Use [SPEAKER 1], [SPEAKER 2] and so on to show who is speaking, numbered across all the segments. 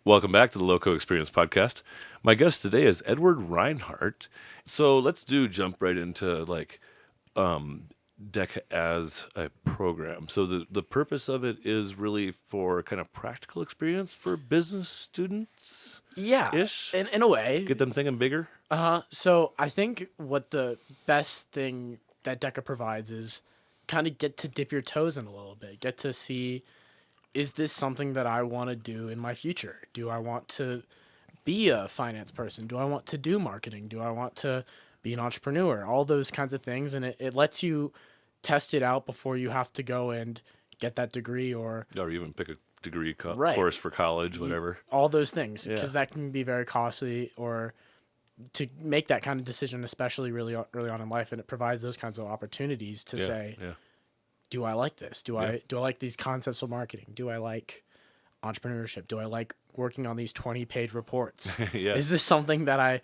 [SPEAKER 1] Welcome back to the LoCo Experience podcast. My guest today is Edward Rinehart. So let's jump right into DECA as a program. So the purpose of it is really for kind of practical experience for business students
[SPEAKER 2] Yeah,
[SPEAKER 1] ish.
[SPEAKER 2] in a way.
[SPEAKER 1] Get them thinking bigger.
[SPEAKER 2] So I think what the best thing that DECA provides is kind of get to dip your toes in a little bit. Get to see, is this something that I want to do in my future? Do I want to be a finance person? Do I want to do marketing? Do I want to be an entrepreneur? All those kinds of things. And it lets you test it out before you have to go and get that degree or
[SPEAKER 1] even pick a degree
[SPEAKER 2] Right.
[SPEAKER 1] course for college, whatever.
[SPEAKER 2] all those things.
[SPEAKER 1] Yeah.
[SPEAKER 2] Because that can be very costly or to make that kind of decision, especially really early on in life, and it provides those kinds of opportunities to say, do I like this? Do I like these concepts of marketing? Do I like entrepreneurship? Do I like working on these 20-page reports?
[SPEAKER 1] Yeah.
[SPEAKER 2] Is this something that I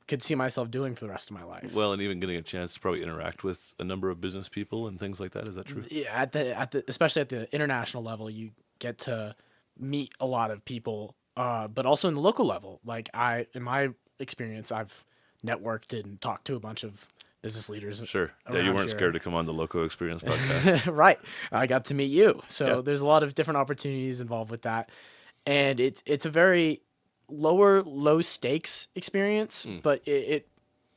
[SPEAKER 2] could see myself doing for the rest of my life?
[SPEAKER 1] Well, and even getting a chance to probably interact with a number of business people and things like that. Is that true?
[SPEAKER 2] Yeah, at the especially at the international level, you get to meet a lot of people, but also in the local level. Like in my experience, I've networked and talked to a bunch of business leaders.
[SPEAKER 1] Sure. Yeah, you
[SPEAKER 2] around
[SPEAKER 1] weren't
[SPEAKER 2] here.
[SPEAKER 1] scared to come on the LoCo Experience podcast.
[SPEAKER 2] Right. I got to meet you. So
[SPEAKER 1] Yeah.
[SPEAKER 2] there's a lot of different opportunities involved with that. And it's a very low stakes experience, but it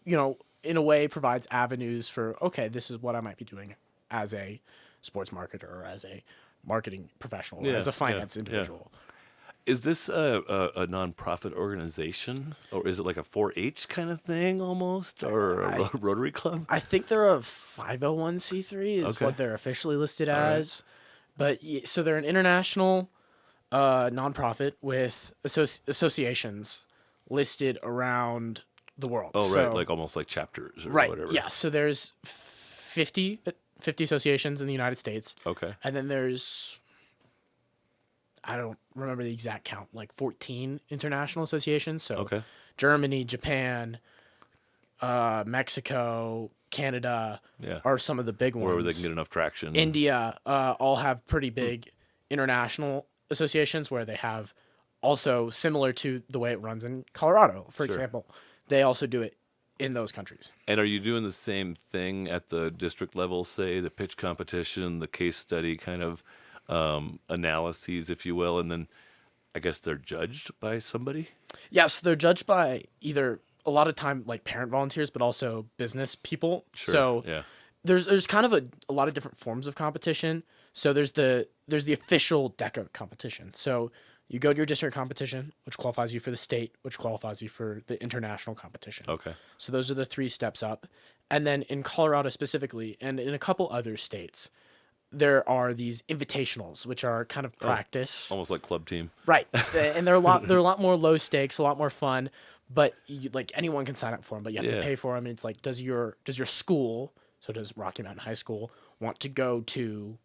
[SPEAKER 2] in a way provides avenues for, okay, this is what I might be doing as a sports marketer or as a marketing professional or as a finance individual.
[SPEAKER 1] Is this a nonprofit organization, or is it like a 4-H kind of thing almost, or a Rotary Club?
[SPEAKER 2] I think they're a 501c3 is
[SPEAKER 1] Okay.
[SPEAKER 2] what they're officially listed
[SPEAKER 1] right.
[SPEAKER 2] as. But so they're an international nonprofit with associations listed around the world.
[SPEAKER 1] Oh,
[SPEAKER 2] So-
[SPEAKER 1] right, like almost like chapters or
[SPEAKER 2] right.
[SPEAKER 1] whatever.
[SPEAKER 2] Yeah. So there's 50 associations in the United States,
[SPEAKER 1] Okay.
[SPEAKER 2] and then there's, I don't remember the exact count, like 14 international associations. So
[SPEAKER 1] Okay.
[SPEAKER 2] Germany, Japan, Mexico, Canada
[SPEAKER 1] Yeah.
[SPEAKER 2] are some of the big
[SPEAKER 1] Where
[SPEAKER 2] ones.
[SPEAKER 1] they can get enough traction.
[SPEAKER 2] India all have pretty big international associations where they have also similar to the way it runs in Colorado, for example. They also do it in those countries.
[SPEAKER 1] And are you doing the same thing at the district level, say, the pitch competition, the case study kind of analyses, if you will, and then I guess they're judged by somebody?
[SPEAKER 2] Yes, they're judged by either a lot of time like parent volunteers, but also business people.
[SPEAKER 1] Sure.
[SPEAKER 2] So
[SPEAKER 1] Yeah.
[SPEAKER 2] there's kind of a lot of different forms of competition. So there's the official DECA competition. So you go to your district competition, which qualifies you for the state, which qualifies you for the international competition.
[SPEAKER 1] Okay.
[SPEAKER 2] So those are the 3 steps up. And then in Colorado specifically, and in a couple other states, there are these invitationals, which are kind of practice.
[SPEAKER 1] Almost like club team.
[SPEAKER 2] Right. And they're a lot more low stakes, a lot more fun, but like anyone can sign up for them, but you have to pay for them. And it's like, does your school, so does Rocky Mountain High School, want to go to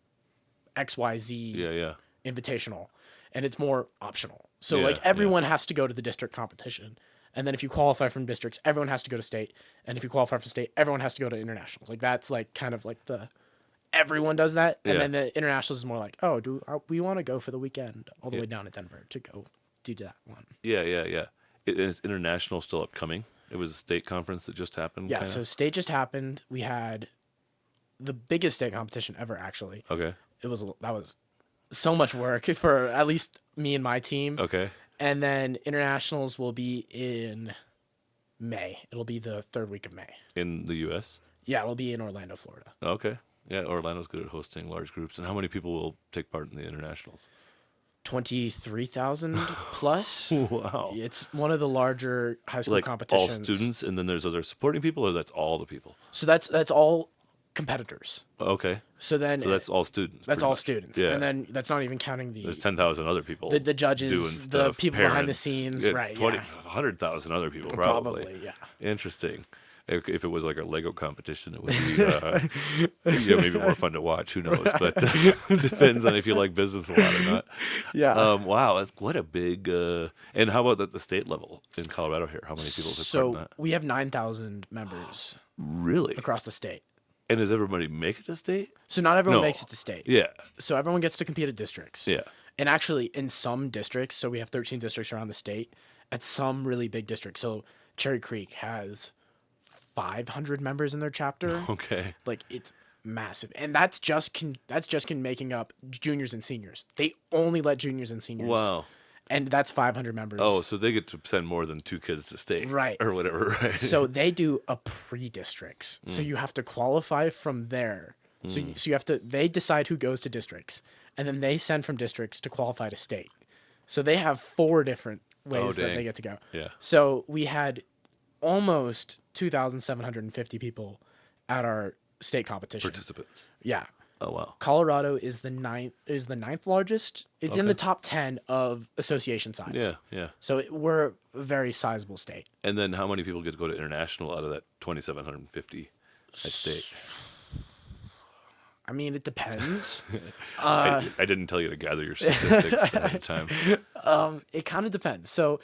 [SPEAKER 2] XYZ
[SPEAKER 1] Yeah.
[SPEAKER 2] invitational? And it's more optional. So
[SPEAKER 1] Yeah,
[SPEAKER 2] like everyone has to go to the district competition. And then if you qualify from districts, everyone has to go to state. And if you qualify for state, everyone has to go to internationals. Like that's like kind of like everyone does that. And then the internationals is more like, oh, we want to go for the weekend all the way down to Denver to go do that one.
[SPEAKER 1] Yeah. Is international still upcoming? It was a state conference that just happened?
[SPEAKER 2] Yeah,
[SPEAKER 1] kinda?
[SPEAKER 2] so state just happened. We had the biggest state competition ever, actually.
[SPEAKER 1] Okay.
[SPEAKER 2] That was so much work for at least me and my team.
[SPEAKER 1] Okay.
[SPEAKER 2] And then internationals will be in May. It'll be the 3rd week of May.
[SPEAKER 1] In the U.S.?
[SPEAKER 2] Yeah, it'll be in Orlando, Florida.
[SPEAKER 1] Okay. Yeah, Orlando's good at hosting large groups. And how many people will take part in the internationals?
[SPEAKER 2] 23,000 plus.
[SPEAKER 1] Wow.
[SPEAKER 2] It's one of the larger high school
[SPEAKER 1] Like
[SPEAKER 2] competitions.
[SPEAKER 1] all students, and then there's other supporting people, or that's all the people?
[SPEAKER 2] So that's all competitors.
[SPEAKER 1] Okay.
[SPEAKER 2] So then
[SPEAKER 1] So that's all students.
[SPEAKER 2] that's
[SPEAKER 1] pretty
[SPEAKER 2] all
[SPEAKER 1] much.
[SPEAKER 2] students.
[SPEAKER 1] Yeah.
[SPEAKER 2] And then that's not even counting
[SPEAKER 1] There's 10,000 other people.
[SPEAKER 2] the
[SPEAKER 1] doing
[SPEAKER 2] judges, the
[SPEAKER 1] stuff,
[SPEAKER 2] people behind the
[SPEAKER 1] parents.
[SPEAKER 2] Yeah,
[SPEAKER 1] Yeah,
[SPEAKER 2] right.
[SPEAKER 1] 100,000 other people, probably.
[SPEAKER 2] Probably, yeah.
[SPEAKER 1] Interesting. If it was like a Lego competition, it would be maybe more fun to watch. Who knows? But depends on if you like business a lot or not.
[SPEAKER 2] Yeah.
[SPEAKER 1] Wow, that's what a big. And how about at the state level in Colorado here? How many people take part in
[SPEAKER 2] So
[SPEAKER 1] that?
[SPEAKER 2] we have 9,000 members
[SPEAKER 1] Really?
[SPEAKER 2] across the state.
[SPEAKER 1] And does everybody make it to state?
[SPEAKER 2] So not everyone
[SPEAKER 1] No.
[SPEAKER 2] makes it to state.
[SPEAKER 1] Yeah.
[SPEAKER 2] So everyone gets to compete at districts.
[SPEAKER 1] Yeah.
[SPEAKER 2] And actually, in some districts, so we have 13 districts around the state, at some really big districts. So Cherry Creek has 500 members in their chapter.
[SPEAKER 1] Okay.
[SPEAKER 2] Like, it's massive. And that's just making up juniors and seniors. They only let juniors and seniors.
[SPEAKER 1] Wow.
[SPEAKER 2] And that's 500 members.
[SPEAKER 1] Oh, so they get to send more than 2 kids to state.
[SPEAKER 2] Right.
[SPEAKER 1] Or whatever, right?
[SPEAKER 2] So they do a pre-districts. So you have to qualify from there. So you have to, they decide who goes to districts, and then they send from districts to qualify to state. So they have 4 different ways that they get to go.
[SPEAKER 1] Yeah.
[SPEAKER 2] So we had almost 2,750 people at our state competition.
[SPEAKER 1] Participants.
[SPEAKER 2] Yeah.
[SPEAKER 1] Oh, wow.
[SPEAKER 2] Colorado is the ninth largest. It's in the top 10 of association size.
[SPEAKER 1] Yeah, yeah.
[SPEAKER 2] So we're a very sizable state.
[SPEAKER 1] And then how many people get to go to international out of that 2,750 at state?
[SPEAKER 2] I mean, it depends.
[SPEAKER 1] I didn't tell you to gather your statistics ahead of time.
[SPEAKER 2] It kind of depends. So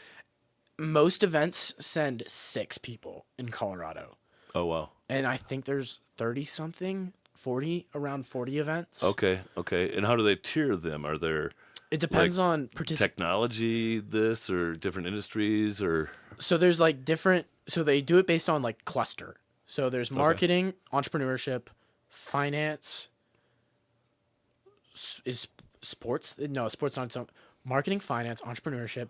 [SPEAKER 2] most events send 6 people in Colorado.
[SPEAKER 1] Oh, wow.
[SPEAKER 2] And I think there's around 40 events.
[SPEAKER 1] Okay. And how do they tier them? Are there
[SPEAKER 2] It depends on
[SPEAKER 1] technology, this, or different industries, or?
[SPEAKER 2] So there's like different, so they do it based on like cluster. So there's marketing, entrepreneurship, finance, is sports? No, sports not its own. Marketing, finance, entrepreneurship.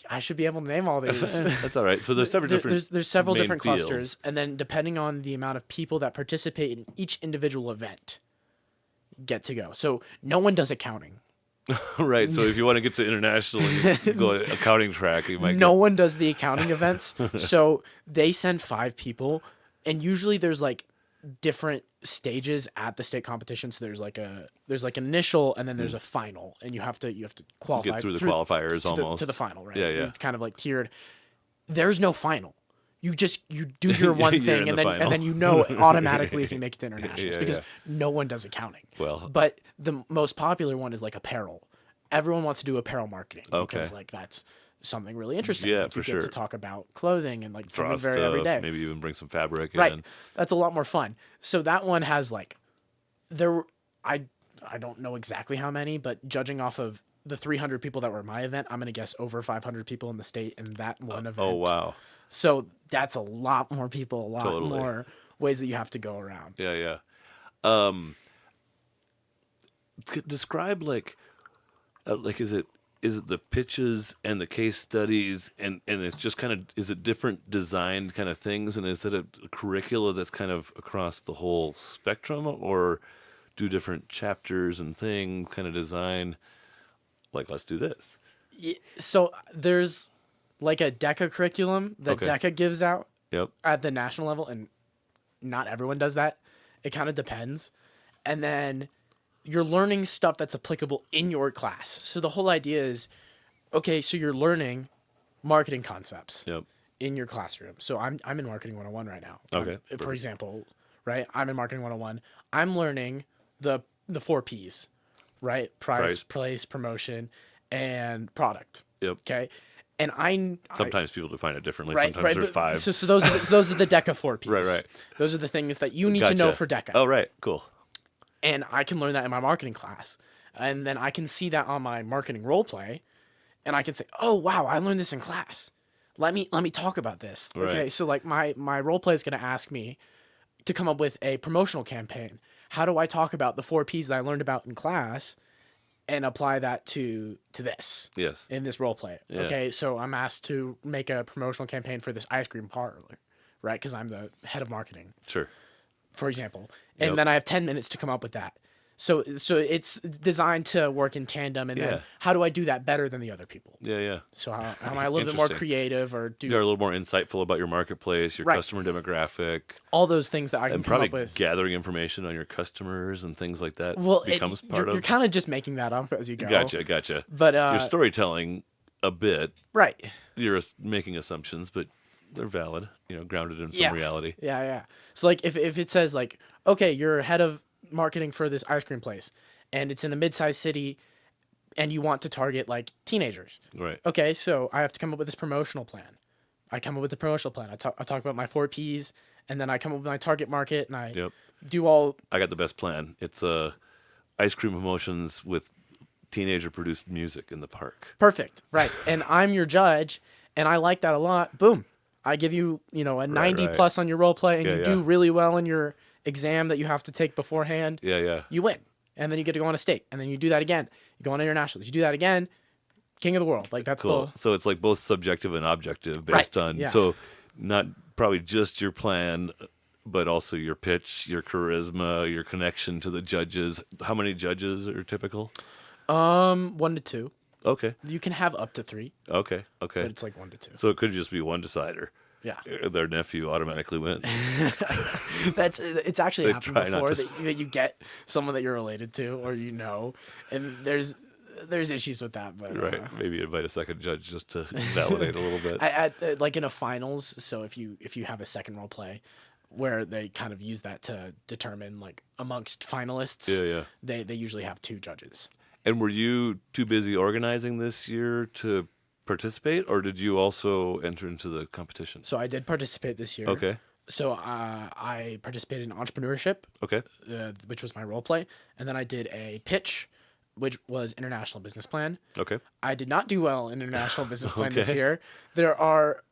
[SPEAKER 2] I should be able to name all these.
[SPEAKER 1] That's all right. So there's several different.
[SPEAKER 2] There's several
[SPEAKER 1] main
[SPEAKER 2] different
[SPEAKER 1] fields.
[SPEAKER 2] clusters, and then depending on the amount of people that participate in each individual event, get to go. So no one does accounting.
[SPEAKER 1] Right. So if you want to get to international and you go accounting track, you might.
[SPEAKER 2] No one does the accounting events. So they send 5 people, and usually there's like different stages at the state competition. So there's like an initial, and then there's a final, and you have to qualify
[SPEAKER 1] Get through the qualifiers
[SPEAKER 2] to
[SPEAKER 1] almost
[SPEAKER 2] to the final, right?
[SPEAKER 1] Yeah.
[SPEAKER 2] It's kind of like tiered. There's no final. You do your one
[SPEAKER 1] You're
[SPEAKER 2] thing,
[SPEAKER 1] in
[SPEAKER 2] and
[SPEAKER 1] the
[SPEAKER 2] then
[SPEAKER 1] final.
[SPEAKER 2] you know automatically if you make it to internationals
[SPEAKER 1] Yeah,
[SPEAKER 2] because
[SPEAKER 1] yeah.
[SPEAKER 2] no one does accounting.
[SPEAKER 1] Well.
[SPEAKER 2] But the most popular one is like apparel. Everyone wants to do apparel marketing because like that's something really interesting.
[SPEAKER 1] Yeah,
[SPEAKER 2] like, you
[SPEAKER 1] for
[SPEAKER 2] get to
[SPEAKER 1] sure.
[SPEAKER 2] talk about clothing and like
[SPEAKER 1] Draw
[SPEAKER 2] something very
[SPEAKER 1] stuff,
[SPEAKER 2] everyday.
[SPEAKER 1] maybe even bring some fabric
[SPEAKER 2] Right.
[SPEAKER 1] in.
[SPEAKER 2] That's a lot more fun. So that one has like I don't know exactly how many, but judging off of the 300 people that were at my event, I'm going to guess over 500 people in the state in that one event.
[SPEAKER 1] Oh, wow.
[SPEAKER 2] So that's a lot more people, a lot
[SPEAKER 1] Totally.
[SPEAKER 2] more ways that you have to go around.
[SPEAKER 1] Yeah. Describe like is it the pitches and the case studies and it's just kind of, is it different designed kind of things, and is it a curricula that's kind of across the whole spectrum, or do different chapters and things kind of design like, let's do this?
[SPEAKER 2] So there's like a DECA curriculum that DECA gives out
[SPEAKER 1] Yep.
[SPEAKER 2] at the national level, and not everyone does that. It kind of depends. And then you're learning stuff that's applicable in your class. So the whole idea is, okay, so you're learning marketing concepts
[SPEAKER 1] Yep.
[SPEAKER 2] in your classroom. So I'm in Marketing 101 right now.
[SPEAKER 1] Okay,
[SPEAKER 2] For
[SPEAKER 1] perfect.
[SPEAKER 2] example, right? I'm in Marketing 101. I'm learning the 4 Ps, right? Price, place, promotion, and product.
[SPEAKER 1] Yep.
[SPEAKER 2] Okay. And I
[SPEAKER 1] Sometimes people define it differently.
[SPEAKER 2] right,
[SPEAKER 1] Sometimes
[SPEAKER 2] right.
[SPEAKER 1] there's
[SPEAKER 2] but-
[SPEAKER 1] 5.
[SPEAKER 2] So those are the DECA 4 Ps.
[SPEAKER 1] Right.
[SPEAKER 2] Those are the things that you need to know
[SPEAKER 1] Gotcha.
[SPEAKER 2] for DECA.
[SPEAKER 1] Oh, right. Cool.
[SPEAKER 2] And I can learn that in my marketing class. And then I can see that on my marketing role play, and I can say, "Oh, wow, I learned this in class. Let me talk about this."
[SPEAKER 1] Right.
[SPEAKER 2] Okay, so like my role play is going to ask me to come up with a promotional campaign. How do I talk about the 4 Ps that I learned about in class and apply that to this?
[SPEAKER 1] Yes.
[SPEAKER 2] In this role play.
[SPEAKER 1] Yeah.
[SPEAKER 2] Okay, so I'm asked to make a promotional campaign for this ice cream parlor, right? Because I'm the head of marketing,
[SPEAKER 1] Sure.
[SPEAKER 2] for example. And
[SPEAKER 1] Yep.
[SPEAKER 2] then I have 10 minutes to come up with that. So it's designed to work in tandem. And
[SPEAKER 1] Yeah.
[SPEAKER 2] then how do I do that better than the other people?
[SPEAKER 1] Yeah.
[SPEAKER 2] So how am I a little bit more
[SPEAKER 1] Interesting.
[SPEAKER 2] creative or do
[SPEAKER 1] You're a little more insightful about your marketplace, your
[SPEAKER 2] Right.
[SPEAKER 1] customer demographic,
[SPEAKER 2] all those things that I can
[SPEAKER 1] and
[SPEAKER 2] come
[SPEAKER 1] probably
[SPEAKER 2] up with?
[SPEAKER 1] gathering information on your customers and things like that
[SPEAKER 2] Well,
[SPEAKER 1] becomes part
[SPEAKER 2] you're
[SPEAKER 1] of.
[SPEAKER 2] kind of just making that up as you go.
[SPEAKER 1] Gotcha.
[SPEAKER 2] But
[SPEAKER 1] You're storytelling a bit.
[SPEAKER 2] right.
[SPEAKER 1] You're making assumptions, but they're valid. Grounded in some
[SPEAKER 2] Yeah.
[SPEAKER 1] reality.
[SPEAKER 2] Yeah. So like if it says like, okay, you're head of marketing for this ice cream place and it's in a mid-sized city and you want to target like teenagers.
[SPEAKER 1] Right.
[SPEAKER 2] Okay, so I have to come up with this promotional plan. I come up with the promotional plan. I talk about my 4 Ps, and then I come up with my target market, and I
[SPEAKER 1] Yep.
[SPEAKER 2] do all.
[SPEAKER 1] I got the best plan. It's ice cream promotions with teenager produced music in the park.
[SPEAKER 2] Perfect. Right. And I'm your judge, and I like that a lot. Boom. I give you, a 90 plus on your role play, and you do really well in your exam that you have to take beforehand.
[SPEAKER 1] Yeah.
[SPEAKER 2] You win. And then you get to go on a state, and then you do that again. You go on internationals. You do that again. King of the world. Like, that's
[SPEAKER 1] cool. So it's like both subjective and objective based on, so not probably just your plan, but also your pitch, your charisma, your connection to the judges. How many judges are typical?
[SPEAKER 2] 1 to 2.
[SPEAKER 1] Okay.
[SPEAKER 2] You can have up to 3.
[SPEAKER 1] Okay.
[SPEAKER 2] But it's like 1 to 2.
[SPEAKER 1] So it could just be one decider.
[SPEAKER 2] Yeah.
[SPEAKER 1] Their nephew automatically wins.
[SPEAKER 2] It's actually happened before that you get someone that you're related to or and there's issues with that, but
[SPEAKER 1] right. Maybe invite a second judge just to validate a little bit.
[SPEAKER 2] Like in a finals, so if you have a second role play where they kind of use that to determine like amongst finalists, they usually have 2 judges.
[SPEAKER 1] And were you too busy organizing this year to participate, or did you also enter into the competition?
[SPEAKER 2] So I did participate this year.
[SPEAKER 1] Okay.
[SPEAKER 2] So I participated in Entrepreneurship,
[SPEAKER 1] okay,
[SPEAKER 2] which was my role play, and then I did a pitch, which was International Business Plan.
[SPEAKER 1] Okay.
[SPEAKER 2] I did not do well in International Business Plan this year. There are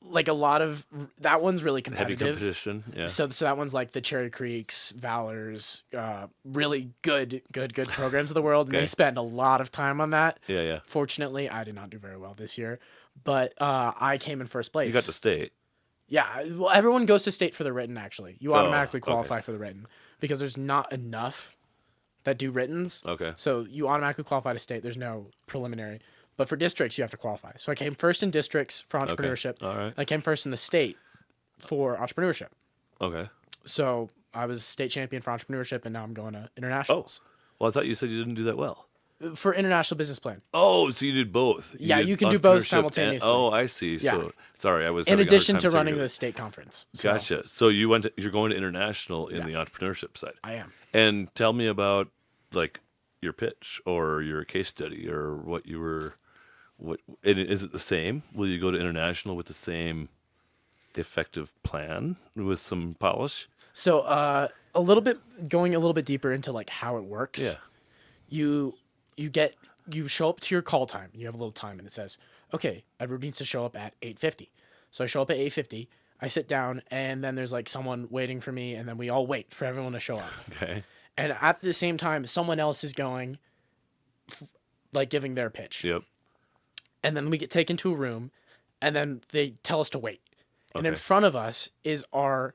[SPEAKER 2] like a lot of that one's really competitive.
[SPEAKER 1] Heavy competition, yeah.
[SPEAKER 2] So that one's like the Cherry Creeks, Valors, really good programs of the world. And they spend a lot of time on that.
[SPEAKER 1] Yeah.
[SPEAKER 2] Fortunately, I did not do very well this year, but I came in first place.
[SPEAKER 1] You got to state.
[SPEAKER 2] Yeah, well, everyone goes to state for the written. Actually, you automatically qualify for the written because there's not enough that do writtens.
[SPEAKER 1] Okay.
[SPEAKER 2] So you automatically qualify to state. There's no preliminary. But for districts, you have to qualify. So I came first in districts for entrepreneurship.
[SPEAKER 1] Okay. All right.
[SPEAKER 2] I came first in the state for entrepreneurship.
[SPEAKER 1] Okay.
[SPEAKER 2] So I was state champion for entrepreneurship, and now I'm going to internationals.
[SPEAKER 1] Oh. Well, I thought you said you didn't do that well.
[SPEAKER 2] For international business plan.
[SPEAKER 1] Oh, so you did both.
[SPEAKER 2] You can do both simultaneously.
[SPEAKER 1] I see.
[SPEAKER 2] Yeah.
[SPEAKER 1] So sorry, I was
[SPEAKER 2] in addition to running the state conference. So.
[SPEAKER 1] Gotcha. So you're going to international in the entrepreneurship side.
[SPEAKER 2] I am.
[SPEAKER 1] And tell me about like your pitch or your case study or what you were. And is it the same? Will you go to international with the same effective plan with some polish?
[SPEAKER 2] So going a little bit deeper into like how it works.
[SPEAKER 1] Yeah.
[SPEAKER 2] You show up to your call time. You have a little time, and it says, okay, Edward needs to show up at 8:50. So I show up at 8:50. I sit down, and then there's like someone waiting for me, and then we all wait for everyone to show up.
[SPEAKER 1] Okay.
[SPEAKER 2] And at the same time, someone else is going, like giving their pitch.
[SPEAKER 1] Yep.
[SPEAKER 2] And then we get taken to a room, and then they tell us to wait.
[SPEAKER 1] Okay.
[SPEAKER 2] And in front of us is our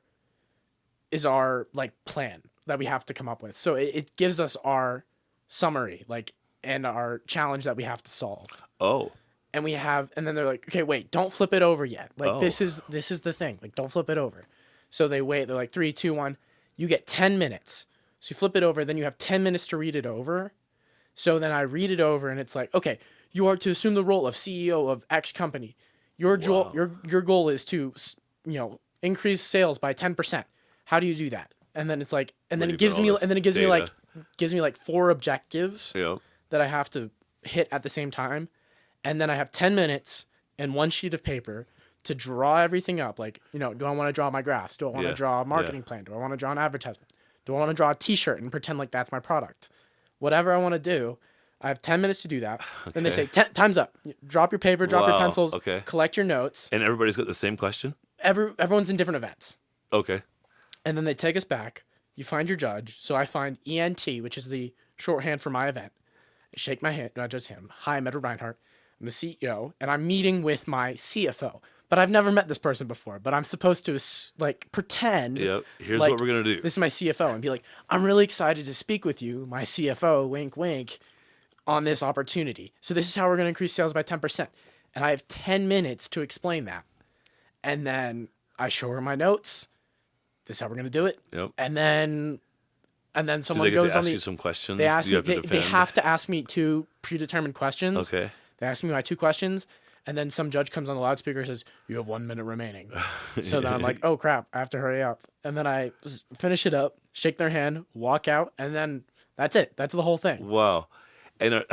[SPEAKER 2] like plan that we have to come up with. So it gives us our summary, like, and our challenge that we have to solve.
[SPEAKER 1] Oh.
[SPEAKER 2] And then they're like, okay, wait, don't flip it over yet. Like this is the thing. Like, don't flip it over. So they wait. They're like 3, 2, 1. You get 10 minutes. So you flip it over. Then you have 10 minutes to read it over. So then I read it over, and it's like, okay, you are to assume the role of CEO of X company. Your goal is to, increase sales by 10%. How do you do that? And then it's like, and then it gives me like 4 objectives that I have to hit at the same time. And then I have 10 minutes and 1 sheet of paper to draw everything up. Like, do I want to draw my graphs? Do I want to draw a marketing plan? Do I want to draw an advertisement? Do I want to draw a t-shirt and pretend like that's my product? Whatever I want to do, I have 10 minutes to do that. Okay. Then they say, time's up. Drop your paper, drop your pencils, collect your notes.
[SPEAKER 1] And everybody's got the same question?
[SPEAKER 2] Everyone's in different events.
[SPEAKER 1] Okay. And
[SPEAKER 2] then they take us back. You find your judge. So I find ENT, which is the shorthand for my event. I shake my hand, not just him. Hi, I'm Edward Rinehart. I'm the CEO, and I'm meeting with my CFO. But I've never met this person before. But I'm supposed to pretend.
[SPEAKER 1] Yep. Here's what we're gonna do.
[SPEAKER 2] This is my CFO, and be like, I'm really excited to speak with you, my CFO. Wink, wink. On this opportunity. So this is how we're going to increase sales by 10%. And I have 10 minutes to explain that. And then I show her my notes. This is how we're going to do it.
[SPEAKER 1] Yep.
[SPEAKER 2] And then someone
[SPEAKER 1] goes on. Ask you some questions.
[SPEAKER 2] They have to ask me 2 predetermined questions.
[SPEAKER 1] Okay.
[SPEAKER 2] They ask me my 2 questions, and then some judge comes on the loudspeaker and says, "You have 1 minute remaining." So then I'm like, "Oh crap! I have to hurry up." And then I finish it up, shake their hand, walk out, and then that's it. That's the whole thing.
[SPEAKER 1] Wow. And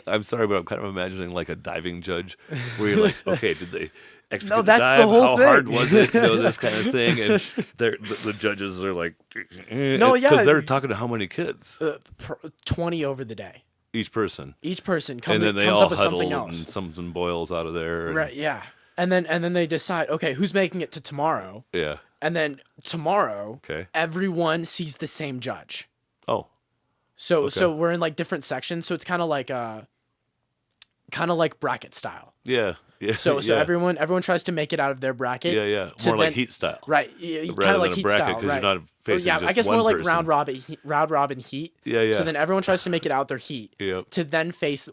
[SPEAKER 1] I'm sorry, but I'm kind of imagining like a diving judge where you're like, okay, did they execute the dive?
[SPEAKER 2] The whole
[SPEAKER 1] How
[SPEAKER 2] thing.
[SPEAKER 1] hard was it? This kind of thing. And the judges are like,
[SPEAKER 2] no, yeah.
[SPEAKER 1] Because they're talking to how many kids?
[SPEAKER 2] 20 over the day.
[SPEAKER 1] Each person.
[SPEAKER 2] Each person
[SPEAKER 1] And then they
[SPEAKER 2] comes
[SPEAKER 1] all
[SPEAKER 2] up with
[SPEAKER 1] huddle
[SPEAKER 2] something
[SPEAKER 1] and
[SPEAKER 2] else.
[SPEAKER 1] something boils out of there. And,
[SPEAKER 2] Right, yeah. And then they decide, okay, who's making it to tomorrow?
[SPEAKER 1] Yeah.
[SPEAKER 2] And then tomorrow,
[SPEAKER 1] Okay.
[SPEAKER 2] everyone sees the same judge.
[SPEAKER 1] Oh.
[SPEAKER 2] So
[SPEAKER 1] Okay.
[SPEAKER 2] so we're in like different sections, so it's kind of like bracket style.
[SPEAKER 1] Yeah. Yeah.
[SPEAKER 2] So
[SPEAKER 1] yeah.
[SPEAKER 2] everyone tries to make it out of their bracket.
[SPEAKER 1] Yeah.
[SPEAKER 2] to
[SPEAKER 1] More like
[SPEAKER 2] then-
[SPEAKER 1] heat style.
[SPEAKER 2] Right,
[SPEAKER 1] Rather
[SPEAKER 2] kind of like
[SPEAKER 1] than a
[SPEAKER 2] heat
[SPEAKER 1] bracket,
[SPEAKER 2] style,
[SPEAKER 1] 'cause
[SPEAKER 2] right?
[SPEAKER 1] you're not facing
[SPEAKER 2] yeah,
[SPEAKER 1] just
[SPEAKER 2] I guess
[SPEAKER 1] one
[SPEAKER 2] more like
[SPEAKER 1] person.
[SPEAKER 2] round robin heat.
[SPEAKER 1] Yeah.
[SPEAKER 2] So then everyone tries to make it out their heat.
[SPEAKER 1] Yep.
[SPEAKER 2] To then face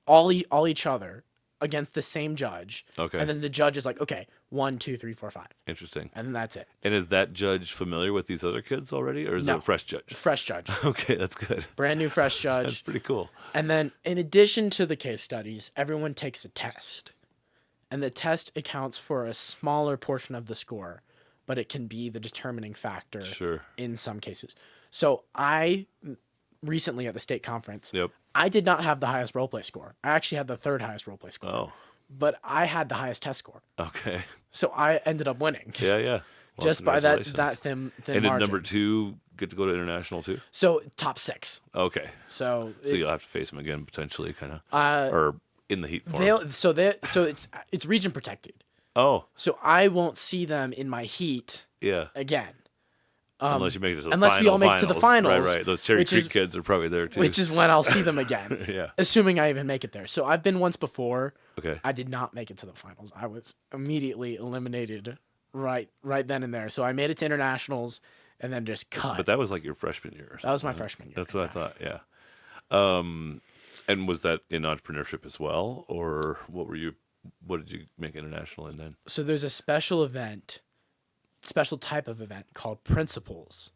[SPEAKER 2] all each other against the same judge.
[SPEAKER 1] Okay.
[SPEAKER 2] And then the judge is like, okay, 1, 2, 3, 4, 5,
[SPEAKER 1] Interesting.
[SPEAKER 2] and then that's it.
[SPEAKER 1] And is that judge familiar with these other kids already, or is it
[SPEAKER 2] No.
[SPEAKER 1] a fresh judge?
[SPEAKER 2] Fresh judge,
[SPEAKER 1] Okay, that's good.
[SPEAKER 2] brand new fresh
[SPEAKER 1] That's
[SPEAKER 2] judge.
[SPEAKER 1] pretty cool.
[SPEAKER 2] And then in addition to the case studies, everyone takes a test. And the test accounts for a smaller portion of the score, but it can be the determining factor
[SPEAKER 1] Sure.
[SPEAKER 2] in some cases. So I recently at the state conference,
[SPEAKER 1] Yep.
[SPEAKER 2] I did not have the highest roleplay score. I actually had the third highest roleplay score,
[SPEAKER 1] Oh.
[SPEAKER 2] but I had the highest test score.
[SPEAKER 1] Okay.
[SPEAKER 2] So I ended up winning
[SPEAKER 1] Yeah. Well,
[SPEAKER 2] just by that
[SPEAKER 1] congratulations.
[SPEAKER 2] thin
[SPEAKER 1] And did
[SPEAKER 2] margin.
[SPEAKER 1] number 2 get to go to international too?
[SPEAKER 2] So top 6.
[SPEAKER 1] Okay.
[SPEAKER 2] So
[SPEAKER 1] So you'll have to face them again potentially, kind of,
[SPEAKER 2] uh,
[SPEAKER 1] or in the heat form.
[SPEAKER 2] so it's region protected.
[SPEAKER 1] Oh.
[SPEAKER 2] So I won't see them in my heat
[SPEAKER 1] Yeah.
[SPEAKER 2] again.
[SPEAKER 1] Unless you make it to the
[SPEAKER 2] unless we all make it to the finals,
[SPEAKER 1] Right. Those Cherry
[SPEAKER 2] which
[SPEAKER 1] Creek
[SPEAKER 2] is-
[SPEAKER 1] kids are probably there too.
[SPEAKER 2] Which is when I'll see them again.
[SPEAKER 1] Yeah.
[SPEAKER 2] Assuming I even make it there. So I've been once before.
[SPEAKER 1] Okay.
[SPEAKER 2] I did not make it to the finals. I was immediately eliminated right then and there. So I made it to internationals and then just cut.
[SPEAKER 1] But that was like your freshman year. Or
[SPEAKER 2] That was my
[SPEAKER 1] something,
[SPEAKER 2] freshman year.
[SPEAKER 1] That's what I thought. Yeah. And was that in entrepreneurship as well, or what did you make international in then?
[SPEAKER 2] So there's a special type of event called Principles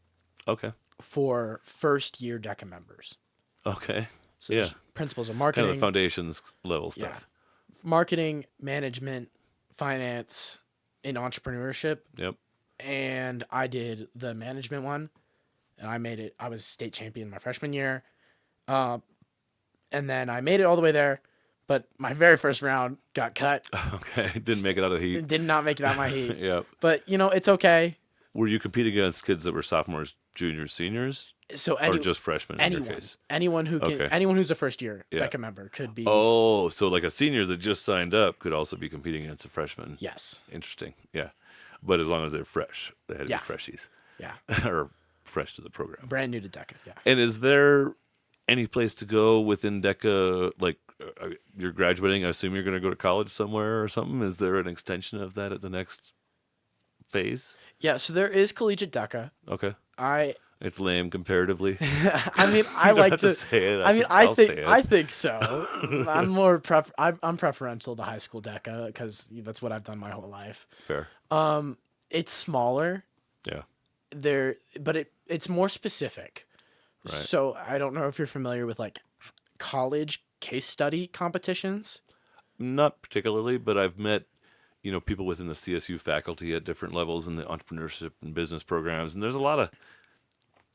[SPEAKER 1] Okay.
[SPEAKER 2] for first year DECA members.
[SPEAKER 1] Okay.
[SPEAKER 2] So
[SPEAKER 1] Yeah.
[SPEAKER 2] there's Principles of
[SPEAKER 1] Kind
[SPEAKER 2] marketing,
[SPEAKER 1] of the foundations level stuff.
[SPEAKER 2] marketing, management, finance, and entrepreneurship.
[SPEAKER 1] Yep.
[SPEAKER 2] And I did the management one, and I made it. I was state champion my freshman year, and then I made it all the way there, but my very first round got cut.
[SPEAKER 1] Okay. Didn't make it out of the heat.
[SPEAKER 2] Did not make it out of my heat.
[SPEAKER 1] Yep.
[SPEAKER 2] But it's okay.
[SPEAKER 1] Were you competing against kids that were sophomores, juniors, seniors,
[SPEAKER 2] So
[SPEAKER 1] or just freshmen in your case?
[SPEAKER 2] anyone who can,
[SPEAKER 1] Okay.
[SPEAKER 2] anyone who's a first year
[SPEAKER 1] Yeah.
[SPEAKER 2] DECA member could be.
[SPEAKER 1] Oh, so like a senior that just signed up could also be competing against a freshman.
[SPEAKER 2] Yes.
[SPEAKER 1] Interesting. Yeah. But as long as they're fresh, they had to
[SPEAKER 2] Yeah.
[SPEAKER 1] be freshies
[SPEAKER 2] Yeah.
[SPEAKER 1] or fresh to the program.
[SPEAKER 2] Brand new to DECA. Yeah.
[SPEAKER 1] And is there any place to go within DECA? Like you're graduating, I assume you're going to go to college somewhere or something. Is there an extension of that at the next phase?
[SPEAKER 2] Yeah. So there is collegiate DECA.
[SPEAKER 1] Okay. It's lame comparatively.
[SPEAKER 2] I mean, I
[SPEAKER 1] don't
[SPEAKER 2] like
[SPEAKER 1] have to say it.
[SPEAKER 2] I mean,
[SPEAKER 1] I'll say it.
[SPEAKER 2] I think so. I'm more I'm preferential to high school DECA because that's what I've done my whole life.
[SPEAKER 1] Fair.
[SPEAKER 2] It's smaller
[SPEAKER 1] Yeah.
[SPEAKER 2] but it's more specific.
[SPEAKER 1] Right.
[SPEAKER 2] So I don't know if you're familiar with like college case study competitions.
[SPEAKER 1] Not particularly, but I've met, people within the CSU faculty at different levels in the entrepreneurship and business programs, and there's a lot of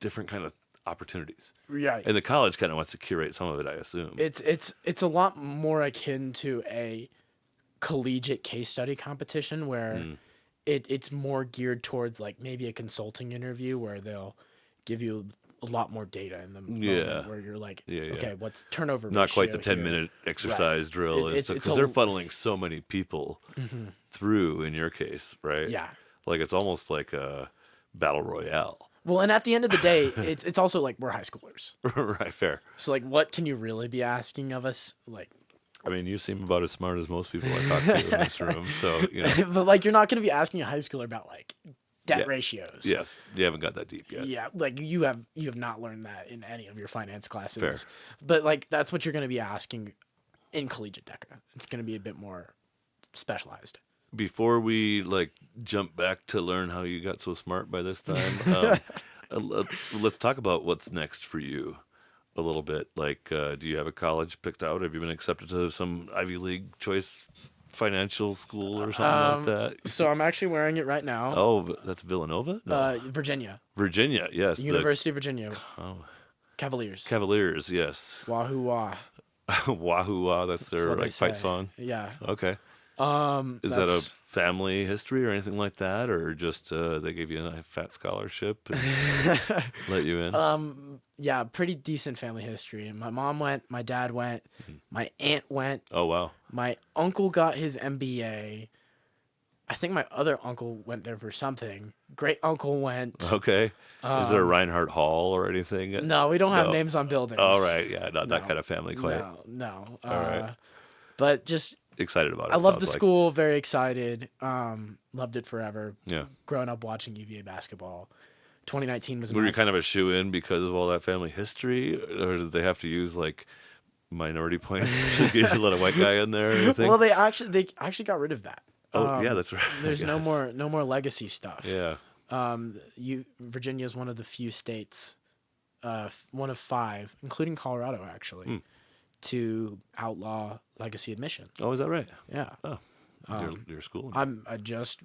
[SPEAKER 1] different kind of opportunities.
[SPEAKER 2] Right.
[SPEAKER 1] And the college kind of wants to curate some of it, I assume.
[SPEAKER 2] It's a lot more akin to a collegiate case study competition where it's more geared towards like maybe a consulting interview where they'll give you a lot more data in the moment where you're like, okay, what's turnover
[SPEAKER 1] Not quite
[SPEAKER 2] ratio
[SPEAKER 1] the 10-minute exercise drill and stuff, because they're funneling so many people through in your case, right?
[SPEAKER 2] Yeah.
[SPEAKER 1] Like it's almost like a battle royale.
[SPEAKER 2] Well, and at the end of the day, it's also like we're high schoolers.
[SPEAKER 1] Right, fair.
[SPEAKER 2] So like what can you really be asking of us? Like
[SPEAKER 1] I mean, you seem about as smart as most people I talk to in this room, so,
[SPEAKER 2] but like you're not going to be asking a high schooler about like debt ratios.
[SPEAKER 1] Yes, you haven't got that deep yet.
[SPEAKER 2] Yeah, like you have not learned that in any of your finance classes.
[SPEAKER 1] Fair.
[SPEAKER 2] But like that's what you're going to be asking in collegiate DECA. It's going to be a bit more specialized.
[SPEAKER 1] Before we jump back to learn how you got so smart by this time, let's talk about what's next for you a little bit. Like, do you have a college picked out? Have you been accepted to some Ivy League choice financial school or something like that?
[SPEAKER 2] So I'm actually wearing it right now.
[SPEAKER 1] Oh, that's Villanova? No.
[SPEAKER 2] Virginia.
[SPEAKER 1] Virginia, yes.
[SPEAKER 2] University of Virginia.
[SPEAKER 1] Oh,
[SPEAKER 2] Cavaliers.
[SPEAKER 1] Cavaliers, yes.
[SPEAKER 2] Wahoo wah.
[SPEAKER 1] Wahoo wah, that's their
[SPEAKER 2] what they
[SPEAKER 1] fight
[SPEAKER 2] say.
[SPEAKER 1] song.
[SPEAKER 2] Yeah.
[SPEAKER 1] Okay. Is that a family history or anything like that, or just they gave you a fat scholarship and let you in?
[SPEAKER 2] Yeah, pretty decent family history. My mom went, my dad went, my aunt went,
[SPEAKER 1] Oh wow.
[SPEAKER 2] my uncle got his MBA. I think my other uncle went there for something. Great uncle went.
[SPEAKER 1] Okay. Is there a Rinehart Hall or anything?
[SPEAKER 2] No, we don't have
[SPEAKER 1] No.
[SPEAKER 2] names on buildings.
[SPEAKER 1] All right. Yeah, not that
[SPEAKER 2] No.
[SPEAKER 1] kind of family quite.
[SPEAKER 2] No.
[SPEAKER 1] All right.
[SPEAKER 2] But just
[SPEAKER 1] Excited about it.
[SPEAKER 2] I love the
[SPEAKER 1] sounds like.
[SPEAKER 2] school. Very excited. Loved it forever.
[SPEAKER 1] Yeah.
[SPEAKER 2] Growing up watching UVA basketball. 2019 was.
[SPEAKER 1] Were you kind of a shoe-in because of all that family history, or did they have to use like minority points to get a lot of white guy in there or anything?
[SPEAKER 2] Well, they actually got rid of that.
[SPEAKER 1] Oh yeah, that's right.
[SPEAKER 2] There's no
[SPEAKER 1] Yes.
[SPEAKER 2] more legacy stuff.
[SPEAKER 1] Yeah.
[SPEAKER 2] Virginia is one of the few states, one of 5, including Colorado actually, to outlaw legacy admission.
[SPEAKER 1] Oh, is that right?
[SPEAKER 2] Yeah.
[SPEAKER 1] Oh, your school.
[SPEAKER 2] I just,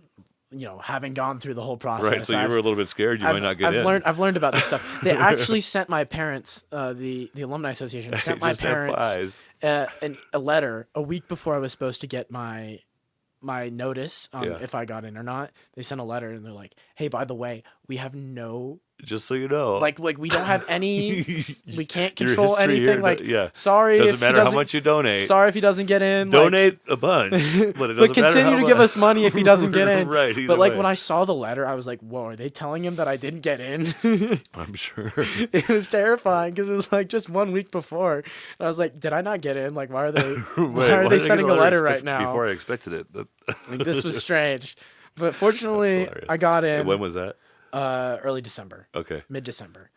[SPEAKER 2] having gone through the whole process.
[SPEAKER 1] Right, so you were a little bit scared you might not get in.
[SPEAKER 2] I've learned about this stuff. They actually sent my parents, the Alumni Association sent my
[SPEAKER 1] Just have
[SPEAKER 2] parents
[SPEAKER 1] eyes.
[SPEAKER 2] a letter a week before I was supposed to get my notice
[SPEAKER 1] Yeah.
[SPEAKER 2] if I got in or not. They sent a letter and they're like, "Hey, by the way, we have no
[SPEAKER 1] Just so you know.
[SPEAKER 2] like we don't have any we can't
[SPEAKER 1] Your
[SPEAKER 2] control
[SPEAKER 1] history
[SPEAKER 2] anything
[SPEAKER 1] here,
[SPEAKER 2] like
[SPEAKER 1] yeah.
[SPEAKER 2] sorry
[SPEAKER 1] Doesn't
[SPEAKER 2] if he
[SPEAKER 1] matter how
[SPEAKER 2] doesn't-
[SPEAKER 1] much you donate.
[SPEAKER 2] Sorry if he doesn't get in.
[SPEAKER 1] Donate a bunch, but it doesn't
[SPEAKER 2] but
[SPEAKER 1] matter
[SPEAKER 2] continue
[SPEAKER 1] how
[SPEAKER 2] to give
[SPEAKER 1] much.
[SPEAKER 2] us money if he doesn't get in.
[SPEAKER 1] Right, either
[SPEAKER 2] But like
[SPEAKER 1] way.
[SPEAKER 2] when I saw the letter, I was like, "Whoa, are they telling him that I didn't get in?"
[SPEAKER 1] I'm sure.
[SPEAKER 2] It was terrifying because it was like just 1 week before. And I was like, "Did I not get in? Like, why are they? Why are they sending a letter right now?"
[SPEAKER 1] Before I expected it.
[SPEAKER 2] Like, this was strange. But fortunately,
[SPEAKER 1] hilarious.
[SPEAKER 2] I got in.
[SPEAKER 1] When was that?
[SPEAKER 2] Early December,
[SPEAKER 1] Okay.
[SPEAKER 2] mid-December.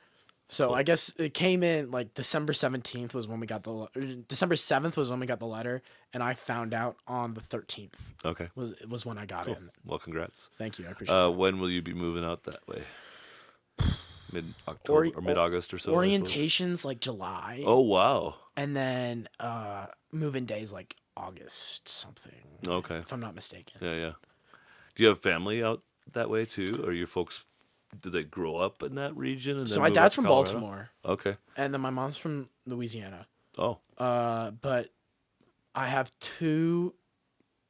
[SPEAKER 2] So I guess it came in like December 17th was when we got December 7th was when we got the letter, and I found out on the 13th
[SPEAKER 1] Okay.
[SPEAKER 2] was when I got in.
[SPEAKER 1] Well, congrats.
[SPEAKER 2] Thank you, I appreciate it.
[SPEAKER 1] When will you be moving out that way? Mid-October or mid-August or so? I suppose?
[SPEAKER 2] Orientation's like July,
[SPEAKER 1] Oh, wow.
[SPEAKER 2] and then move-in day's like August something,
[SPEAKER 1] Okay.
[SPEAKER 2] if I'm not mistaken.
[SPEAKER 1] Yeah, yeah. Do you have family out that way too? Or your folks, did they grow up in that region? And
[SPEAKER 2] So
[SPEAKER 1] then
[SPEAKER 2] my
[SPEAKER 1] move
[SPEAKER 2] dad's
[SPEAKER 1] up to
[SPEAKER 2] from
[SPEAKER 1] Colorado?
[SPEAKER 2] Baltimore,
[SPEAKER 1] Okay.
[SPEAKER 2] and then my mom's from Louisiana.
[SPEAKER 1] Oh,
[SPEAKER 2] But I have 2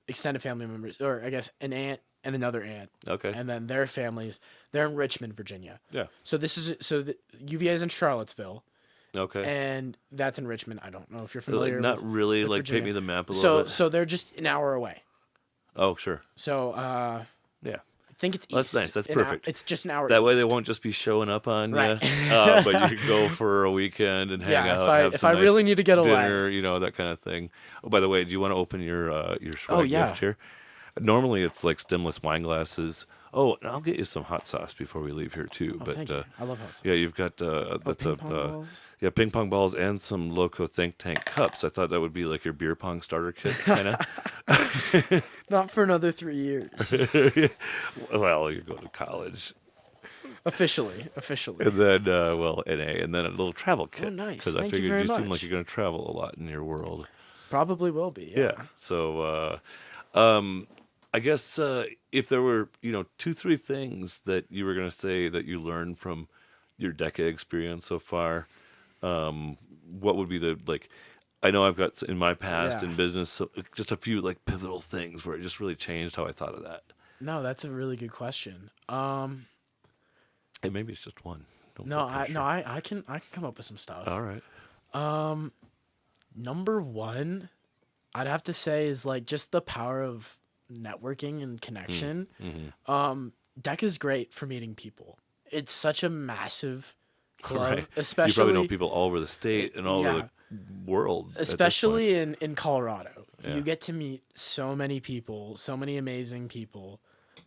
[SPEAKER 2] extended family members, or I guess an aunt and another aunt,
[SPEAKER 1] okay.
[SPEAKER 2] and then their families. They're in Richmond, Virginia.
[SPEAKER 1] Yeah.
[SPEAKER 2] So the UVA is in Charlottesville,
[SPEAKER 1] Okay.
[SPEAKER 2] and that's in Richmond. I don't know if you're familiar.
[SPEAKER 1] Not
[SPEAKER 2] with,
[SPEAKER 1] really.
[SPEAKER 2] with
[SPEAKER 1] Like,
[SPEAKER 2] Virginia.
[SPEAKER 1] paint me the map a little bit.
[SPEAKER 2] So they're just an hour away.
[SPEAKER 1] Oh, sure.
[SPEAKER 2] So
[SPEAKER 1] Yeah.
[SPEAKER 2] I think it's east.
[SPEAKER 1] That's nice. That's perfect.
[SPEAKER 2] It's just an hour.
[SPEAKER 1] That way they
[SPEAKER 2] east.
[SPEAKER 1] won't just be showing up on
[SPEAKER 2] Right.
[SPEAKER 1] you, but you can go for a weekend and hang
[SPEAKER 2] Yeah,
[SPEAKER 1] out. have
[SPEAKER 2] if
[SPEAKER 1] some
[SPEAKER 2] I
[SPEAKER 1] nice
[SPEAKER 2] really need to get away.
[SPEAKER 1] dinner, that kind of thing. Oh, by the way, do you want to open your swag
[SPEAKER 2] yeah.
[SPEAKER 1] gift here? Normally it's like stemless wine glasses. Oh, and I'll get you some hot sauce before we leave here too.
[SPEAKER 2] Oh,
[SPEAKER 1] but
[SPEAKER 2] thank you. I love hot sauce.
[SPEAKER 1] yeah, you've got that's
[SPEAKER 2] ping pong balls?
[SPEAKER 1] ping pong balls and some LoCo Think Tank cups. I thought that would be like your beer pong starter kit, kind of.
[SPEAKER 2] Not for another 3 years.
[SPEAKER 1] Well, you're going to college.
[SPEAKER 2] Officially.
[SPEAKER 1] And then, NA, and then a little travel kit.
[SPEAKER 2] Oh, nice.
[SPEAKER 1] Because I
[SPEAKER 2] Thank you
[SPEAKER 1] figured
[SPEAKER 2] very
[SPEAKER 1] you seem
[SPEAKER 2] much.
[SPEAKER 1] like you're going to travel a lot in your world.
[SPEAKER 2] Probably will be.
[SPEAKER 1] Yeah. So, I guess if there were, 2-3 things that you were going to say that you learned from your DECA experience so far, what would be I know I've got in my past
[SPEAKER 2] Yeah.
[SPEAKER 1] in business just a few pivotal things where it just really changed how I thought of that.
[SPEAKER 2] No, that's a really good question.
[SPEAKER 1] And maybe it's just one. Don't
[SPEAKER 2] No,
[SPEAKER 1] feel pressure.
[SPEAKER 2] I can come up with some stuff.
[SPEAKER 1] All right.
[SPEAKER 2] Number 1, I'd have to say is just the power of networking and connection. DECA is great for meeting people. It's such a massive club,
[SPEAKER 1] Right.
[SPEAKER 2] especially
[SPEAKER 1] You probably know people all over the state and all over
[SPEAKER 2] Yeah.
[SPEAKER 1] the world. at this point.
[SPEAKER 2] especially in Colorado.
[SPEAKER 1] Yeah.
[SPEAKER 2] You get to meet so many people, so many amazing people.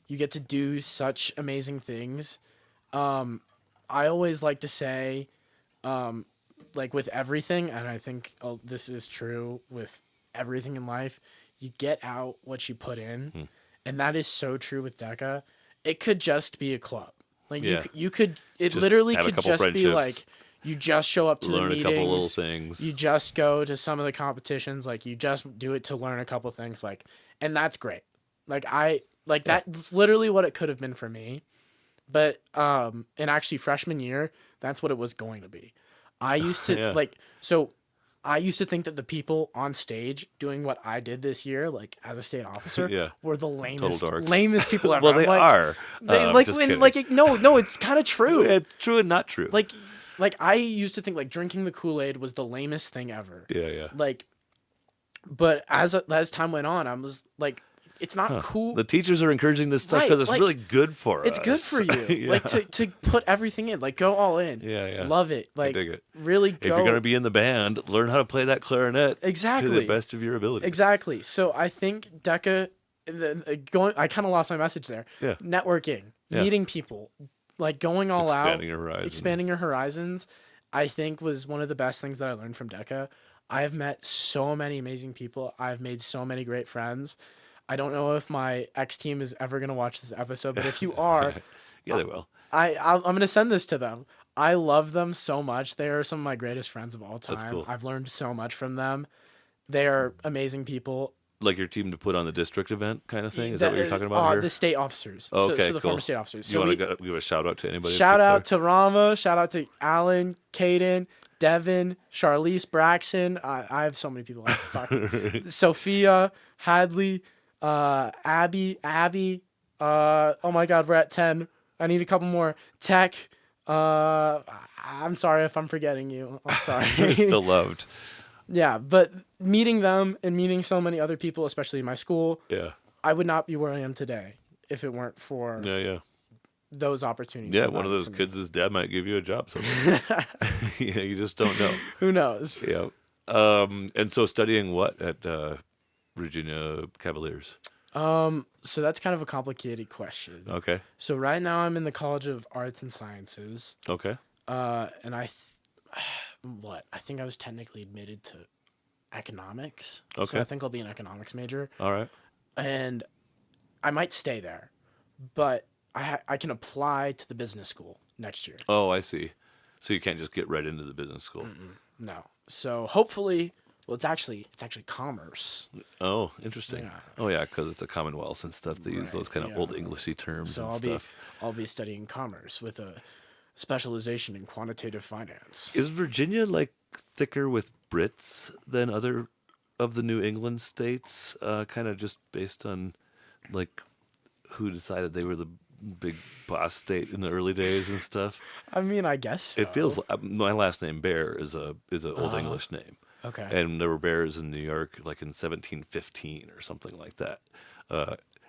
[SPEAKER 2] You get to do such amazing things. I always like to say, with everything, and I think this is true with everything in life, you get out what you put in. And that is so true with DECA. It could just be a club.
[SPEAKER 1] Yeah.
[SPEAKER 2] You could, it
[SPEAKER 1] Just
[SPEAKER 2] literally
[SPEAKER 1] have a
[SPEAKER 2] could
[SPEAKER 1] couple
[SPEAKER 2] just be
[SPEAKER 1] friendships.
[SPEAKER 2] you just show up to
[SPEAKER 1] Learn
[SPEAKER 2] the
[SPEAKER 1] a
[SPEAKER 2] meetings.
[SPEAKER 1] couple little things.
[SPEAKER 2] You just go to some of the competitions. You just do it to learn a couple things. And that's great. That's literally what it could have been for me. But in actually freshman year, that's what it was going to be. I used to
[SPEAKER 1] Yeah.
[SPEAKER 2] so I used to think that the people on stage doing what I did this year, like as a state officer,
[SPEAKER 1] Yeah.
[SPEAKER 2] were the lamest,
[SPEAKER 1] dorks.
[SPEAKER 2] lamest people ever.
[SPEAKER 1] Well, they
[SPEAKER 2] like,
[SPEAKER 1] are.
[SPEAKER 2] They,
[SPEAKER 1] just
[SPEAKER 2] when,
[SPEAKER 1] kidding.
[SPEAKER 2] no, it's kind of true.
[SPEAKER 1] It's true and not true.
[SPEAKER 2] Like I used to think like drinking the Kool-Aid was the lamest thing ever.
[SPEAKER 1] Yeah.
[SPEAKER 2] Like, but as time went on, I was like, it's not cool.
[SPEAKER 1] The teachers are encouraging this stuff because it's really good for us.
[SPEAKER 2] It's good for you.
[SPEAKER 1] Yeah.
[SPEAKER 2] Like to put everything in, like go all in.
[SPEAKER 1] Yeah.
[SPEAKER 2] Love it. Like
[SPEAKER 1] I dig it.
[SPEAKER 2] really go.
[SPEAKER 1] If you're going to be in the band, learn how to play that clarinet
[SPEAKER 2] Exactly.
[SPEAKER 1] to the best of your ability.
[SPEAKER 2] Exactly. So I think DECA, I kind of lost my message there.
[SPEAKER 1] Yeah.
[SPEAKER 2] Networking, meeting people, like going all
[SPEAKER 1] Expanding
[SPEAKER 2] out,
[SPEAKER 1] your horizons.
[SPEAKER 2] expanding your horizons, I think was one of the best things that I learned from DECA. I have met so many amazing people. I've made so many great friends. I don't know if my ex team is ever going to watch this episode, but if you are,
[SPEAKER 1] yeah, they will.
[SPEAKER 2] I'm going to send this to them. I love them so much. They are some of my greatest friends of all time.
[SPEAKER 1] That's cool.
[SPEAKER 2] I've learned so much from them. They are amazing people.
[SPEAKER 1] Like your team to put on the district event kind of thing? Is that what you're talking about here?
[SPEAKER 2] The state officers.
[SPEAKER 1] Oh, okay,
[SPEAKER 2] so the
[SPEAKER 1] cool.
[SPEAKER 2] former state officers.
[SPEAKER 1] You
[SPEAKER 2] So
[SPEAKER 1] want to give a shout out to anybody?
[SPEAKER 2] shout out to Rama. Shout out to Alan, Caden, Devin, Charlize, Braxton. I have so many people I have to talk to. Sophia, Hadley, Abby. Oh my God, we're at 10. I need a couple more. Tech. I'm sorry if I'm forgetting you. I'm sorry.
[SPEAKER 1] You're still loved.
[SPEAKER 2] Yeah, but meeting them and meeting so many other people, especially in my school,
[SPEAKER 1] Yeah.
[SPEAKER 2] I would not be where I am today if it weren't for
[SPEAKER 1] Yeah.
[SPEAKER 2] those opportunities.
[SPEAKER 1] Yeah, one of
[SPEAKER 2] provided
[SPEAKER 1] those
[SPEAKER 2] to me.
[SPEAKER 1] kids' dad might give you a job someday. Yeah, you just don't know.
[SPEAKER 2] Who knows?
[SPEAKER 1] Yeah. And so studying what at Virginia Cavaliers?
[SPEAKER 2] So that's kind of a complicated question.
[SPEAKER 1] Okay.
[SPEAKER 2] So right now I'm in the College of Arts and Sciences.
[SPEAKER 1] Okay.
[SPEAKER 2] And I think I was technically admitted to economics. So
[SPEAKER 1] Okay.
[SPEAKER 2] I think I'll be an economics major.
[SPEAKER 1] All right.
[SPEAKER 2] And I might stay there, but I can apply to the business school next year.
[SPEAKER 1] Oh, I see. So you can't just get right into the business school.
[SPEAKER 2] No. So hopefully, well, it's actually commerce.
[SPEAKER 1] Oh, interesting.
[SPEAKER 2] Yeah.
[SPEAKER 1] Oh, yeah, because it's a Commonwealth and stuff. They use those kind of old Englishy terms
[SPEAKER 2] So
[SPEAKER 1] and
[SPEAKER 2] I'll
[SPEAKER 1] stuff.
[SPEAKER 2] I'll be studying commerce with a specialization in quantitative finance.
[SPEAKER 1] Is Virginia like thicker with Brits than other of the New England states? Kind of just based on like who decided they were the big boss state in the early days and stuff.
[SPEAKER 2] I mean, I guess so.
[SPEAKER 1] It feels my last name Bear is a old English name.
[SPEAKER 2] Okay.
[SPEAKER 1] And there were bears in New York like in 1715 or something like that.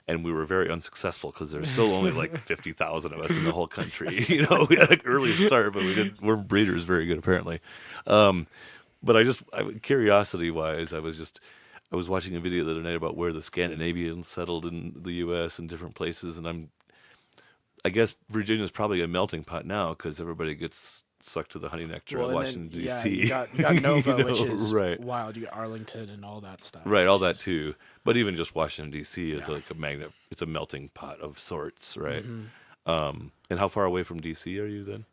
[SPEAKER 1] And we were very unsuccessful because there's still only like 50,000 of us in the whole country. You know, we had an early start, but we're breeders very good apparently. But curiosity wise, I was watching a video the other night about where the Scandinavians settled in the U.S. and different places, and I guess Virginia's probably a melting pot now because everybody gets sucked to the honey nectar of Washington, D.C.
[SPEAKER 2] Yeah, you got Nova, which is
[SPEAKER 1] right.
[SPEAKER 2] wild. You got Arlington and all that stuff.
[SPEAKER 1] Right, all that too. But even just Washington, D.C. is like a magnet. It's a melting pot of sorts, right?
[SPEAKER 2] Mm-hmm.
[SPEAKER 1] And how far away from D.C. are you then?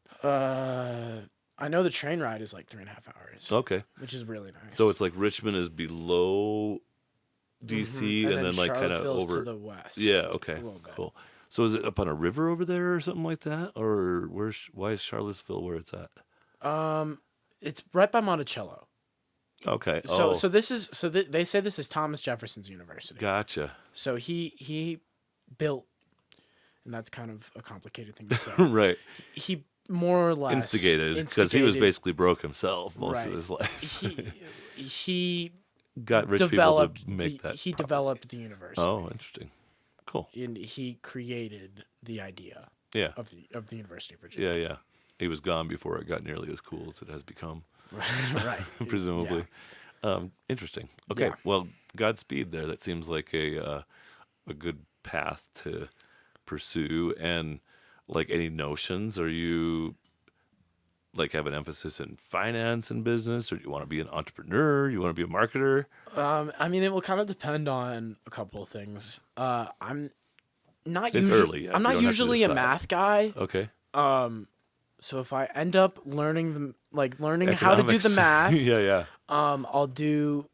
[SPEAKER 2] I know the train ride is like 3.5 hours.
[SPEAKER 1] Okay.
[SPEAKER 2] Which is really nice.
[SPEAKER 1] So it's like Richmond is below D.C. and then like kind of
[SPEAKER 2] Charlottesville's
[SPEAKER 1] over
[SPEAKER 2] to the west.
[SPEAKER 1] Yeah.
[SPEAKER 2] just
[SPEAKER 1] Okay.
[SPEAKER 2] a little bit.
[SPEAKER 1] Cool. So is it up on a river over there or something like that, or why is Charlottesville where it's at?
[SPEAKER 2] It's right by Monticello.
[SPEAKER 1] Okay.
[SPEAKER 2] So they say this is Thomas Jefferson's university.
[SPEAKER 1] Gotcha.
[SPEAKER 2] So he built, and that's kind of a complicated thing to say.
[SPEAKER 1] Right.
[SPEAKER 2] He more or less
[SPEAKER 1] Instigated because he was basically broke himself most of
[SPEAKER 2] Right.
[SPEAKER 1] his life.
[SPEAKER 2] he
[SPEAKER 1] Got rich
[SPEAKER 2] developed
[SPEAKER 1] people to make that.
[SPEAKER 2] he
[SPEAKER 1] property.
[SPEAKER 2] developed the university.
[SPEAKER 1] Oh, interesting. Cool.
[SPEAKER 2] And he created the idea
[SPEAKER 1] Yeah.
[SPEAKER 2] of the University of Virginia.
[SPEAKER 1] Yeah. He was gone before it got nearly as cool as it has become.
[SPEAKER 2] Right.
[SPEAKER 1] Presumably. Interesting. Okay.
[SPEAKER 2] Yeah.
[SPEAKER 1] Well, Godspeed there. That seems like a good path to pursue. And like any notions, are you like have an emphasis in finance and business, or do you want to be an entrepreneur? You want to be a marketer?
[SPEAKER 2] I mean, it will kind of depend on a couple of things. I'm not
[SPEAKER 1] It's
[SPEAKER 2] usually
[SPEAKER 1] early yet.
[SPEAKER 2] I'm
[SPEAKER 1] You
[SPEAKER 2] not
[SPEAKER 1] don't have to
[SPEAKER 2] usually a
[SPEAKER 1] decide.
[SPEAKER 2] math guy.
[SPEAKER 1] Okay.
[SPEAKER 2] So if I end up learning how to do the
[SPEAKER 1] Economics.
[SPEAKER 2] math,
[SPEAKER 1] Yeah.
[SPEAKER 2] I'll do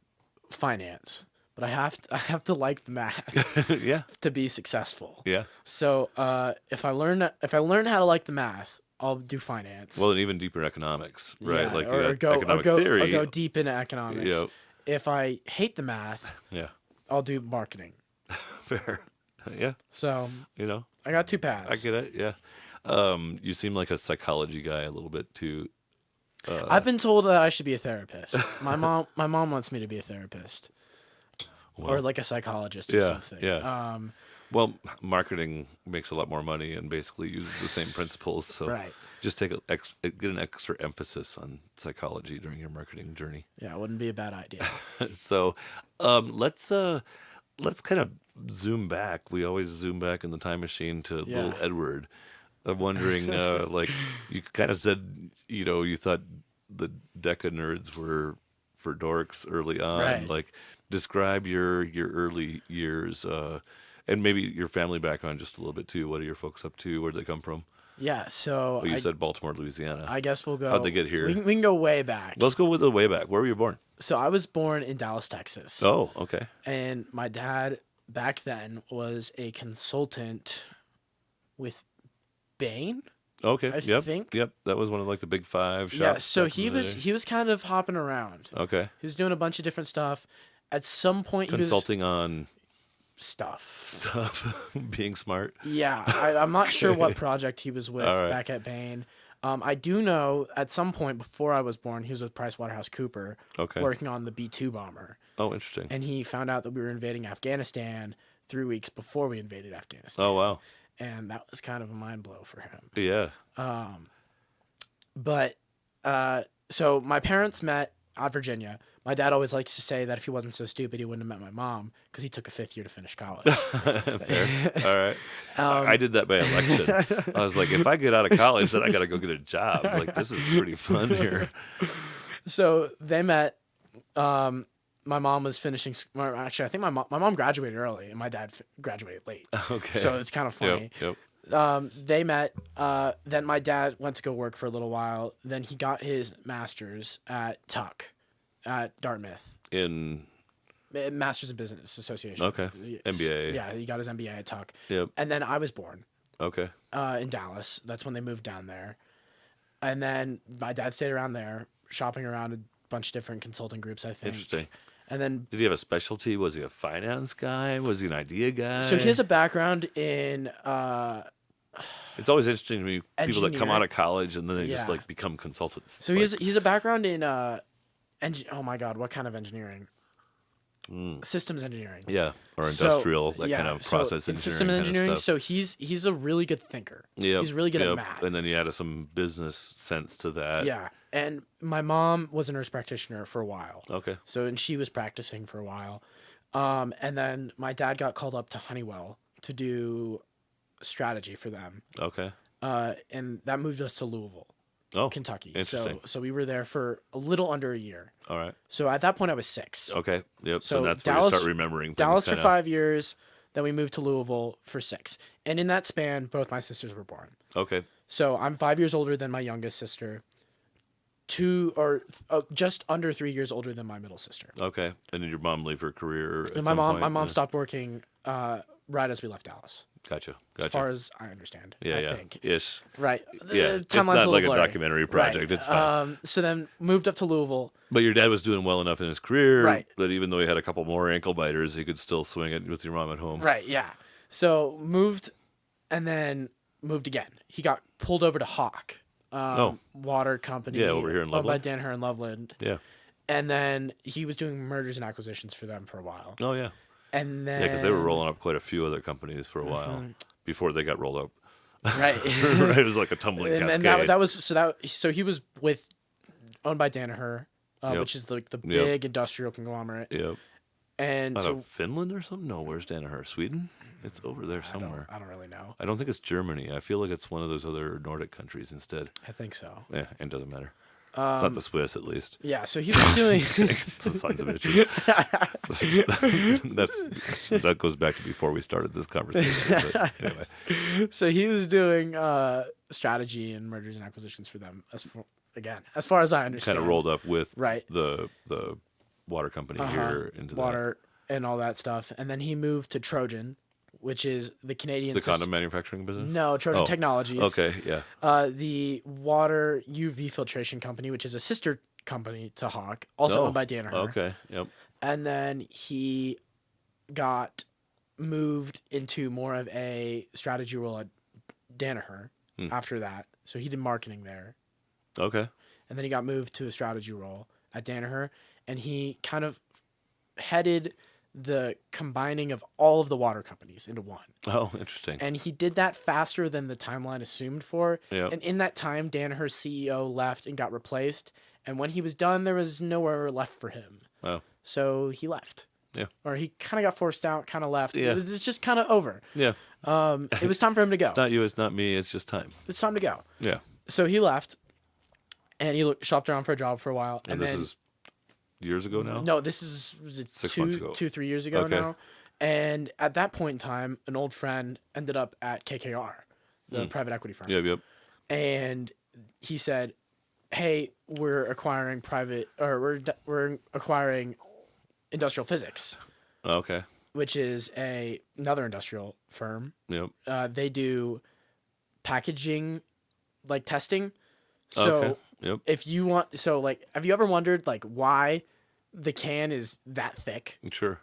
[SPEAKER 2] finance. But I have to like the math
[SPEAKER 1] Yeah.
[SPEAKER 2] to be successful.
[SPEAKER 1] Yeah.
[SPEAKER 2] So if I learn how to like the math, I'll do finance.
[SPEAKER 1] Well, and even deeper economics, right?
[SPEAKER 2] Yeah,
[SPEAKER 1] Like you
[SPEAKER 2] or
[SPEAKER 1] got economic theory.
[SPEAKER 2] or go deep into economics.
[SPEAKER 1] Yep.
[SPEAKER 2] If I hate the math,
[SPEAKER 1] Yeah.
[SPEAKER 2] I'll do marketing.
[SPEAKER 1] Fair. Yeah.
[SPEAKER 2] So
[SPEAKER 1] You know,
[SPEAKER 2] I got two
[SPEAKER 1] I
[SPEAKER 2] paths.
[SPEAKER 1] get it. Yeah. You seem like a psychology guy a little bit too.
[SPEAKER 2] I've been told that I should be a therapist. My mom wants me to be a therapist or
[SPEAKER 1] Well,
[SPEAKER 2] like a psychologist or
[SPEAKER 1] yeah,
[SPEAKER 2] something.
[SPEAKER 1] yeah. Well, marketing makes a lot more money and basically uses the same principles. So
[SPEAKER 2] Right.
[SPEAKER 1] just get an extra emphasis on psychology during your marketing journey.
[SPEAKER 2] Yeah, it wouldn't be a bad idea.
[SPEAKER 1] So let's kind of zoom back. We always zoom back in the time machine to
[SPEAKER 2] Yeah.
[SPEAKER 1] little Edward. I'm wondering, like you kind of said, you thought the DECA nerds were for dorks early on.
[SPEAKER 2] Right.
[SPEAKER 1] Like, describe your early years, and maybe your family background just a little bit too. What are your folks up to? Where'd they come from?
[SPEAKER 2] Yeah, so
[SPEAKER 1] Well, you said Baltimore, Louisiana.
[SPEAKER 2] I guess we'll go.
[SPEAKER 1] How'd they get here?
[SPEAKER 2] We can go way back.
[SPEAKER 1] Let's go with the way back. Where were you born?
[SPEAKER 2] So I was born in Dallas, Texas.
[SPEAKER 1] Oh, okay.
[SPEAKER 2] And my dad back then was a consultant with Bain.
[SPEAKER 1] Okay.
[SPEAKER 2] I
[SPEAKER 1] Yep.
[SPEAKER 2] think.
[SPEAKER 1] Yep. That was one of like the big five shops.
[SPEAKER 2] Yeah, so
[SPEAKER 1] back in
[SPEAKER 2] he
[SPEAKER 1] the
[SPEAKER 2] was
[SPEAKER 1] day.
[SPEAKER 2] he was kind of hopping around.
[SPEAKER 1] Okay.
[SPEAKER 2] He was doing a bunch of different stuff. At some point,
[SPEAKER 1] Consulting on
[SPEAKER 2] he was stuff.
[SPEAKER 1] stuff, being smart.
[SPEAKER 2] Yeah, I'm not sure what project he was with
[SPEAKER 1] All right.
[SPEAKER 2] back at Bain. I do know at some point before I was born, he was with PricewaterhouseCoopers
[SPEAKER 1] Okay.
[SPEAKER 2] working on the B-2 bomber.
[SPEAKER 1] Oh, interesting.
[SPEAKER 2] And he found out that we were invading Afghanistan 3 weeks before we invaded Afghanistan.
[SPEAKER 1] Oh, wow.
[SPEAKER 2] And that was kind of a mind blow for him.
[SPEAKER 1] Yeah.
[SPEAKER 2] But so my parents met at Virginia. My dad always likes to say that if he wasn't so stupid, he wouldn't have met my mom because he took a 5th year to finish college.
[SPEAKER 1] Fair. All right. I did that by election. I was like, if I get out of college, then I got to go get a job. Like, this is pretty fun here.
[SPEAKER 2] So they met. My mom was finishing. Actually, I think my mom graduated early, and my dad graduated late.
[SPEAKER 1] Okay.
[SPEAKER 2] So it's kind of funny.
[SPEAKER 1] Yep.
[SPEAKER 2] They met. Then my dad went to go work for a little while. Then he got his master's at Tuck, at Dartmouth.
[SPEAKER 1] In.
[SPEAKER 2] Masters in Business Association.
[SPEAKER 1] Okay. MBA.
[SPEAKER 2] Yeah, he got his MBA at Tuck.
[SPEAKER 1] Yep.
[SPEAKER 2] And then I was born
[SPEAKER 1] Okay.
[SPEAKER 2] in Dallas. That's when they moved down there. And then my dad stayed around there, shopping around a bunch of different consulting groups, I think.
[SPEAKER 1] Interesting.
[SPEAKER 2] And then,
[SPEAKER 1] Did he have a specialty? Was he a finance guy? Was he an idea guy?
[SPEAKER 2] so he has a background in,
[SPEAKER 1] It's always interesting to me, people that come
[SPEAKER 2] Engineering.
[SPEAKER 1] out of college and then they just
[SPEAKER 2] Yeah.
[SPEAKER 1] like become consultants.
[SPEAKER 2] so he's a background in, oh my God, what kind of engineering? Systems engineering.
[SPEAKER 1] Yeah, or
[SPEAKER 2] So,
[SPEAKER 1] industrial, that
[SPEAKER 2] yeah,
[SPEAKER 1] kind of
[SPEAKER 2] so
[SPEAKER 1] process
[SPEAKER 2] in
[SPEAKER 1] engineering.
[SPEAKER 2] system
[SPEAKER 1] kind of
[SPEAKER 2] engineering.
[SPEAKER 1] stuff.
[SPEAKER 2] So he's a really good thinker.
[SPEAKER 1] Yep,
[SPEAKER 2] He's really good at
[SPEAKER 1] yep.
[SPEAKER 2] math.
[SPEAKER 1] And then you added some business sense to that.
[SPEAKER 2] Yeah. And my mom was a nurse practitioner for a while.
[SPEAKER 1] Okay.
[SPEAKER 2] So, and she was practicing for a while. And then my dad got called up to Honeywell to do strategy for them.
[SPEAKER 1] Okay.
[SPEAKER 2] And that moved us to Louisville,
[SPEAKER 1] Oh,
[SPEAKER 2] Kentucky.
[SPEAKER 1] interesting.
[SPEAKER 2] So we were there for a little under a year.
[SPEAKER 1] All right.
[SPEAKER 2] So at that point I was 6.
[SPEAKER 1] Okay. Yep. So,
[SPEAKER 2] So
[SPEAKER 1] that's
[SPEAKER 2] Dallas-
[SPEAKER 1] where you start remembering things.
[SPEAKER 2] Dallas for
[SPEAKER 1] kinda.
[SPEAKER 2] 5 years. Then we moved to Louisville for 6. And in that span, both my sisters were born.
[SPEAKER 1] Okay.
[SPEAKER 2] So I'm 5 years older than my youngest sister. Just under 3 years older than my middle sister.
[SPEAKER 1] Okay. And did your mom leave her career at
[SPEAKER 2] And
[SPEAKER 1] some point?
[SPEAKER 2] my mom stopped working right as we left Dallas.
[SPEAKER 1] Gotcha.
[SPEAKER 2] As far as I understand.
[SPEAKER 1] Yeah,
[SPEAKER 2] I
[SPEAKER 1] yeah.
[SPEAKER 2] think.
[SPEAKER 1] Ish.
[SPEAKER 2] Right.
[SPEAKER 1] Yeah. It's not
[SPEAKER 2] Timeline's
[SPEAKER 1] like a
[SPEAKER 2] blurry.
[SPEAKER 1] documentary project.
[SPEAKER 2] Right.
[SPEAKER 1] It's fine.
[SPEAKER 2] So then moved up to Louisville.
[SPEAKER 1] But your dad was doing well enough in his career
[SPEAKER 2] Right.
[SPEAKER 1] that even though he had a couple more ankle biters, he could still swing it with your mom at home.
[SPEAKER 2] Right. Yeah. So moved, and then moved again. He got pulled over to Hawk, water company.
[SPEAKER 1] Yeah, over here in
[SPEAKER 2] owned by
[SPEAKER 1] Loveland.
[SPEAKER 2] Danaher and Loveland.
[SPEAKER 1] Yeah.
[SPEAKER 2] And then he was doing mergers and acquisitions for them for a while.
[SPEAKER 1] Oh, yeah.
[SPEAKER 2] And then
[SPEAKER 1] Yeah, because they were rolling up quite a few other companies for a while before they got rolled up.
[SPEAKER 2] right.
[SPEAKER 1] Right, it was like a tumbling
[SPEAKER 2] and
[SPEAKER 1] cascade.
[SPEAKER 2] that was so he was owned by Danaher,
[SPEAKER 1] Yep.
[SPEAKER 2] which is like the
[SPEAKER 1] Yep.
[SPEAKER 2] big industrial conglomerate.
[SPEAKER 1] Yep.
[SPEAKER 2] And
[SPEAKER 1] Out
[SPEAKER 2] so
[SPEAKER 1] of Finland or something? No, where's Danaher? Sweden? It's over there somewhere.
[SPEAKER 2] I don't really know.
[SPEAKER 1] I don't think it's Germany. I feel like it's one of those other Nordic countries instead.
[SPEAKER 2] I think so.
[SPEAKER 1] Yeah, it doesn't matter. It's not the Swiss, at least.
[SPEAKER 2] Yeah, so he was doing
[SPEAKER 1] It's the sons of bitches. That goes back to before we started this conversation. But anyway.
[SPEAKER 2] so he was doing strategy and mergers and acquisitions for them as far as I understand.
[SPEAKER 1] Kind of rolled up with
[SPEAKER 2] Right.
[SPEAKER 1] the water company here into
[SPEAKER 2] water and all that stuff. And then he moved to Trojan, which is the Canadian
[SPEAKER 1] The condom manufacturing business?
[SPEAKER 2] No, Trojan
[SPEAKER 1] Oh,
[SPEAKER 2] Technologies.
[SPEAKER 1] Okay, yeah.
[SPEAKER 2] The water UV filtration company, which is a sister company to Hawk, also owned by Danaher.
[SPEAKER 1] Okay, yep.
[SPEAKER 2] And then he got moved into more of a strategy role at Danaher after that. So he did marketing there.
[SPEAKER 1] Okay.
[SPEAKER 2] And then he got moved to a strategy role at Danaher. And he kind of headed the combining of all of the water companies into one.
[SPEAKER 1] Oh, interesting.
[SPEAKER 2] And he did that faster than the timeline assumed for.
[SPEAKER 1] Yep.
[SPEAKER 2] And in that time, Danaher's CEO left and got replaced. And when he was done, there was nowhere left for him.
[SPEAKER 1] Oh.
[SPEAKER 2] So he left.
[SPEAKER 1] Yeah.
[SPEAKER 2] Or he kind of got forced out, kind of left.
[SPEAKER 1] Yeah.
[SPEAKER 2] It was just kind of over.
[SPEAKER 1] Yeah.
[SPEAKER 2] It was time for him to go.
[SPEAKER 1] It's not you, it's not me, it's just time.
[SPEAKER 2] It's time to go.
[SPEAKER 1] Yeah.
[SPEAKER 2] So he left, and he shopped around for a job for a while.
[SPEAKER 1] And this is years ago now?
[SPEAKER 2] No, this is was it
[SPEAKER 1] 6 months ago.
[SPEAKER 2] 3 years ago
[SPEAKER 1] Okay.
[SPEAKER 2] now. And at that point in time, an old friend ended up at KKR, the private equity firm.
[SPEAKER 1] Yep, yep.
[SPEAKER 2] And he said, "Hey, we're acquiring we're acquiring Industrial Physics,
[SPEAKER 1] Okay.
[SPEAKER 2] which is another industrial firm.
[SPEAKER 1] Yep.
[SPEAKER 2] They do packaging, like testing. So
[SPEAKER 1] Okay. Yep.
[SPEAKER 2] if you want, have you ever wondered like why the can is that thick?
[SPEAKER 1] Sure.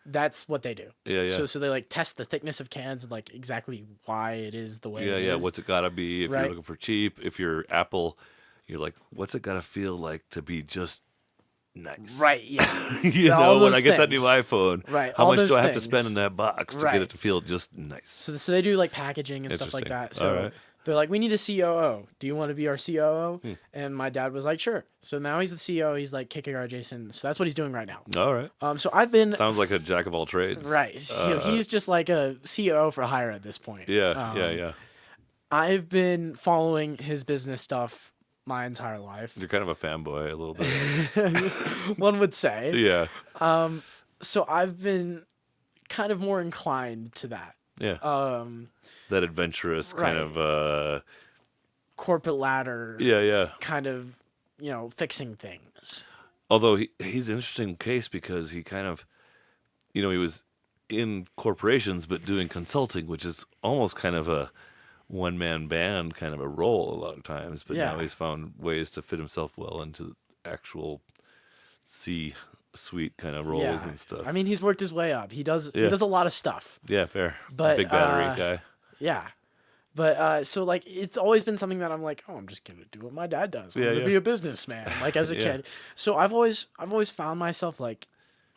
[SPEAKER 2] That's what they do.
[SPEAKER 1] Yeah, yeah.
[SPEAKER 2] So they like test the thickness of cans and like exactly why it is the way
[SPEAKER 1] Yeah,
[SPEAKER 2] it
[SPEAKER 1] yeah.
[SPEAKER 2] is.
[SPEAKER 1] What's it gotta be? If
[SPEAKER 2] Right.
[SPEAKER 1] you're looking for cheap, if you're Apple, you're like, what's it gotta feel like to be just nice?
[SPEAKER 2] Right, yeah.
[SPEAKER 1] You
[SPEAKER 2] All
[SPEAKER 1] know, when
[SPEAKER 2] those
[SPEAKER 1] I get that new
[SPEAKER 2] things.
[SPEAKER 1] iPhone,
[SPEAKER 2] Right,
[SPEAKER 1] how
[SPEAKER 2] all
[SPEAKER 1] much
[SPEAKER 2] those
[SPEAKER 1] do I have to
[SPEAKER 2] things.
[SPEAKER 1] spend in that box to get
[SPEAKER 2] Right.
[SPEAKER 1] it to feel just nice?
[SPEAKER 2] So they do like packaging and stuff like that.
[SPEAKER 1] Interesting.
[SPEAKER 2] So
[SPEAKER 1] All right.
[SPEAKER 2] they're like, we need a COO. Do you want to be our COO? And my dad was like, sure. So now he's the CEO. He's like KKR Jason. So that's what he's doing right now.
[SPEAKER 1] All right.
[SPEAKER 2] So I've been
[SPEAKER 1] Sounds like a jack of all trades.
[SPEAKER 2] right. So he's just like a COO for hire at this point.
[SPEAKER 1] Yeah, yeah.
[SPEAKER 2] I've been following his business stuff my entire life.
[SPEAKER 1] You're kind of a fanboy a little bit.
[SPEAKER 2] One would say.
[SPEAKER 1] Yeah.
[SPEAKER 2] So I've been kind of more inclined to that.
[SPEAKER 1] Yeah. That adventurous kind
[SPEAKER 2] right.
[SPEAKER 1] of
[SPEAKER 2] Corporate ladder.
[SPEAKER 1] yeah, yeah.
[SPEAKER 2] Kind of, fixing things.
[SPEAKER 1] Although he's an interesting case because he kind of, he was in corporations but doing consulting, which is almost kind of a one-man band kind of a role a lot of times. But now
[SPEAKER 2] Yeah.
[SPEAKER 1] he's found ways to fit himself well into actual C-suite kind of roles and stuff.
[SPEAKER 2] I mean, he's worked his way up. He does
[SPEAKER 1] Yeah.
[SPEAKER 2] a lot of stuff.
[SPEAKER 1] Yeah, fair.
[SPEAKER 2] But,
[SPEAKER 1] Big battery guy.
[SPEAKER 2] Yeah. But so like it's always been something that I'm like, oh, I'm just gonna do what my dad does. I'm gonna be a businessman, like as a
[SPEAKER 1] Yeah.
[SPEAKER 2] kid. So I've always found myself like,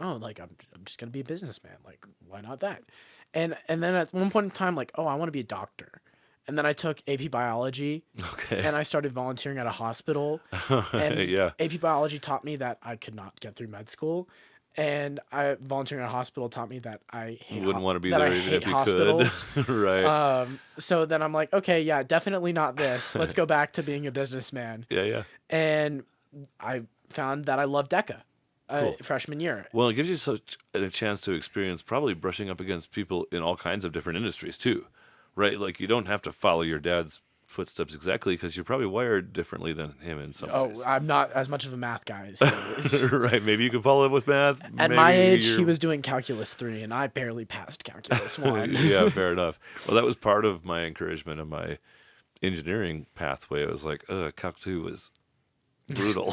[SPEAKER 2] oh, like I'm just gonna be a businessman. Like why not that? And then at one point in time, like, oh, I want to be a doctor. And then I took AP biology,
[SPEAKER 1] Okay.
[SPEAKER 2] and I started volunteering at a hospital. And
[SPEAKER 1] Yeah.
[SPEAKER 2] AP biology taught me that I could not get through med school, and volunteering at a hospital taught me that I hate
[SPEAKER 1] You wouldn't want to be
[SPEAKER 2] that
[SPEAKER 1] there
[SPEAKER 2] I
[SPEAKER 1] even
[SPEAKER 2] hate
[SPEAKER 1] if you
[SPEAKER 2] hospitals.
[SPEAKER 1] could. Right.
[SPEAKER 2] So then I'm like, okay, yeah, definitely not this. Let's go back to being a businessman.
[SPEAKER 1] Yeah, yeah.
[SPEAKER 2] And I found that I love DECA
[SPEAKER 1] Cool.
[SPEAKER 2] freshman year.
[SPEAKER 1] Well, it gives you such a chance to experience probably brushing up against people in all kinds of different industries too, right? Like you don't have to follow your dad's footsteps exactly because you're probably wired differently than him in some ways.
[SPEAKER 2] Oh, I'm not as much of a math guy as he is.
[SPEAKER 1] Right. Maybe you can follow him with math.
[SPEAKER 2] At
[SPEAKER 1] Maybe
[SPEAKER 2] my age,
[SPEAKER 1] you're-
[SPEAKER 2] he was doing calculus 3, and I barely passed calculus 1.
[SPEAKER 1] Yeah, fair enough. Well, that was part of my encouragement of my engineering pathway. I was like, Calc 2 was brutal,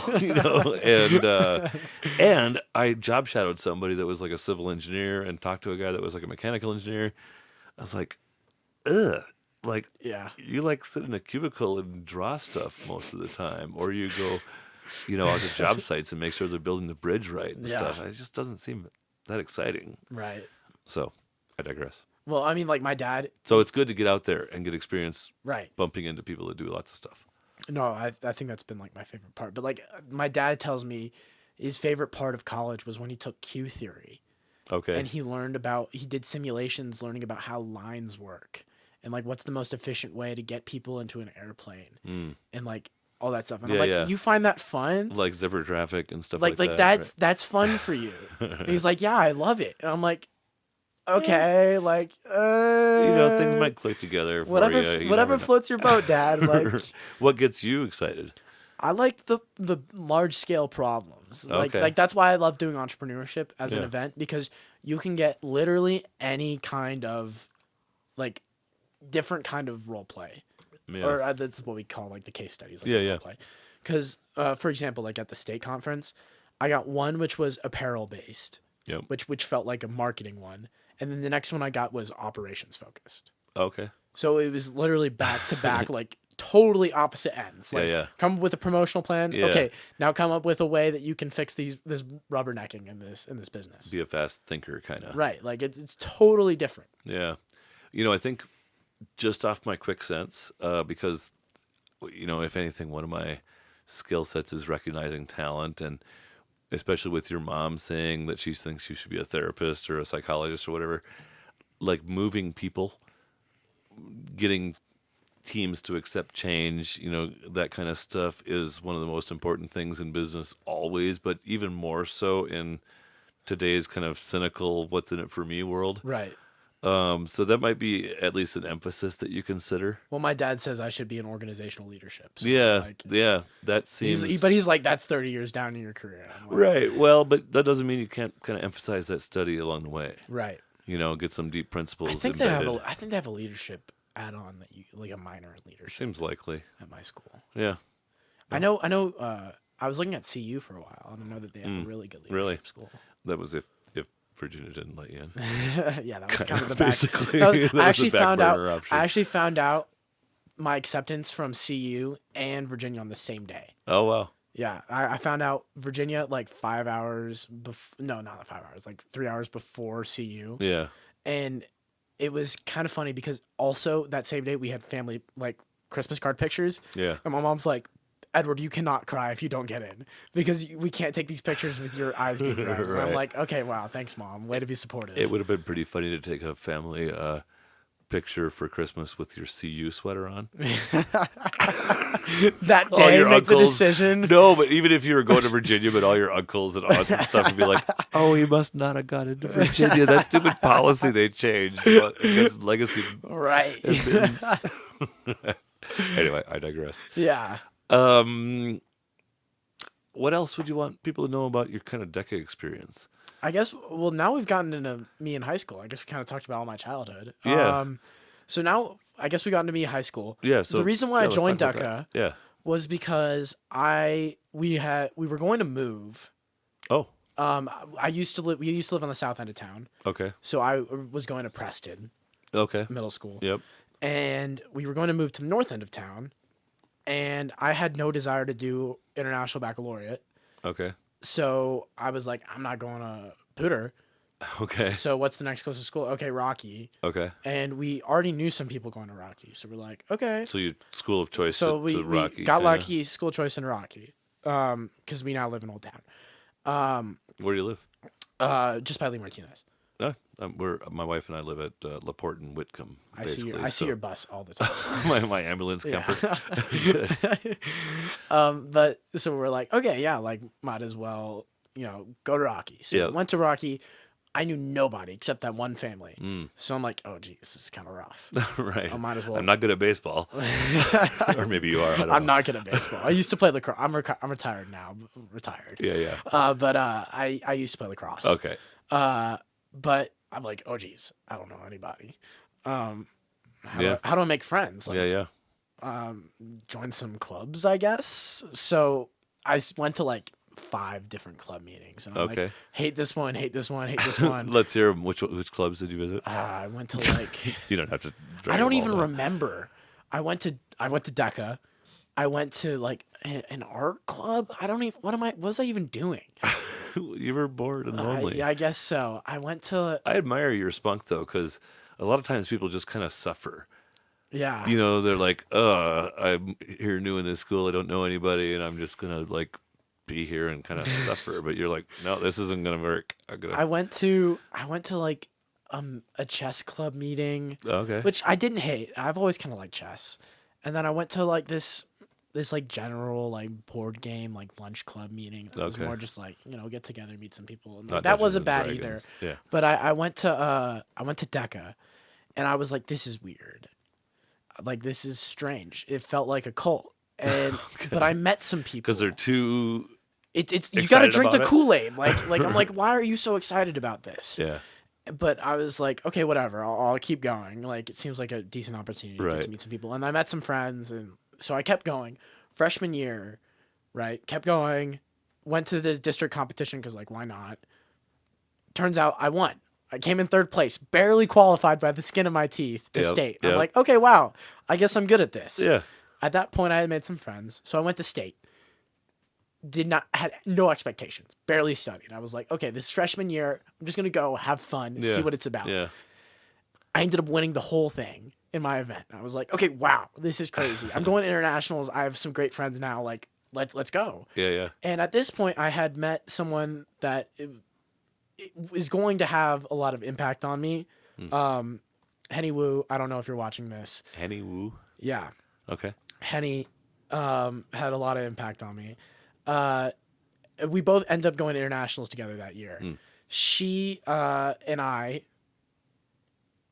[SPEAKER 1] and I job shadowed somebody that was like a civil engineer and talked to a guy that was like a mechanical engineer. I was like, like
[SPEAKER 2] Yeah.
[SPEAKER 1] you like sit in a cubicle and draw stuff most of the time, or you go, out to job sites and make sure they're building the bridge right and
[SPEAKER 2] Yeah.
[SPEAKER 1] stuff. It just doesn't seem that exciting.
[SPEAKER 2] Right.
[SPEAKER 1] So I digress.
[SPEAKER 2] Well, I mean, like my dad.
[SPEAKER 1] So it's good to get out there and get experience
[SPEAKER 2] Right.
[SPEAKER 1] bumping into people that do lots of stuff.
[SPEAKER 2] No, I think that's been like my favorite part. But like my dad tells me his favorite part of college was when he took Q theory.
[SPEAKER 1] Okay.
[SPEAKER 2] And he did simulations learning about how lines work and like what's the most efficient way to get people into an airplane and like all that stuff. And I'm like,
[SPEAKER 1] Yeah.
[SPEAKER 2] you find that fun?
[SPEAKER 1] Like zipper traffic and stuff like
[SPEAKER 2] Like
[SPEAKER 1] that.
[SPEAKER 2] that's fun for you. And he's like, yeah, I love it. And I'm like, okay, like
[SPEAKER 1] things might click together for
[SPEAKER 2] whatever
[SPEAKER 1] you. You
[SPEAKER 2] whatever
[SPEAKER 1] never know.
[SPEAKER 2] floats your boat, Dad. Like
[SPEAKER 1] What gets you excited?
[SPEAKER 2] I like the large scale problems.
[SPEAKER 1] Okay.
[SPEAKER 2] Like that's why I love doing entrepreneurship as an
[SPEAKER 1] Yeah.
[SPEAKER 2] event because you can get literally any kind of like different kind of role play,
[SPEAKER 1] Yeah.
[SPEAKER 2] or that's what we call like the case studies. Like,
[SPEAKER 1] Yeah,
[SPEAKER 2] role play. Because for example, like at the state conference, I got one which was apparel based,
[SPEAKER 1] Yep.
[SPEAKER 2] which felt like a marketing one, and then the next one I got was operations focused.
[SPEAKER 1] Okay.
[SPEAKER 2] So it was literally back to back, like totally opposite ends. Like,
[SPEAKER 1] Yeah.
[SPEAKER 2] come up with a promotional plan.
[SPEAKER 1] Yeah.
[SPEAKER 2] Okay, now come up with a way that you can fix this rubbernecking in this business.
[SPEAKER 1] Be a fast thinker, kind of.
[SPEAKER 2] Right, like it's totally different.
[SPEAKER 1] Yeah. I think just off my quick sense, because, if anything, one of my skill sets is recognizing talent, and especially with your mom saying that she thinks you should be a therapist or a psychologist or whatever, like moving people, getting teams to accept change, that kind of stuff is one of the most important things in business always, but even more so in today's kind of cynical, what's in it for me world.
[SPEAKER 2] Right.
[SPEAKER 1] So that might be at least an emphasis that you consider.
[SPEAKER 2] Well, my dad says I should be in organizational leadership. So
[SPEAKER 1] Yeah, that seems...
[SPEAKER 2] but he's like, that's 30 years down in your career. I'm like,
[SPEAKER 1] Right, well, but that doesn't mean you can't kind of emphasize that study along the way.
[SPEAKER 2] Right.
[SPEAKER 1] Get some deep principles
[SPEAKER 2] I think
[SPEAKER 1] embedded.
[SPEAKER 2] they have a leadership add-on that you like a minor in leadership
[SPEAKER 1] Seems likely.
[SPEAKER 2] at my school.
[SPEAKER 1] Yeah.
[SPEAKER 2] I know. I was looking at CU for a while, and I know that they have a really good leadership school.
[SPEAKER 1] That was if Virginia didn't let you in.
[SPEAKER 2] Yeah, that was kind of the back.
[SPEAKER 1] Basically,
[SPEAKER 2] that was-
[SPEAKER 1] that was
[SPEAKER 2] I actually
[SPEAKER 1] the back
[SPEAKER 2] found out.
[SPEAKER 1] burner option.
[SPEAKER 2] I actually found out my acceptance from CU and Virginia on the same day.
[SPEAKER 1] Oh, wow.
[SPEAKER 2] Yeah, I found out Virginia like 5 hours no, not 5 hours, like 3 hours before CU.
[SPEAKER 1] Yeah.
[SPEAKER 2] And it was kind of funny because also that same day we had family like Christmas card pictures.
[SPEAKER 1] Yeah.
[SPEAKER 2] And my mom's like, Edward, you cannot cry if you don't get in because we can't take these pictures with your eyes being red. And I'm
[SPEAKER 1] Right.
[SPEAKER 2] like, okay, wow, thanks, Mom. Way to be supportive.
[SPEAKER 1] It would have been pretty funny to take a family picture for Christmas with your CU sweater on.
[SPEAKER 2] That
[SPEAKER 1] All
[SPEAKER 2] day,
[SPEAKER 1] your
[SPEAKER 2] make the
[SPEAKER 1] uncles-
[SPEAKER 2] decision.
[SPEAKER 1] No, but even if you were going to Virginia, but all your uncles and aunts and stuff would be like, oh, he must not have gone into Virginia. That stupid policy they changed against legacy
[SPEAKER 2] Right.
[SPEAKER 1] bins. Anyway, I digress.
[SPEAKER 2] Yeah.
[SPEAKER 1] What else would you want people to know about your kind of DECA experience?
[SPEAKER 2] I guess, well, now we've gotten into me in high school. I guess we kind of talked about all my childhood.
[SPEAKER 1] Yeah.
[SPEAKER 2] So now I guess we got into me in high school.
[SPEAKER 1] Yeah. So
[SPEAKER 2] The reason why I
[SPEAKER 1] let's talk
[SPEAKER 2] joined
[SPEAKER 1] about
[SPEAKER 2] DECA
[SPEAKER 1] that. Yeah.
[SPEAKER 2] was because we were going to move.
[SPEAKER 1] Oh,
[SPEAKER 2] We used to live on the south end of town.
[SPEAKER 1] okay.
[SPEAKER 2] So I was going to Preston
[SPEAKER 1] Okay.
[SPEAKER 2] Middle School.
[SPEAKER 1] Yep.
[SPEAKER 2] And we were going to move to the north end of town. And I had no desire to do International Baccalaureate.
[SPEAKER 1] Okay.
[SPEAKER 2] So I was like, I'm not going to Pooter.
[SPEAKER 1] Okay.
[SPEAKER 2] So what's the next closest school? Okay, Rocky.
[SPEAKER 1] Okay.
[SPEAKER 2] And we already knew some people going to Rocky. So we're like, okay.
[SPEAKER 1] So you school of choice
[SPEAKER 2] So
[SPEAKER 1] to
[SPEAKER 2] we
[SPEAKER 1] Rocky.
[SPEAKER 2] got
[SPEAKER 1] kinda.
[SPEAKER 2] lucky, school choice in Rocky. Because we now live in Old Town.
[SPEAKER 1] Where do you live?
[SPEAKER 2] Just by Lee Martinez.
[SPEAKER 1] No, my wife and I live at LaPorte and Whitcomb.
[SPEAKER 2] I see
[SPEAKER 1] basically,
[SPEAKER 2] your bus all the time.
[SPEAKER 1] my ambulance
[SPEAKER 2] Yeah.
[SPEAKER 1] camper.
[SPEAKER 2] But so we're like, okay, yeah, like might as well, go to Rocky. So
[SPEAKER 1] Yeah.
[SPEAKER 2] went to Rocky. I knew nobody except that one family.
[SPEAKER 1] Mm.
[SPEAKER 2] So I'm like, oh geez, this is kind of rough.
[SPEAKER 1] Right.
[SPEAKER 2] I might as well.
[SPEAKER 1] I'm not good at baseball, or maybe you are. I don't know.
[SPEAKER 2] I'm not good at baseball. I used to play lacrosse. I'm retired now. Retired.
[SPEAKER 1] Yeah.
[SPEAKER 2] But I used to play lacrosse.
[SPEAKER 1] Okay.
[SPEAKER 2] But I'm like, oh geez, I don't know anybody. How
[SPEAKER 1] Yeah.
[SPEAKER 2] do I make friends? Like,
[SPEAKER 1] Yeah.
[SPEAKER 2] join some clubs, I guess. So I went to like 5 different club meetings, and I'm like,
[SPEAKER 1] Okay.
[SPEAKER 2] hate this one, hate this one, hate this one.
[SPEAKER 1] Let's hear 'em. Which clubs did you visit?
[SPEAKER 2] I went to like
[SPEAKER 1] You don't have to.
[SPEAKER 2] I don't even
[SPEAKER 1] remember.
[SPEAKER 2] remember. I went to DECA. I went to like an art club. I don't even. What was I even doing?
[SPEAKER 1] You were bored and lonely.
[SPEAKER 2] I guess so. I went to
[SPEAKER 1] I admire your spunk though, because a lot of times people just kind of suffer.
[SPEAKER 2] yeah.
[SPEAKER 1] They're like, I'm here new in this school. I don't know anybody, and I'm just gonna like be here and kind of suffer. But you're like, no, this isn't gonna work.
[SPEAKER 2] I went to like a chess club meeting,
[SPEAKER 1] Okay.
[SPEAKER 2] which I didn't hate. I've always kind of liked chess. And then I went to like this like general like board game like lunch club meeting. It was
[SPEAKER 1] Okay.
[SPEAKER 2] more just like, get together, meet some people. And
[SPEAKER 1] Not
[SPEAKER 2] that
[SPEAKER 1] Dungeons
[SPEAKER 2] wasn't
[SPEAKER 1] and
[SPEAKER 2] bad
[SPEAKER 1] Dragons.
[SPEAKER 2] either.
[SPEAKER 1] Yeah.
[SPEAKER 2] But I went to DECA, and I was like, this is weird. Like, this is strange. It felt like a cult. And but I met some people
[SPEAKER 1] Because they're too.
[SPEAKER 2] it's you got to
[SPEAKER 1] excited
[SPEAKER 2] drink the
[SPEAKER 1] about it?
[SPEAKER 2] Kool-Aid. Like I'm like, why are you so excited about this?
[SPEAKER 1] Yeah.
[SPEAKER 2] but I was like, okay, whatever. I'll keep going. Like, it seems like a decent opportunity to get
[SPEAKER 1] Right.
[SPEAKER 2] to meet some people. And I met some friends, and so I kept going. Freshman year, right? Kept going. Went to the district competition because, like, why not? Turns out I won. I came in third place, barely qualified by the skin of my teeth to
[SPEAKER 1] Yep,
[SPEAKER 2] state.
[SPEAKER 1] yep.
[SPEAKER 2] I'm like, okay, wow. I guess I'm good at this.
[SPEAKER 1] Yeah.
[SPEAKER 2] At that point, I had made some friends, so I went to state. Had no expectations, barely studied. I was like, okay, this is freshman year. I'm just gonna go have fun, see what it's about.
[SPEAKER 1] Yeah.
[SPEAKER 2] I ended up winning the whole thing in my event. I was like, okay, wow, this is crazy. I'm going to internationals. I have some great friends now. Like, let's go.
[SPEAKER 1] Yeah. Yeah.
[SPEAKER 2] And at this point, I had met someone that is going to have a lot of impact on me. Henny Wu. I don't know if you're watching this.
[SPEAKER 1] Henny Wu.
[SPEAKER 2] Yeah,
[SPEAKER 1] Okay.
[SPEAKER 2] Henny had a lot of impact on me. We both ended up going to internationals together that year. She and I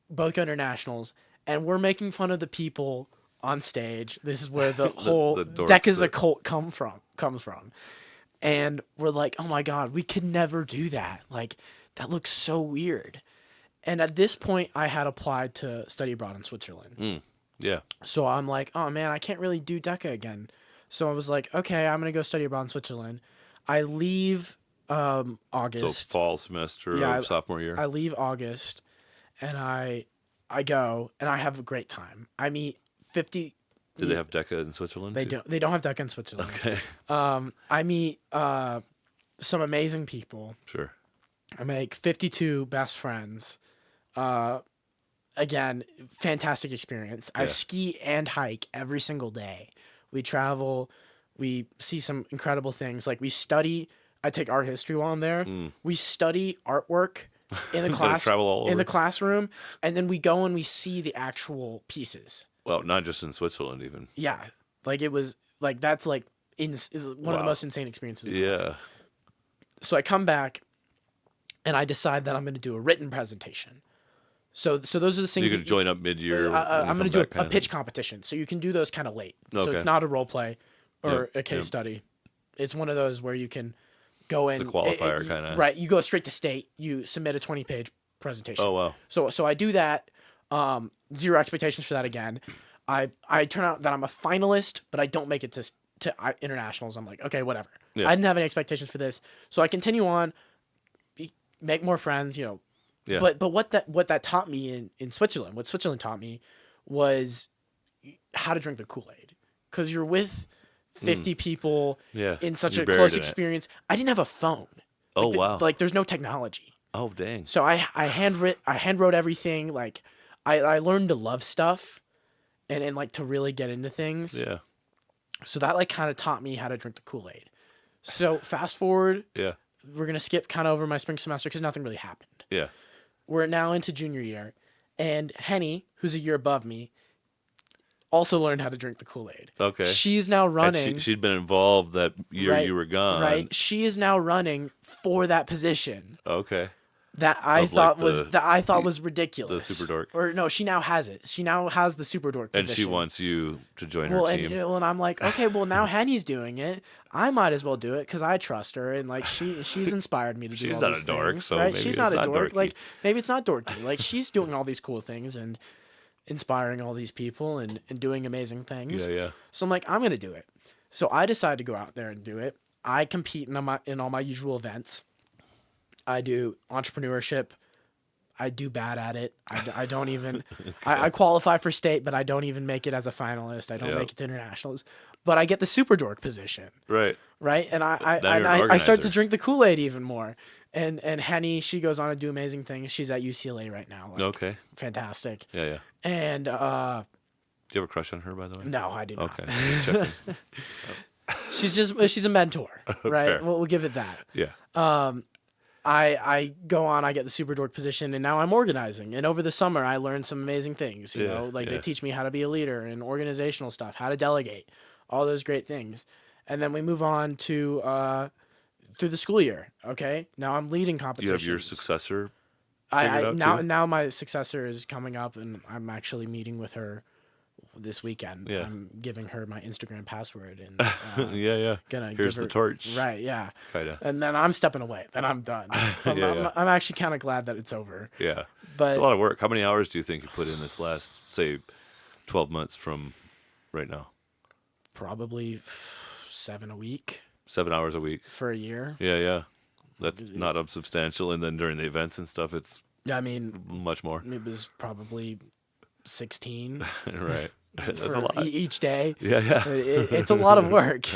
[SPEAKER 2] both go to internationals, and we're making fun of the people on stage. This is where the whole
[SPEAKER 1] dorks
[SPEAKER 2] DECA's
[SPEAKER 1] that-
[SPEAKER 2] a cult comes from. And we're like, oh my God, we could never do that. Like, that looks so weird. And at this point, I had applied to study abroad in Switzerland.
[SPEAKER 1] Yeah.
[SPEAKER 2] So I'm like, oh man, I can't really do DECA again. So I was like, okay, I'm going to go study abroad in Switzerland. I leave
[SPEAKER 1] So
[SPEAKER 2] August.
[SPEAKER 1] fall semester
[SPEAKER 2] Yeah,
[SPEAKER 1] of sophomore year.
[SPEAKER 2] I leave August, and I go, and I have a great time. I meet 50.
[SPEAKER 1] Did they have DECA in Switzerland?
[SPEAKER 2] They
[SPEAKER 1] too?
[SPEAKER 2] don't. They don't have DECA in Switzerland.
[SPEAKER 1] Okay.
[SPEAKER 2] I meet some amazing people.
[SPEAKER 1] Sure.
[SPEAKER 2] I make 52 best friends. Again, fantastic experience. I
[SPEAKER 1] Yeah.
[SPEAKER 2] ski and hike every single day. We travel. We see some incredible things. Like, we study. I take art history while I'm there. We study artwork in the class
[SPEAKER 1] travel all
[SPEAKER 2] in
[SPEAKER 1] over.
[SPEAKER 2] the classroom, and then we go and we see the actual pieces.
[SPEAKER 1] Well, not just in Switzerland, even.
[SPEAKER 2] Yeah, like, it was like, that's like one of the
[SPEAKER 1] Wow.
[SPEAKER 2] most insane experiences.
[SPEAKER 1] Yeah.
[SPEAKER 2] So I come back, and I decide that I'm going to do a written presentation. So those are the things.
[SPEAKER 1] You could join up mid-year.
[SPEAKER 2] I'm going to do a pitch competition. So you can do those kind of late. So
[SPEAKER 1] Okay.
[SPEAKER 2] it's not a role play or
[SPEAKER 1] Yep,
[SPEAKER 2] a case
[SPEAKER 1] yep.
[SPEAKER 2] study. It's one of those where you can go in.
[SPEAKER 1] It's a qualifier kinda.
[SPEAKER 2] Right. You go straight to state. You submit a 20-page presentation.
[SPEAKER 1] Oh wow.
[SPEAKER 2] So I do that. Zero expectations for that again. I turn out that I'm a finalist, but I don't make it to internationals. I'm like, okay, whatever.
[SPEAKER 1] Yeah.
[SPEAKER 2] I didn't have any expectations for this. So I continue on, make more friends,
[SPEAKER 1] Yeah.
[SPEAKER 2] But what that taught me in Switzerland, what Switzerland taught me was how to drink the Kool-Aid. Because you're with 50 people
[SPEAKER 1] Yeah.
[SPEAKER 2] in such
[SPEAKER 1] You're
[SPEAKER 2] a
[SPEAKER 1] buried
[SPEAKER 2] close
[SPEAKER 1] in it.
[SPEAKER 2] experience. I didn't have a phone.
[SPEAKER 1] Oh wow.
[SPEAKER 2] Like, there's no technology.
[SPEAKER 1] Oh dang.
[SPEAKER 2] So I hand wrote everything. Like, I learned to love stuff and like to really get into things.
[SPEAKER 1] Yeah.
[SPEAKER 2] So that like kind of taught me how to drink the Kool-Aid. So fast forward,
[SPEAKER 1] Yeah.
[SPEAKER 2] we're going to skip kind of over my spring semester because nothing really happened.
[SPEAKER 1] Yeah.
[SPEAKER 2] We're now into junior year, and Henny, who's a year above me, also learned how to drink the Kool-Aid.
[SPEAKER 1] Okay.
[SPEAKER 2] She's now
[SPEAKER 1] And
[SPEAKER 2] running.
[SPEAKER 1] she'd been involved that year
[SPEAKER 2] Right,
[SPEAKER 1] you were gone.
[SPEAKER 2] Right. She is now running for that position
[SPEAKER 1] Okay.
[SPEAKER 2] that I
[SPEAKER 1] Of,
[SPEAKER 2] thought
[SPEAKER 1] like,
[SPEAKER 2] was ridiculous.
[SPEAKER 1] the super dork.
[SPEAKER 2] Or no, she now has it. She now has the super dork
[SPEAKER 1] And
[SPEAKER 2] position.
[SPEAKER 1] she wants you to join
[SPEAKER 2] Well,
[SPEAKER 1] her team.
[SPEAKER 2] and I'm like, okay, well, now Henny's doing it. I might as well do it because I trust her, and like she's inspired me to do
[SPEAKER 1] She's
[SPEAKER 2] all
[SPEAKER 1] not
[SPEAKER 2] these
[SPEAKER 1] a dork,
[SPEAKER 2] things,
[SPEAKER 1] so
[SPEAKER 2] right?
[SPEAKER 1] maybe
[SPEAKER 2] She's
[SPEAKER 1] it's
[SPEAKER 2] not a
[SPEAKER 1] not
[SPEAKER 2] dork.
[SPEAKER 1] dorky.
[SPEAKER 2] Like, maybe it's not dorky. Like, she's doing all these cool things and inspiring all these people and doing amazing things.
[SPEAKER 1] Yeah, yeah.
[SPEAKER 2] So I'm like, I'm gonna do it. So I decide to go out there and do it. I compete in all my usual events. I do entrepreneurship. I do bad at it. I don't even. I qualify for state, but I don't even make it as a finalist. I don't
[SPEAKER 1] Yep.
[SPEAKER 2] make it to internationals. But I get the super dork position,
[SPEAKER 1] Right.
[SPEAKER 2] right? And
[SPEAKER 1] Now you're an
[SPEAKER 2] I start to
[SPEAKER 1] organizer.
[SPEAKER 2] drink the Kool-Aid even more. And Henny, she goes on to do amazing things. She's at UCLA right now. Like,
[SPEAKER 1] Okay.
[SPEAKER 2] fantastic.
[SPEAKER 1] Yeah, yeah.
[SPEAKER 2] And
[SPEAKER 1] Do you have a crush on her, by the way?
[SPEAKER 2] no, I do not.
[SPEAKER 1] Okay. Just checking.
[SPEAKER 2] She's a mentor, right?
[SPEAKER 1] Fair.
[SPEAKER 2] We'll give it that.
[SPEAKER 1] Yeah.
[SPEAKER 2] I go on, I get the super dork position, and now I'm organizing. And over the summer, I learned some amazing things. You
[SPEAKER 1] Yeah,
[SPEAKER 2] know, like they
[SPEAKER 1] yeah.
[SPEAKER 2] teach me how to be a leader and organizational stuff, how to delegate, all those great things. And then we move on to through the school year. Okay, now I'm leading
[SPEAKER 1] Do you
[SPEAKER 2] competitions.
[SPEAKER 1] have your successor?
[SPEAKER 2] I
[SPEAKER 1] figured out
[SPEAKER 2] now
[SPEAKER 1] too?
[SPEAKER 2] now my successor is coming up, and I'm actually meeting with her this weekend.
[SPEAKER 1] Yeah.
[SPEAKER 2] I'm giving her my Instagram password and
[SPEAKER 1] Yeah.
[SPEAKER 2] gonna
[SPEAKER 1] Here's
[SPEAKER 2] give her
[SPEAKER 1] the torch.
[SPEAKER 2] Right, yeah.
[SPEAKER 1] Kinda.
[SPEAKER 2] And then I'm stepping away. Then I'm done.
[SPEAKER 1] Yeah.
[SPEAKER 2] I'm actually kind of glad that it's over.
[SPEAKER 1] Yeah.
[SPEAKER 2] But
[SPEAKER 1] It's a lot of work. How many hours do you think you put in this last, say, 12 months from right now?
[SPEAKER 2] probably 7 a week
[SPEAKER 1] 7 hours a week.
[SPEAKER 2] for a year.
[SPEAKER 1] Yeah. That's not unsubstantial. And then during the events and stuff, it's
[SPEAKER 2] Yeah, I mean,
[SPEAKER 1] much more.
[SPEAKER 2] it was probably 16
[SPEAKER 1] Right. That's
[SPEAKER 2] for
[SPEAKER 1] a lot.
[SPEAKER 2] each day.
[SPEAKER 1] Yeah.
[SPEAKER 2] It's a lot of work.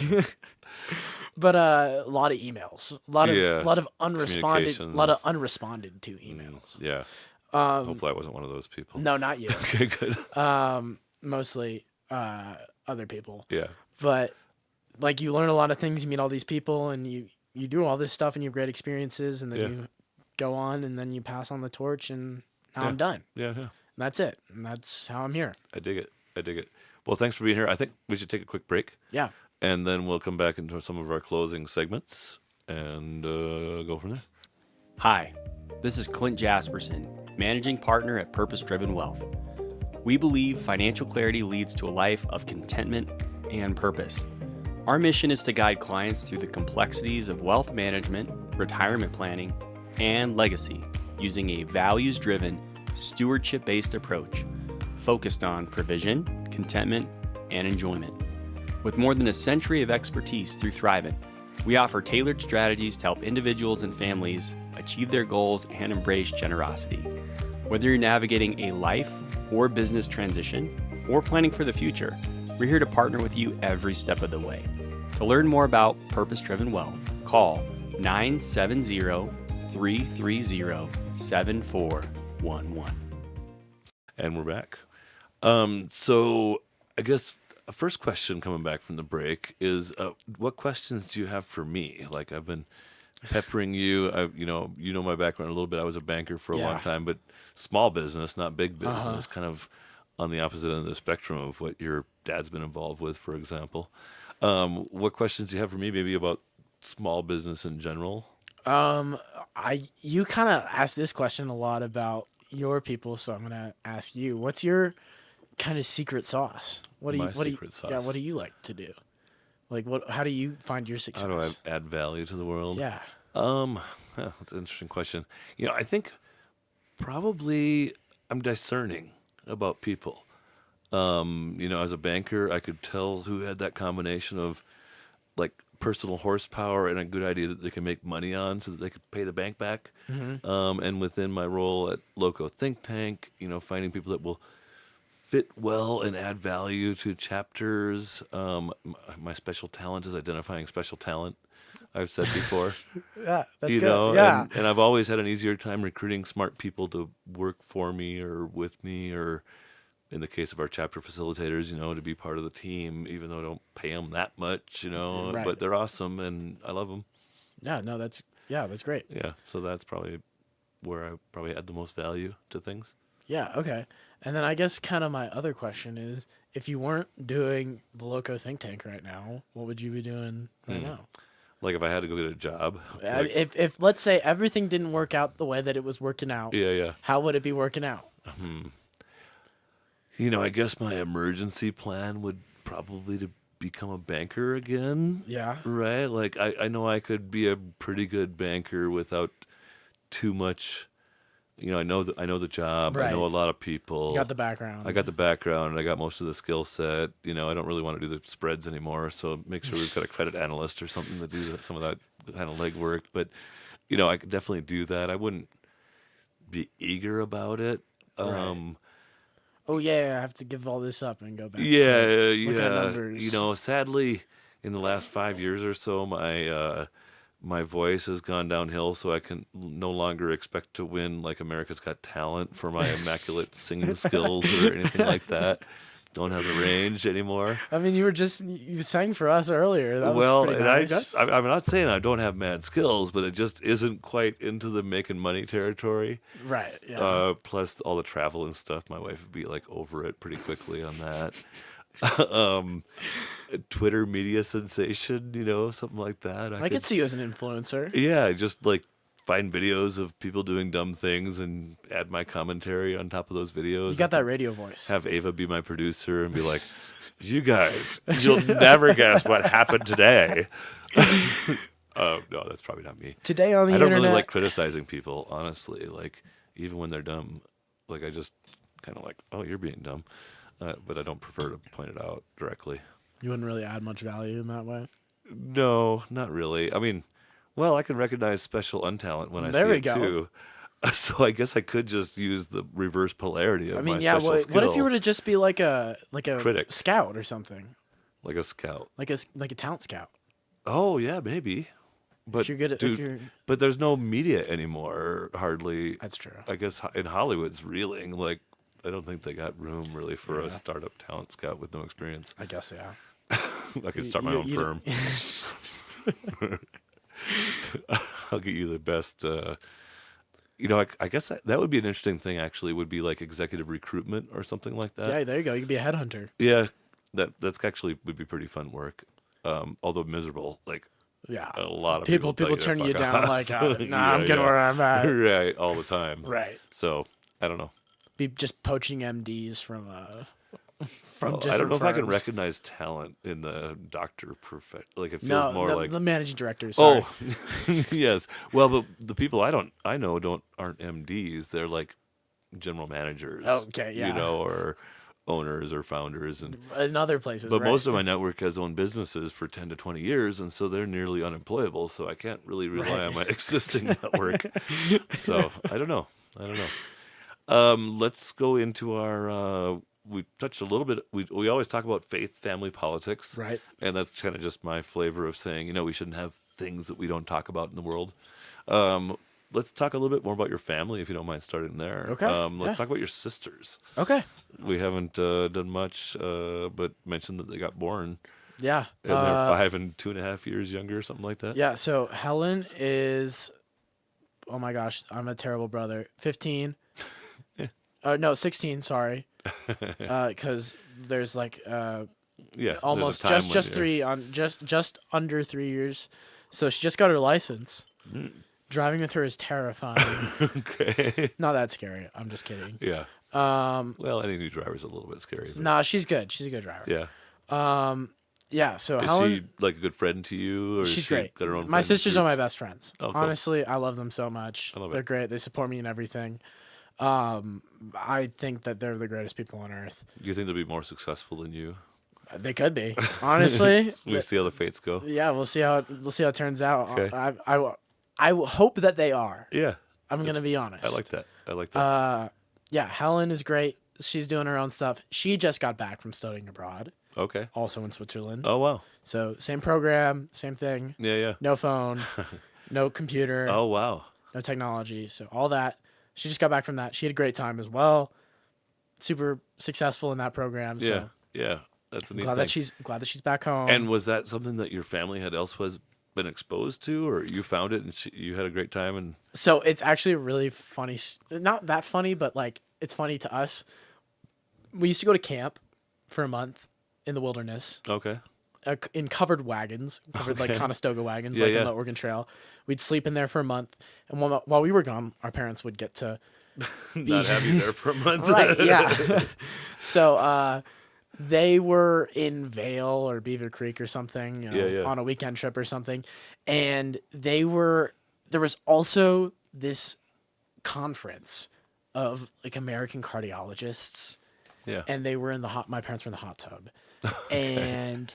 [SPEAKER 2] But a lot of emails, a lot of unresponded,
[SPEAKER 1] Communications.
[SPEAKER 2] to emails.
[SPEAKER 1] Yeah. Hopefully I wasn't one of those people.
[SPEAKER 2] No, not you.
[SPEAKER 1] Okay, good.
[SPEAKER 2] Mostly other people.
[SPEAKER 1] Yeah.
[SPEAKER 2] But like you learn a lot of things. You meet all these people, and you do all this stuff, and you have great experiences, and then you go on, and then you pass on the torch, and now I'm done.
[SPEAKER 1] Yeah.
[SPEAKER 2] And that's it. And that's how I'm here.
[SPEAKER 1] I dig it. Well, thanks for being here. I think we should take a quick break.
[SPEAKER 2] Yeah.
[SPEAKER 1] And then we'll come back into some of our closing segments and go from there.
[SPEAKER 3] Hi, this is Clint Jasperson, Managing Partner at Purpose Driven Wealth. We believe financial clarity leads to a life of contentment and purpose. Our mission is to guide clients through the complexities of wealth management, retirement planning, and legacy using a values-driven, stewardship-based approach focused on provision, contentment, and enjoyment. With more than a century of expertise through Thrivent, we offer tailored strategies to help individuals and families achieve their goals and embrace generosity. Whether you're navigating a life or business transition or planning for the future, we're here to partner with you every step of the way. To learn more about Purpose Driven Wealth, call 970-330-7411.
[SPEAKER 1] And we're back. So I guess a first question coming back from the break is, what questions do you have for me? Like I've been peppering you. You know my background a little bit. I was a banker for a long time, but small business, not big business, kind of on the opposite end of the spectrum of what your dad's been involved with, for example. What questions do you have for me, maybe about small business in general?
[SPEAKER 2] You kind of asked this question a lot about your people, so I'm gonna ask you, what's your kind of secret sauce? What do you like to do? Like how do you find your success?
[SPEAKER 1] How do I add value to the world?
[SPEAKER 2] Yeah.
[SPEAKER 1] That's an interesting question. I think probably I'm discerning about people. As a banker, I could tell who had that combination of like personal horsepower and a good idea that they can make money on so that they could pay the bank back.
[SPEAKER 2] Mm-hmm.
[SPEAKER 1] And within my role at LoCo Think Tank, finding people that will fit well and add value to chapters. My special talent is identifying special talent. I've said before.
[SPEAKER 2] Yeah, that's good. Yeah.
[SPEAKER 1] And I've always had an easier time recruiting smart people to work for me or with me, or in the case of our chapter facilitators, to be part of the team, even though I don't pay them that much,
[SPEAKER 2] Right.
[SPEAKER 1] but they're awesome and I love them.
[SPEAKER 2] Yeah, no, that's great.
[SPEAKER 1] Yeah, so that's probably where I probably add the most value to things.
[SPEAKER 2] Yeah, okay. And then I guess kind of my other question is, if you weren't doing the LoCo Think Tank right now, what would you be doing right now?
[SPEAKER 1] Like if I had to go get a job.
[SPEAKER 2] If let's say everything didn't work out the way that it was working out,
[SPEAKER 1] Yeah.
[SPEAKER 2] how would it be working out?
[SPEAKER 1] I guess my emergency plan would probably to become a banker again.
[SPEAKER 2] Yeah.
[SPEAKER 1] Right? Like I know I could be a pretty good banker without too much. I know the job.
[SPEAKER 2] Right.
[SPEAKER 1] I know a lot of people.
[SPEAKER 2] You got the background.
[SPEAKER 1] I got the background, and I got most of the skill set. I don't really want to do the spreads anymore, so make sure we've got a credit analyst or something to do some of that kind of legwork. But, I could definitely do that. I wouldn't be eager about it.
[SPEAKER 2] Right. Oh, yeah, I have to give all this up and go back.
[SPEAKER 1] Yeah.
[SPEAKER 2] Look at numbers.
[SPEAKER 1] Sadly, in the last 5 years or so, my voice has gone downhill, so I can no longer expect to win like America's Got Talent for my immaculate singing skills or anything like that. Don't have the range anymore.
[SPEAKER 2] I mean, you sang for us earlier. That was pretty nice.
[SPEAKER 1] I'm not saying I don't have mad skills, but it just isn't quite into the making money territory.
[SPEAKER 2] Right. Yeah.
[SPEAKER 1] Plus all the travel and stuff. My wife would be like over it pretty quickly on that. Twitter media sensation, something like that.
[SPEAKER 2] I could see you as an influencer.
[SPEAKER 1] Yeah, just like find videos of people doing dumb things and add my commentary on top of those videos.
[SPEAKER 2] You got that radio voice.
[SPEAKER 1] Have Ava be my producer and be like, "You guys, you'll never guess what happened today." No, that's probably not me.
[SPEAKER 2] Today on the
[SPEAKER 1] I don't
[SPEAKER 2] internet.
[SPEAKER 1] really like criticizing people, honestly. Like, even when they're dumb, like, I just kind of like, "Oh, you're being dumb," but I don't prefer to point it out directly.
[SPEAKER 2] You wouldn't really add much value in that way.
[SPEAKER 1] No, not really. I mean, well, I can recognize special untalent when I
[SPEAKER 2] There
[SPEAKER 1] see
[SPEAKER 2] we
[SPEAKER 1] it
[SPEAKER 2] go.
[SPEAKER 1] too. So I guess I could just use the reverse polarity of
[SPEAKER 2] I mean,
[SPEAKER 1] my
[SPEAKER 2] yeah.
[SPEAKER 1] special skill,
[SPEAKER 2] What if you were to just be like a
[SPEAKER 1] Critic.
[SPEAKER 2] scout or something,
[SPEAKER 1] like a scout.
[SPEAKER 2] like a talent scout?
[SPEAKER 1] Oh yeah, maybe. But
[SPEAKER 2] If you're good at,
[SPEAKER 1] dude,
[SPEAKER 2] if you're,
[SPEAKER 1] but there's no media anymore, hardly.
[SPEAKER 2] that's true.
[SPEAKER 1] I guess in Hollywood's reeling. Like, I don't think they got room really for
[SPEAKER 2] Yeah.
[SPEAKER 1] a startup talent scout with no experience.
[SPEAKER 2] I guess yeah.
[SPEAKER 1] I could start my own firm. I'll get you the best. I guess that would be an interesting thing. Actually, would be like executive recruitment or something like that.
[SPEAKER 2] Yeah, there you go. You could be a headhunter.
[SPEAKER 1] Yeah, that's actually would be pretty fun work. Although miserable, like
[SPEAKER 2] Yeah.
[SPEAKER 1] a lot of
[SPEAKER 2] People
[SPEAKER 1] tell
[SPEAKER 2] turn
[SPEAKER 1] to
[SPEAKER 2] you
[SPEAKER 1] fuck
[SPEAKER 2] down
[SPEAKER 1] off.
[SPEAKER 2] like, nah,
[SPEAKER 1] Yeah,
[SPEAKER 2] I'm good
[SPEAKER 1] yeah.
[SPEAKER 2] where I'm at.
[SPEAKER 1] Right, all the time.
[SPEAKER 2] Right.
[SPEAKER 1] So I don't know.
[SPEAKER 2] Be just poaching MDs from
[SPEAKER 1] Well,
[SPEAKER 2] different
[SPEAKER 1] I don't know if I can
[SPEAKER 2] firms.
[SPEAKER 1] recognize talent in the doctor profession. Like it feels
[SPEAKER 2] No,
[SPEAKER 1] more like
[SPEAKER 2] the managing director. Sorry.
[SPEAKER 1] oh, yes. Well, but the people I know aren't MDs. They're like general managers.
[SPEAKER 2] Okay, yeah.
[SPEAKER 1] or owners or founders and.
[SPEAKER 2] In other places,
[SPEAKER 1] But
[SPEAKER 2] right?
[SPEAKER 1] most of my network has owned businesses for 10 to 20 years, and so they're nearly unemployable. So I can't really rely
[SPEAKER 2] Right.
[SPEAKER 1] on my existing network. So I don't know. Let's go into our. We touched a little bit. We always talk about faith, family, politics,
[SPEAKER 2] Right.
[SPEAKER 1] and that's kind of just my flavor of saying, we shouldn't have things that we don't talk about in the world. Let's talk a little bit more about your family, if you don't mind starting there.
[SPEAKER 2] Okay,
[SPEAKER 1] Let's
[SPEAKER 2] yeah.
[SPEAKER 1] talk about your sisters.
[SPEAKER 2] Okay.
[SPEAKER 1] We haven't done much, but mentioned that they got born.
[SPEAKER 2] Yeah.
[SPEAKER 1] And they're 5 and 2.5 years younger, something like that.
[SPEAKER 2] Yeah. So Helen is, oh my gosh, I'm a terrible brother. 15. No, 16. Sorry. Because there's like
[SPEAKER 1] Yeah, there's a
[SPEAKER 2] almost
[SPEAKER 1] time
[SPEAKER 2] just
[SPEAKER 1] when
[SPEAKER 2] 3 on just under 3 years. So she just got her license. Driving with her is terrifying.
[SPEAKER 1] Okay.
[SPEAKER 2] Not that scary. I'm just kidding.
[SPEAKER 1] Yeah. Well, any new driver's a little bit scary. But
[SPEAKER 2] Nah, she's good. She's a good driver.
[SPEAKER 1] yeah.
[SPEAKER 2] Yeah. So
[SPEAKER 1] Is
[SPEAKER 2] Helen,
[SPEAKER 1] she like a good friend to you, or
[SPEAKER 2] she's
[SPEAKER 1] is she
[SPEAKER 2] great.
[SPEAKER 1] got her own?
[SPEAKER 2] My
[SPEAKER 1] friends
[SPEAKER 2] sisters are my
[SPEAKER 1] groups?
[SPEAKER 2] best friends.
[SPEAKER 1] Oh, cool.
[SPEAKER 2] Honestly, I love them so much.
[SPEAKER 1] I love
[SPEAKER 2] They're
[SPEAKER 1] it.
[SPEAKER 2] great. They support me in everything. I think that they're the greatest people on earth.
[SPEAKER 1] Do you think they'll be more successful than you?
[SPEAKER 2] They could be. Honestly.
[SPEAKER 1] We see how the fates go.
[SPEAKER 2] Yeah, we'll see how it turns out.
[SPEAKER 1] Okay.
[SPEAKER 2] I hope that they are.
[SPEAKER 1] Yeah,
[SPEAKER 2] I'm gonna be honest.
[SPEAKER 1] I like that.
[SPEAKER 2] Yeah, Helen is great. She's doing her own stuff. She just got back from studying abroad,
[SPEAKER 1] Okay.
[SPEAKER 2] also in Switzerland.
[SPEAKER 1] Oh wow.
[SPEAKER 2] So same program, same thing.
[SPEAKER 1] Yeah, yeah.
[SPEAKER 2] No phone, no computer,
[SPEAKER 1] Oh wow.
[SPEAKER 2] no technology. So all that. She just got back from that. She had a great time as well. Super successful in that program.
[SPEAKER 1] Yeah,
[SPEAKER 2] So
[SPEAKER 1] yeah. That's a neat
[SPEAKER 2] glad
[SPEAKER 1] thing.
[SPEAKER 2] that she's back home.
[SPEAKER 1] And was that something that your family had elsewhere been exposed to, or you found it and you had a great time? And
[SPEAKER 2] So it's actually really funny. Not that funny, but like it's funny to us. We used to go to camp for a month in the wilderness
[SPEAKER 1] okay.
[SPEAKER 2] in covered wagons, like Conestoga wagons,
[SPEAKER 1] Yeah,
[SPEAKER 2] like
[SPEAKER 1] yeah.
[SPEAKER 2] on the Oregon Trail. We'd sleep in there for a month. And while we were gone, our parents would get to
[SPEAKER 1] Not have you there for a month.
[SPEAKER 2] right, yeah. So they were in Vail or Beaver Creek or something,
[SPEAKER 1] Yeah, yeah.
[SPEAKER 2] on a weekend trip or something, and there was also this conference of like American cardiologists,
[SPEAKER 1] Yeah.
[SPEAKER 2] and they were in my parents were in the hot tub, and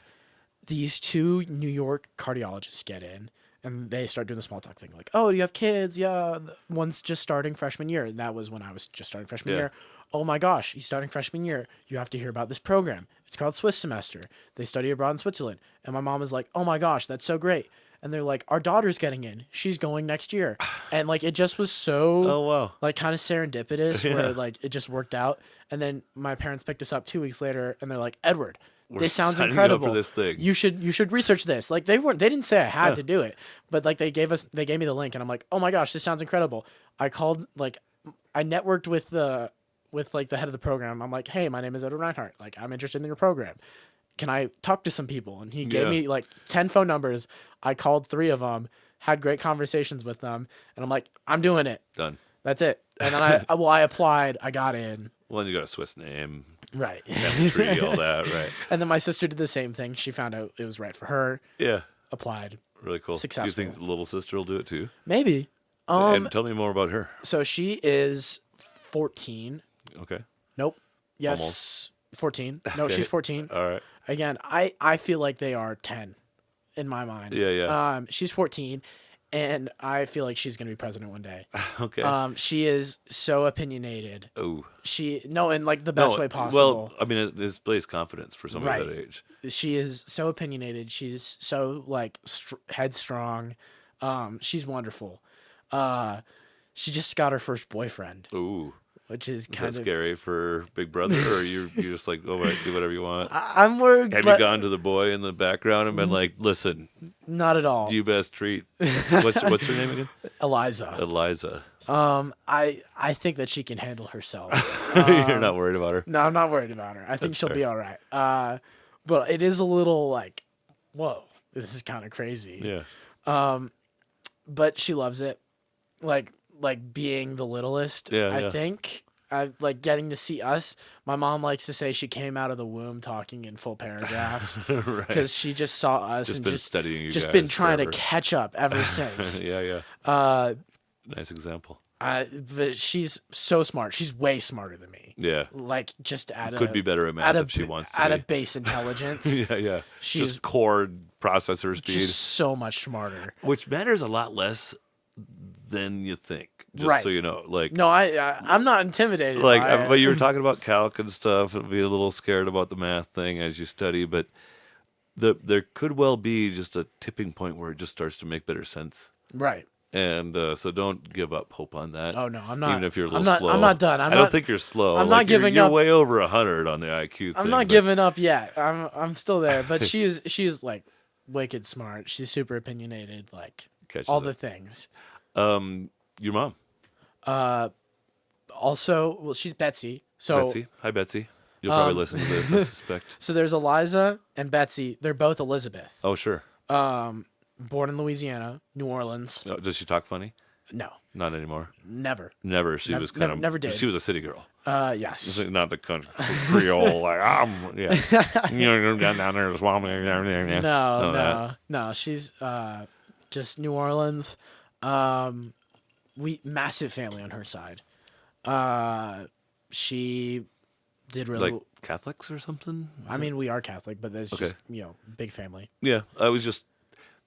[SPEAKER 2] these 2 New York cardiologists get in. And they start doing the small talk thing, like, "Oh, do you have kids? Yeah, one's just starting freshman year." And that was when I was just starting freshman
[SPEAKER 1] Yeah.
[SPEAKER 2] year. "Oh my gosh, he's starting freshman year. You have to hear about this program. It's called Swiss Semester. They study abroad in Switzerland." And my mom is like, "Oh my gosh, that's so great." And they're like, "Our daughter's getting in. She's going next year." And like, it just was so
[SPEAKER 1] Oh wow.
[SPEAKER 2] like kind of serendipitous,
[SPEAKER 1] Yeah.
[SPEAKER 2] where like it just worked out. And then my parents picked us up 2 weeks later, and they're like, "Edward, this sounds
[SPEAKER 1] signing you up for
[SPEAKER 2] incredible.
[SPEAKER 1] this thing."
[SPEAKER 2] You should research this." Like they didn't say I had to do it, but like they gave me the link, and I'm like, "Oh my gosh, this sounds incredible." I called, like, I networked with the head of the program. I'm like, "Hey, my name is Edward Rinehart. Like, I'm interested in your program. Can I talk to some people?" And he gave
[SPEAKER 1] Yeah.
[SPEAKER 2] me like 10 phone numbers. I called 3 of them, had great conversations with them, and I'm like, I'm doing it.
[SPEAKER 1] Done.
[SPEAKER 2] That's it. And then I applied, I got in.
[SPEAKER 1] Well, you got a Swiss name,
[SPEAKER 2] Right.
[SPEAKER 1] family tree, all that, right?
[SPEAKER 2] And then my sister did the same thing. She found out it was right for her,
[SPEAKER 1] Yeah,
[SPEAKER 2] applied.
[SPEAKER 1] really cool.
[SPEAKER 2] Successful.
[SPEAKER 1] Do you think the little sister will do it too?
[SPEAKER 2] Maybe.
[SPEAKER 1] And tell me more about her.
[SPEAKER 2] So she is 14.
[SPEAKER 1] Okay.
[SPEAKER 2] Nope. Yes.
[SPEAKER 1] Almost.
[SPEAKER 2] 14. No,
[SPEAKER 1] Okay.
[SPEAKER 2] she's 14.
[SPEAKER 1] All right.
[SPEAKER 2] Again, I feel like they are 10 in my mind.
[SPEAKER 1] Yeah.
[SPEAKER 2] She's 14, and I feel like she's going to be president one day.
[SPEAKER 1] Okay.
[SPEAKER 2] She is so opinionated.
[SPEAKER 1] Oh.
[SPEAKER 2] In like the best way possible.
[SPEAKER 1] Well, I mean, it displays confidence for somebody
[SPEAKER 2] Right.
[SPEAKER 1] that age.
[SPEAKER 2] She is so opinionated. She's so like headstrong. She's wonderful. She just got her first boyfriend,
[SPEAKER 1] Ooh.
[SPEAKER 2] which is
[SPEAKER 1] Is
[SPEAKER 2] kind
[SPEAKER 1] that
[SPEAKER 2] of
[SPEAKER 1] scary for Big Brother, or you're just like, oh, right, do whatever you want?
[SPEAKER 2] I'm worried.
[SPEAKER 1] Have you gone to the boy in the background and been like, listen,
[SPEAKER 2] Not at all.
[SPEAKER 1] you best treat. What's her name again?
[SPEAKER 2] Eliza.
[SPEAKER 1] Eliza.
[SPEAKER 2] I think that she can handle herself.
[SPEAKER 1] You're not worried about her.
[SPEAKER 2] No, I'm not worried about her. I think
[SPEAKER 1] That's
[SPEAKER 2] she'll
[SPEAKER 1] fair.
[SPEAKER 2] be all right. But it is a little like, whoa, this is kind of crazy.
[SPEAKER 1] Yeah.
[SPEAKER 2] But she loves it, like being the littlest.
[SPEAKER 1] Yeah,
[SPEAKER 2] I
[SPEAKER 1] yeah.
[SPEAKER 2] think I like getting to see us. My mom likes to say she came out of the womb talking in full paragraphs
[SPEAKER 1] Right.
[SPEAKER 2] because she just saw us
[SPEAKER 1] Just
[SPEAKER 2] and
[SPEAKER 1] been
[SPEAKER 2] just
[SPEAKER 1] studying you
[SPEAKER 2] just
[SPEAKER 1] guys
[SPEAKER 2] been trying
[SPEAKER 1] forever.
[SPEAKER 2] to catch up ever since.
[SPEAKER 1] Yeah.
[SPEAKER 2] Uh,
[SPEAKER 1] Nice example.
[SPEAKER 2] but she's so smart. She's way smarter than me.
[SPEAKER 1] Yeah.
[SPEAKER 2] Like just at
[SPEAKER 1] Could be better at math if she wants to
[SPEAKER 2] at a
[SPEAKER 1] be.
[SPEAKER 2] base intelligence.
[SPEAKER 1] Yeah.
[SPEAKER 2] She's
[SPEAKER 1] Just core processor speed,
[SPEAKER 2] just so much smarter.
[SPEAKER 1] which matters a lot less than you think. Just
[SPEAKER 2] Right.
[SPEAKER 1] so you know, like,
[SPEAKER 2] No, I'm not intimidated.
[SPEAKER 1] like,
[SPEAKER 2] by it.
[SPEAKER 1] but you were talking about calc and stuff, and be a little scared about the math thing as you study, but there could well be just a tipping point where it just starts to make better sense.
[SPEAKER 2] Right.
[SPEAKER 1] And so don't give up hope on that.
[SPEAKER 2] Oh no, I'm not.
[SPEAKER 1] Even if you're a little
[SPEAKER 2] I'm not,
[SPEAKER 1] slow.
[SPEAKER 2] I'm not done.
[SPEAKER 1] I don't think you're slow.
[SPEAKER 2] I'm not giving
[SPEAKER 1] you're
[SPEAKER 2] up.
[SPEAKER 1] way over 100 on the IQ thing.
[SPEAKER 2] I'm not
[SPEAKER 1] but-
[SPEAKER 2] giving up yet. I'm still there. But she's like wicked smart. She's super opinionated. Like
[SPEAKER 1] Catches
[SPEAKER 2] all
[SPEAKER 1] it.
[SPEAKER 2] the things.
[SPEAKER 1] Your mom,
[SPEAKER 2] Also, well, she's Betsy. So
[SPEAKER 1] Betsy. Hi, Betsy. You'll probably listen to this, I suspect.
[SPEAKER 2] So there's Eliza and Betsy. They're both Elizabeth.
[SPEAKER 1] Oh, sure.
[SPEAKER 2] Born in Louisiana, New Orleans.
[SPEAKER 1] Oh, does she talk funny?
[SPEAKER 2] No,
[SPEAKER 1] Not anymore.
[SPEAKER 2] never.
[SPEAKER 1] Never. She was kind of.
[SPEAKER 2] never did.
[SPEAKER 1] She was a city girl.
[SPEAKER 2] Yes.
[SPEAKER 1] Not the country Creole. Like, yeah. You know, down there, the swamp.
[SPEAKER 2] No. She's just New Orleans. We massive family on her side. She did really.
[SPEAKER 1] Like Catholics or something?
[SPEAKER 2] I mean, we are Catholic, but there's
[SPEAKER 1] Okay.
[SPEAKER 2] just big family.
[SPEAKER 1] Yeah, I was just.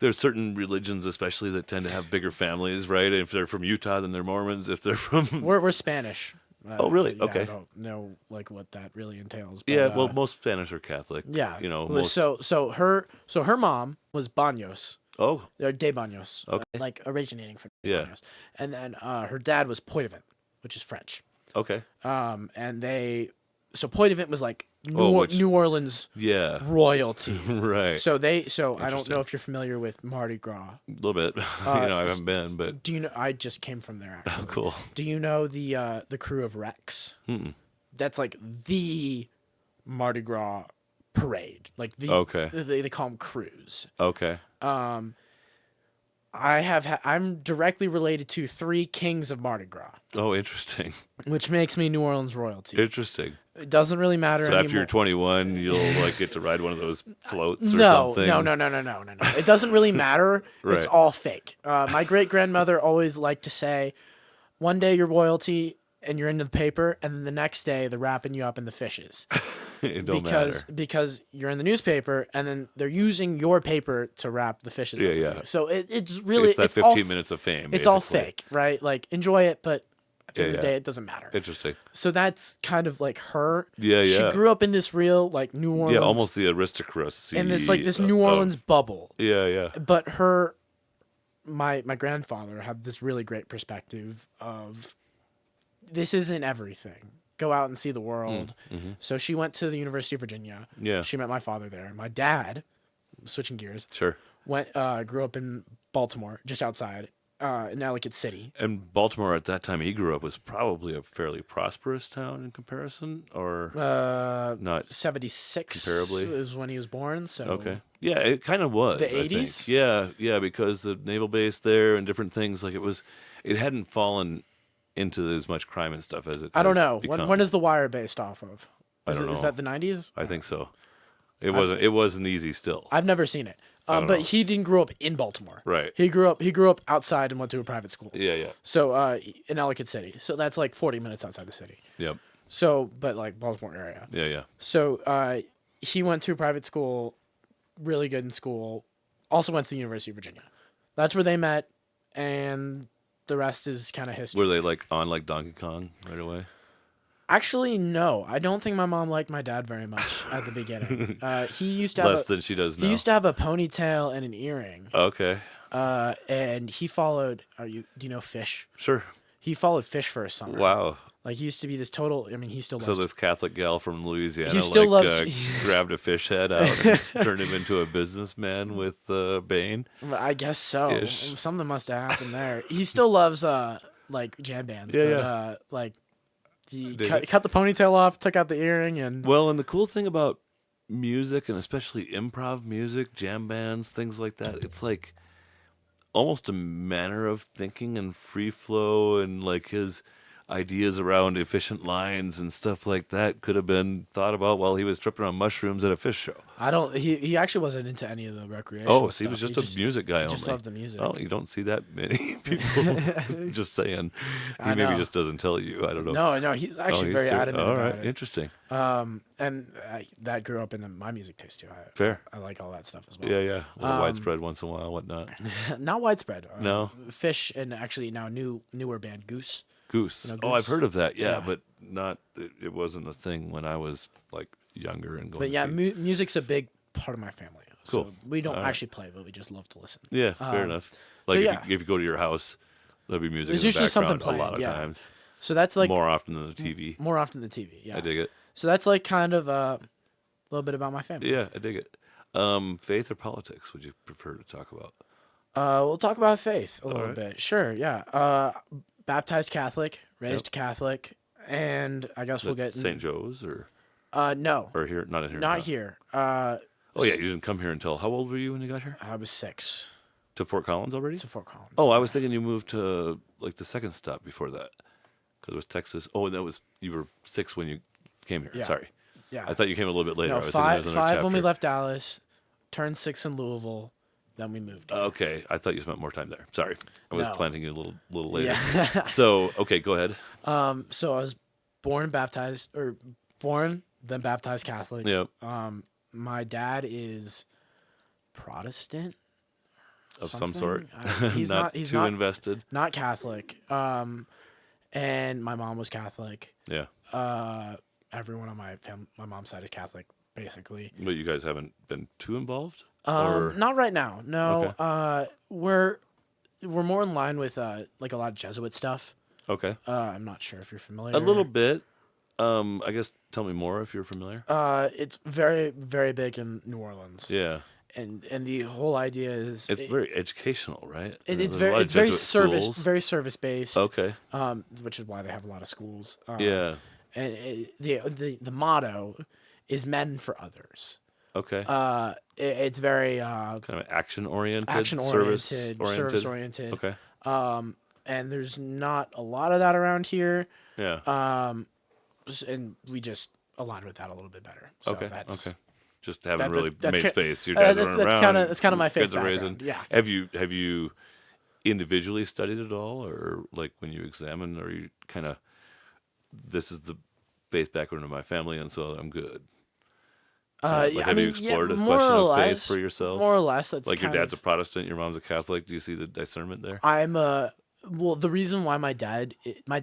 [SPEAKER 1] There's certain religions, especially, that tend to have bigger families, right? If they're from Utah, then they're Mormons. If they're from.
[SPEAKER 2] We're Spanish.
[SPEAKER 1] Oh, really?
[SPEAKER 2] Yeah,
[SPEAKER 1] Okay.
[SPEAKER 2] I don't know like what that really entails. But,
[SPEAKER 1] Yeah, well, most Spanish are Catholic.
[SPEAKER 2] yeah.
[SPEAKER 1] You know,
[SPEAKER 2] Well,
[SPEAKER 1] most.
[SPEAKER 2] So her mom was Baños.
[SPEAKER 1] Oh,
[SPEAKER 2] They're de Baños.
[SPEAKER 1] Okay.
[SPEAKER 2] Like originating from
[SPEAKER 1] Yeah.
[SPEAKER 2] Baños. And then her dad was Poitevin, which is French.
[SPEAKER 1] okay.
[SPEAKER 2] And Poitevin was like
[SPEAKER 1] which-
[SPEAKER 2] New Orleans
[SPEAKER 1] Yeah.
[SPEAKER 2] royalty.
[SPEAKER 1] Right.
[SPEAKER 2] So I don't know
[SPEAKER 1] Interesting.
[SPEAKER 2] if you're familiar with Mardi Gras.
[SPEAKER 1] A little bit. I haven't been, but.
[SPEAKER 2] Do you know? I just came from there. Actually.
[SPEAKER 1] Cool.
[SPEAKER 2] Do you know the crew of Rex?
[SPEAKER 1] Mm-mm.
[SPEAKER 2] That's like the Mardi Gras parade. Like the
[SPEAKER 1] Okay.
[SPEAKER 2] they call them crews.
[SPEAKER 1] Okay.
[SPEAKER 2] I'm directly related to 3 kings of Mardi Gras,
[SPEAKER 1] Oh, interesting.
[SPEAKER 2] which makes me New Orleans royalty.
[SPEAKER 1] Interesting.
[SPEAKER 2] It doesn't really matter
[SPEAKER 1] So
[SPEAKER 2] anymore.
[SPEAKER 1] after you're 21, you'll like get to ride one of those floats or
[SPEAKER 2] No.
[SPEAKER 1] something.
[SPEAKER 2] No. It doesn't really matter. It's
[SPEAKER 1] Right.
[SPEAKER 2] all fake. My great grandmother always liked to say, one day you're royalty and you're into the paper, and then the next day they're wrapping you up in the fishes.
[SPEAKER 1] It don't matter.
[SPEAKER 2] Because you're in the newspaper, and then they're using your paper to wrap the fishes.
[SPEAKER 1] Yeah,
[SPEAKER 2] up
[SPEAKER 1] yeah.
[SPEAKER 2] with you. So it's really
[SPEAKER 1] It's that
[SPEAKER 2] all
[SPEAKER 1] 15 minutes of fame.
[SPEAKER 2] It's all
[SPEAKER 1] basically.
[SPEAKER 2] fake, right? Like enjoy it, but at the end of the
[SPEAKER 1] Yeah.
[SPEAKER 2] day, it doesn't matter.
[SPEAKER 1] Interesting.
[SPEAKER 2] So that's kind of like her.
[SPEAKER 1] Yeah,
[SPEAKER 2] She
[SPEAKER 1] yeah.
[SPEAKER 2] grew up in this real like New Orleans.
[SPEAKER 1] Yeah, almost the aristocracy.
[SPEAKER 2] in this New Orleans bubble.
[SPEAKER 1] Yeah.
[SPEAKER 2] But my grandfather had this really great perspective of this isn't everything. Go out and see the world. So she went to the University of Virginia.
[SPEAKER 1] Yeah.
[SPEAKER 2] She met my father there. My dad, switching gears,
[SPEAKER 1] Sure.
[SPEAKER 2] grew up in Baltimore, just outside, in Ellicott City.
[SPEAKER 1] And Baltimore at that time he grew up was probably a fairly prosperous town in comparison, or not
[SPEAKER 2] 76
[SPEAKER 1] comparably?
[SPEAKER 2] is when he was born. So
[SPEAKER 1] Okay. Yeah, it kind of was.
[SPEAKER 2] The
[SPEAKER 1] I think.
[SPEAKER 2] 80s?
[SPEAKER 1] Yeah, because the naval base there and different things, like it hadn't fallen into as much crime and stuff as it.
[SPEAKER 2] I don't
[SPEAKER 1] has
[SPEAKER 2] know.
[SPEAKER 1] become.
[SPEAKER 2] When is The Wire based off of?
[SPEAKER 1] I don't
[SPEAKER 2] Is
[SPEAKER 1] know.
[SPEAKER 2] that the 90s?
[SPEAKER 1] I think so. It wasn't. It wasn't easy still.
[SPEAKER 2] I've never seen it.
[SPEAKER 1] don't
[SPEAKER 2] But
[SPEAKER 1] know.
[SPEAKER 2] he didn't grow up in Baltimore.
[SPEAKER 1] Right.
[SPEAKER 2] He grew up outside and went to a private school.
[SPEAKER 1] Yeah.
[SPEAKER 2] So in Ellicott City. So that's like 40 minutes outside the city.
[SPEAKER 1] Yep.
[SPEAKER 2] So, but like Baltimore area.
[SPEAKER 1] Yeah.
[SPEAKER 2] So he went to a private school, really good in school. Also went to the University of Virginia. That's where they met, and the rest is kind of history.
[SPEAKER 1] Were they like on like Donkey Kong right away?
[SPEAKER 2] Actually, no. I don't think my mom liked my dad very much at the beginning. He used to have
[SPEAKER 1] Less than she does now.
[SPEAKER 2] he used to have a ponytail and an earring.
[SPEAKER 1] Okay.
[SPEAKER 2] And he followed. Do you know Fish?
[SPEAKER 1] Sure.
[SPEAKER 2] He followed Fish for a summer.
[SPEAKER 1] Wow.
[SPEAKER 2] Like he used to be this total. I mean, he still
[SPEAKER 1] So
[SPEAKER 2] loves.
[SPEAKER 1] this Catholic gal from Louisiana,
[SPEAKER 2] He still
[SPEAKER 1] like,
[SPEAKER 2] loves-
[SPEAKER 1] grabbed a fish head out and turned him into a businessman with Bane.
[SPEAKER 2] I guess so.
[SPEAKER 1] Ish.
[SPEAKER 2] Something must have happened there. He still loves like jam bands.
[SPEAKER 1] Yeah,
[SPEAKER 2] but,
[SPEAKER 1] yeah.
[SPEAKER 2] like he
[SPEAKER 1] Dig it.
[SPEAKER 2] cut the ponytail off, took out the earring, and
[SPEAKER 1] Well, and the cool thing about music, and especially improv music, jam bands, things like that, it's like almost a manner of thinking and free flow, and like his ideas around efficient lines and stuff like that could have been thought about while he was tripping on mushrooms at a fish show.
[SPEAKER 2] I don't. He actually wasn't into any of the recreational.
[SPEAKER 1] Oh, so he was
[SPEAKER 2] stuff.
[SPEAKER 1] just a music guy
[SPEAKER 2] he
[SPEAKER 1] only.
[SPEAKER 2] just loved the music.
[SPEAKER 1] Oh, you don't see that many people. Just saying. He
[SPEAKER 2] I
[SPEAKER 1] maybe
[SPEAKER 2] know.
[SPEAKER 1] just doesn't tell you. I don't know.
[SPEAKER 2] No, he's actually
[SPEAKER 1] he's
[SPEAKER 2] very
[SPEAKER 1] ser-
[SPEAKER 2] adamant
[SPEAKER 1] All
[SPEAKER 2] about
[SPEAKER 1] right,
[SPEAKER 2] it.
[SPEAKER 1] interesting.
[SPEAKER 2] And that grew up in my music taste too.
[SPEAKER 1] Fair.
[SPEAKER 2] I like all that stuff as well.
[SPEAKER 1] Yeah. A little widespread once in a while, whatnot.
[SPEAKER 2] Not widespread.
[SPEAKER 1] No?
[SPEAKER 2] Fish and actually now newer band Goose.
[SPEAKER 1] Goose.
[SPEAKER 2] You know,
[SPEAKER 1] Oh, I've
[SPEAKER 2] Goose?
[SPEAKER 1] heard of that. Yeah,
[SPEAKER 2] Yeah.
[SPEAKER 1] but not. It wasn't a thing when I was like younger and going.
[SPEAKER 2] But yeah,
[SPEAKER 1] to see.
[SPEAKER 2] music's a big part of my family.
[SPEAKER 1] Cool.
[SPEAKER 2] So we don't
[SPEAKER 1] All right.
[SPEAKER 2] actually play, but we just love to listen.
[SPEAKER 1] Yeah, fair enough. Like
[SPEAKER 2] yeah.
[SPEAKER 1] if you go to your house, there'll be music
[SPEAKER 2] There's
[SPEAKER 1] in the
[SPEAKER 2] usually something
[SPEAKER 1] background a lot of
[SPEAKER 2] playing, yeah.
[SPEAKER 1] times.
[SPEAKER 2] So that's like
[SPEAKER 1] More often than the TV.
[SPEAKER 2] more often than TV. Yeah.
[SPEAKER 1] I dig it.
[SPEAKER 2] So that's like kind of a little bit about my family.
[SPEAKER 1] Yeah, I dig it. Faith or politics? Would you prefer to talk about?
[SPEAKER 2] We'll talk about faith a little
[SPEAKER 1] right.
[SPEAKER 2] bit. Sure. Yeah. Baptized Catholic, raised Catholic, and I guess we'll get
[SPEAKER 1] St. Joe's or
[SPEAKER 2] no,
[SPEAKER 1] here? Not in here.
[SPEAKER 2] not
[SPEAKER 1] no.
[SPEAKER 2] here.
[SPEAKER 1] Oh yeah, you didn't come here until how old were you when you got here?
[SPEAKER 2] I was 6
[SPEAKER 1] To Fort Collins already?
[SPEAKER 2] to Fort Collins.
[SPEAKER 1] Oh, I was thinking you moved to like the second stop before that, because it was Texas. Oh, and that was you were 6 when you came here.
[SPEAKER 2] Yeah.
[SPEAKER 1] Sorry,
[SPEAKER 2] Yeah.
[SPEAKER 1] I thought you came a little bit later.
[SPEAKER 2] No,
[SPEAKER 1] I was thinking there was another
[SPEAKER 2] five when we
[SPEAKER 1] chapter.
[SPEAKER 2] left Dallas, turned 6 in Louisville, then we moved.
[SPEAKER 1] Okay, I thought you spent more time there. Sorry, I was
[SPEAKER 2] No.
[SPEAKER 1] planting you a little later.
[SPEAKER 2] Yeah.
[SPEAKER 1] So okay, go ahead.
[SPEAKER 2] So I was born then baptized Catholic.
[SPEAKER 1] Yeah,
[SPEAKER 2] My dad is Protestant
[SPEAKER 1] of some
[SPEAKER 2] something.
[SPEAKER 1] sort.
[SPEAKER 2] He's
[SPEAKER 1] not
[SPEAKER 2] he's
[SPEAKER 1] too
[SPEAKER 2] not
[SPEAKER 1] invested.
[SPEAKER 2] not Catholic. And my mom was Catholic.
[SPEAKER 1] Yeah,
[SPEAKER 2] Everyone on my mom's side is Catholic, basically.
[SPEAKER 1] but you guys haven't been too involved. Or
[SPEAKER 2] Not right now. No.
[SPEAKER 1] Okay.
[SPEAKER 2] We're more in line with like a lot of Jesuit stuff.
[SPEAKER 1] okay,
[SPEAKER 2] I'm not sure if you're familiar.
[SPEAKER 1] a little bit. I guess tell me more if you're familiar.
[SPEAKER 2] It's very, very big in New Orleans.
[SPEAKER 1] Yeah,
[SPEAKER 2] And the whole idea is
[SPEAKER 1] it's very educational, right?
[SPEAKER 2] it's
[SPEAKER 1] There's a lot of
[SPEAKER 2] very
[SPEAKER 1] Jesuit schools.
[SPEAKER 2] service based.
[SPEAKER 1] Okay.
[SPEAKER 2] Which is why they have a lot of schools.
[SPEAKER 1] Yeah.
[SPEAKER 2] And the motto is men for others.
[SPEAKER 1] Okay.
[SPEAKER 2] It's very
[SPEAKER 1] kind of action oriented.
[SPEAKER 2] action oriented, service oriented.
[SPEAKER 1] Okay.
[SPEAKER 2] And there's not a lot of that around here.
[SPEAKER 1] Yeah.
[SPEAKER 2] And we just align with that a little bit better. So
[SPEAKER 1] Okay.
[SPEAKER 2] That's,
[SPEAKER 1] Okay. Just haven't really
[SPEAKER 2] that's
[SPEAKER 1] made
[SPEAKER 2] ki-
[SPEAKER 1] space. Your dad's running around.
[SPEAKER 2] That's kind of my faith
[SPEAKER 1] kids are raising.
[SPEAKER 2] background. Yeah.
[SPEAKER 1] Have you individually studied it all, or like when you examine, or you kind of this is the faith background of my family, and so I'm good. Like,
[SPEAKER 2] I
[SPEAKER 1] have
[SPEAKER 2] mean,
[SPEAKER 1] you explored the
[SPEAKER 2] more
[SPEAKER 1] question
[SPEAKER 2] or
[SPEAKER 1] of faith
[SPEAKER 2] less,
[SPEAKER 1] for yourself?
[SPEAKER 2] More or less, that's
[SPEAKER 1] Like your
[SPEAKER 2] kind
[SPEAKER 1] dad's
[SPEAKER 2] of,
[SPEAKER 1] a Protestant, your mom's a Catholic. Do you see the discernment there?
[SPEAKER 2] well, the reason why my dad